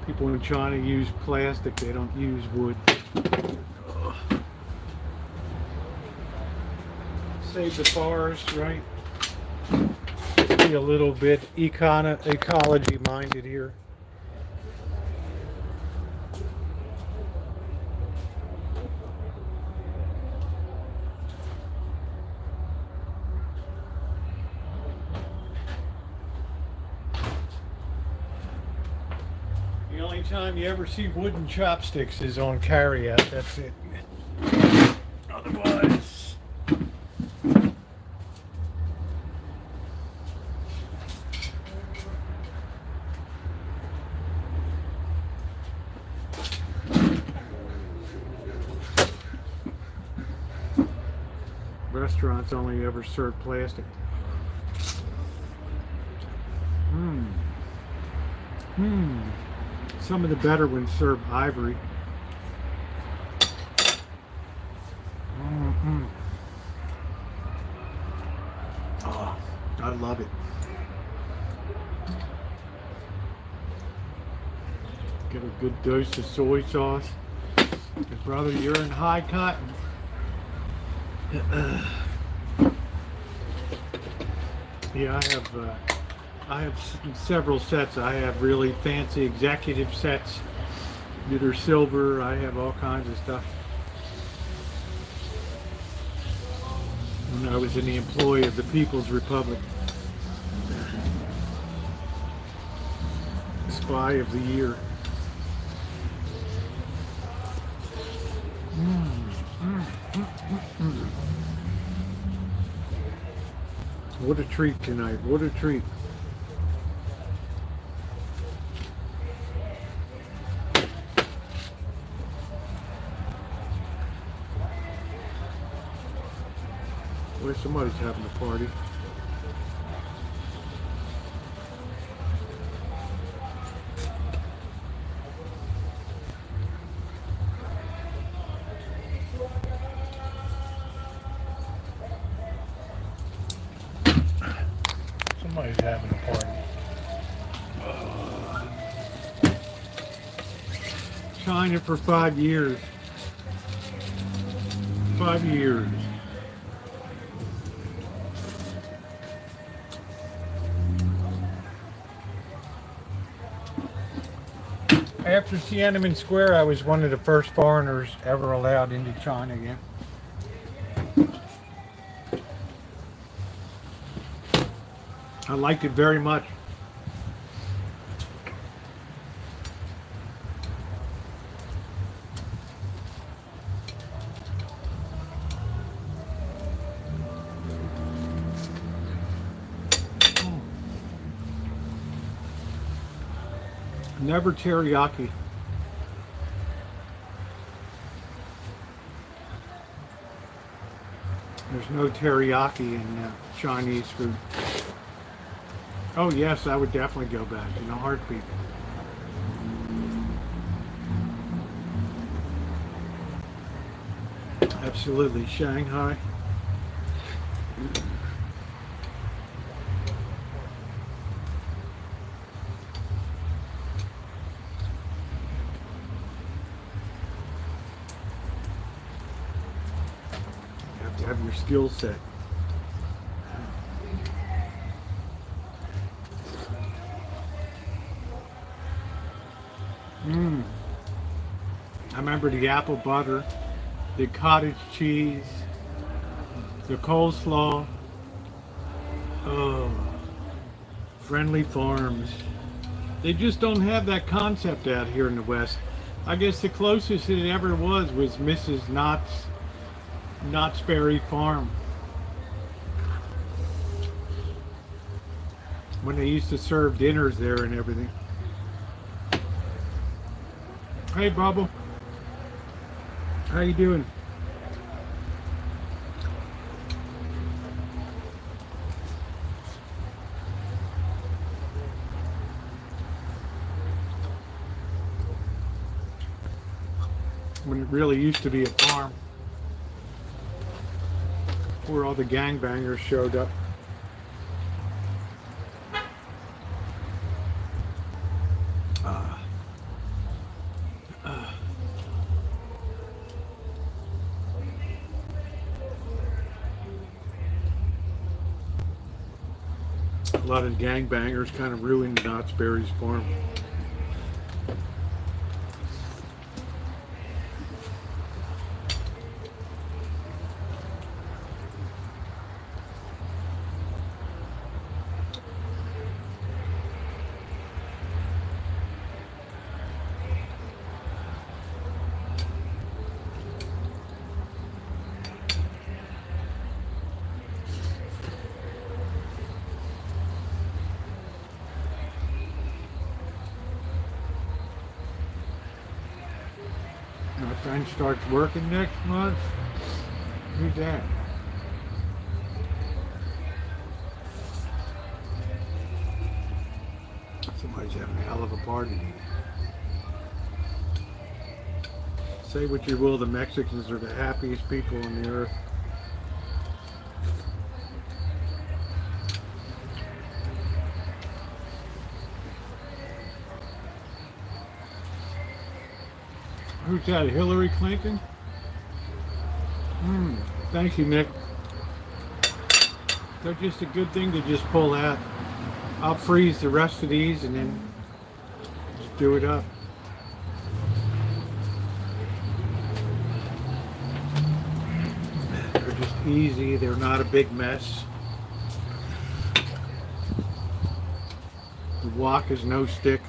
People in China use plastic, they don't use wood. Save the forest, right? Be a little bit ecology minded here. The only time you ever see wooden chopsticks is on carryout, that's it. Otherwise, restaurants only ever serve plastic. Some of the better ones serve ivory. Oh, I love it. Get a good dose of soy sauce. Brother, you're in high cotton. Yeah, I have several sets. I have really fancy executive sets that are silver. I have all kinds of stuff. When I was in the employ of the People's Republic. Spy of the Year. What a treat tonight. What a treat. Boy, somebody's having a party. Somebody's having a party. China for 5 years. 5 years. After Tiananmen Square, I was one of the first foreigners ever allowed into China again. I liked it very much. Never teriyaki. There's no teriyaki in Chinese food. Oh yes, I would definitely go back in a heartbeat. Absolutely. Shanghai. You have to have your skill set. I remember the apple butter, the cottage cheese, the coleslaw. Oh, Friendly Farms. They just don't have that concept out here in the West. I guess the closest it ever was Mrs. Knott's Berry Farm. When they used to serve dinners there and everything. Hey, Bubble. How you doing? When it really used to be a farm. Where all the gangbangers showed up. A lot of gangbangers kind of ruined Knott's Berry's farm. My friend starts working next month. Who's that? Somebody's having a hell of a party. Say what you will, the Mexicans are the happiest people on the earth. Who's that, Hillary Clinton? Thank you, Nick. They're just a good thing to just pull out. I'll freeze the rest of these and then just do it up. They're just easy. They're not a big mess. The wok is no stick.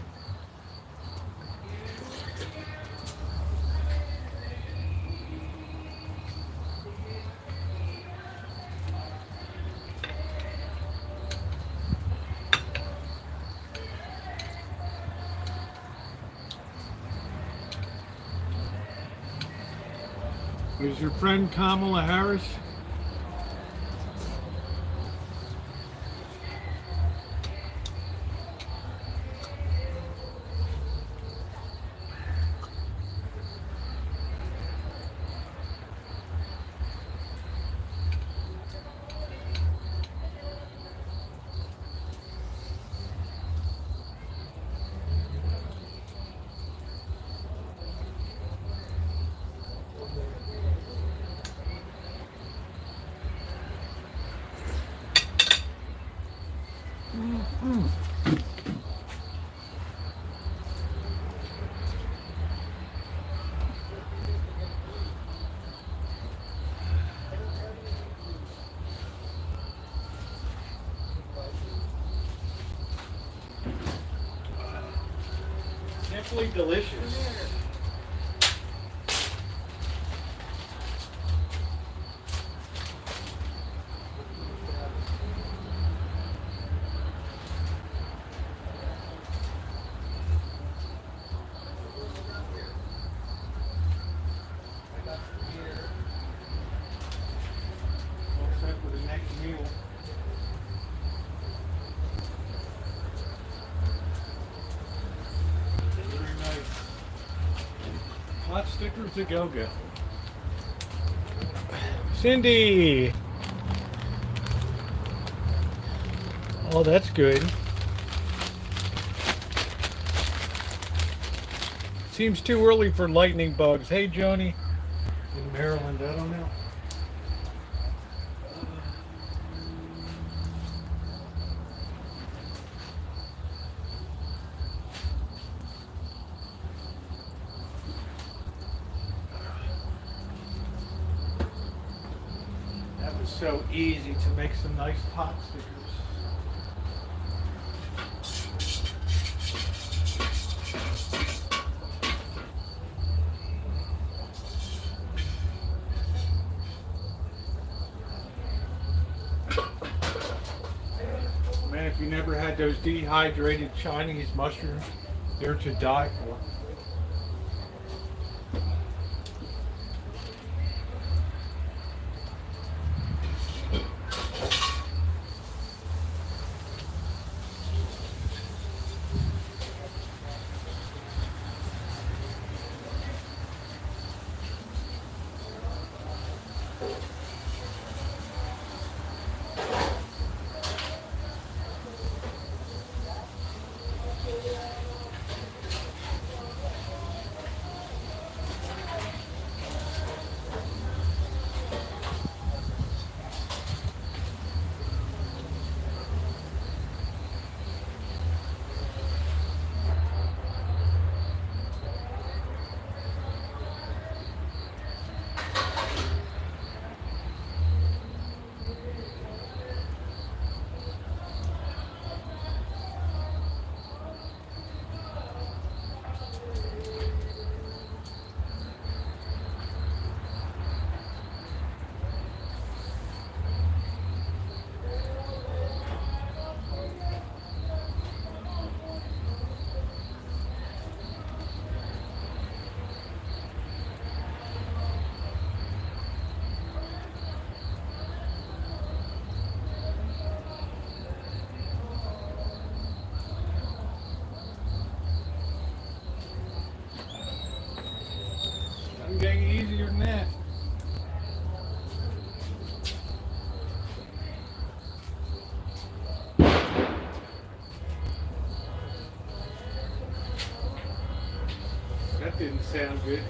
Is your friend Kamala Harris? simply delicious. All set for the next meal. Very nice. Hot stickers a go-go. Cindy! Oh, that's good. Seems too early for lightning bugs. Hey, Joni. In Maryland, I don't know. That was so easy to make some nice pot stickers. Man, if you never had those dehydrated Chinese mushrooms, they're to die for. I'm getting easier than that. That didn't sound good.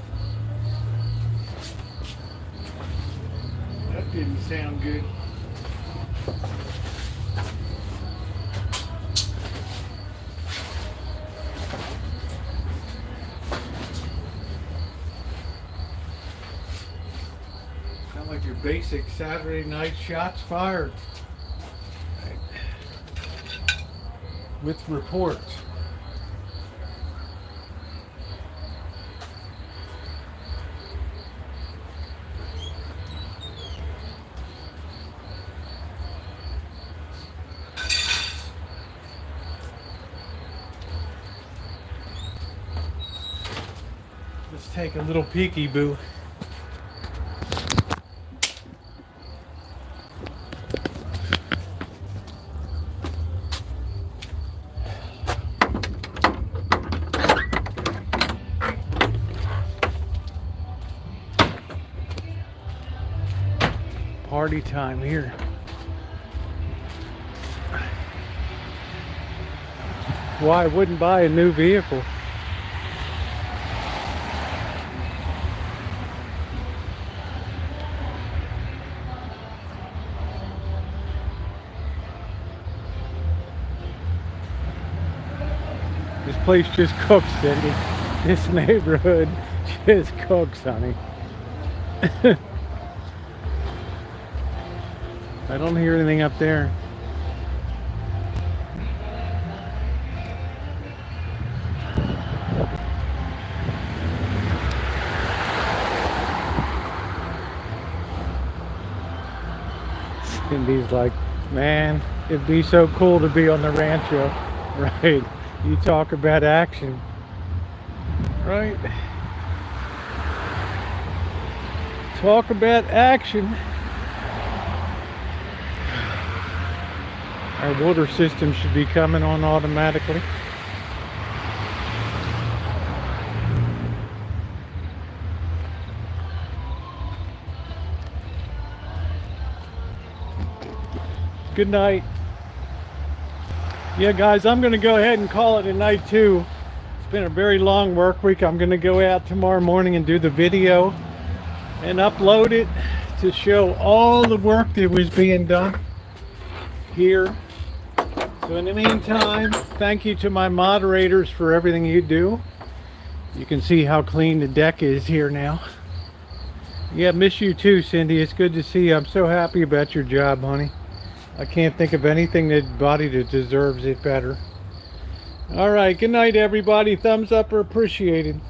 That didn't sound good. Sound like your basic Saturday night shots fired. With reports. Let's take a little peekaboo. Party time here. Why I wouldn't buy a new vehicle. This place just cooks, Cindy. This neighborhood just cooks, honey. I don't hear anything up there. Cindy's like, man, it'd be so cool to be on the Rancho. Right. You talk about action. Right. Talk about action. Our water system should be coming on automatically. Good night. Yeah, guys, I'm going to go ahead and call it a night too. It's been a very long work week. I'm going to go out tomorrow morning and do the video and upload it to show all the work that was being done here. So in the meantime, thank you to my moderators for everything you do. You can see how clean the deck is here now. Yeah, miss you too, Cindy. It's good to see you. I'm so happy about your job, honey. I can't think of anything that deserves it better. All right, good night, everybody. Thumbs up are appreciated.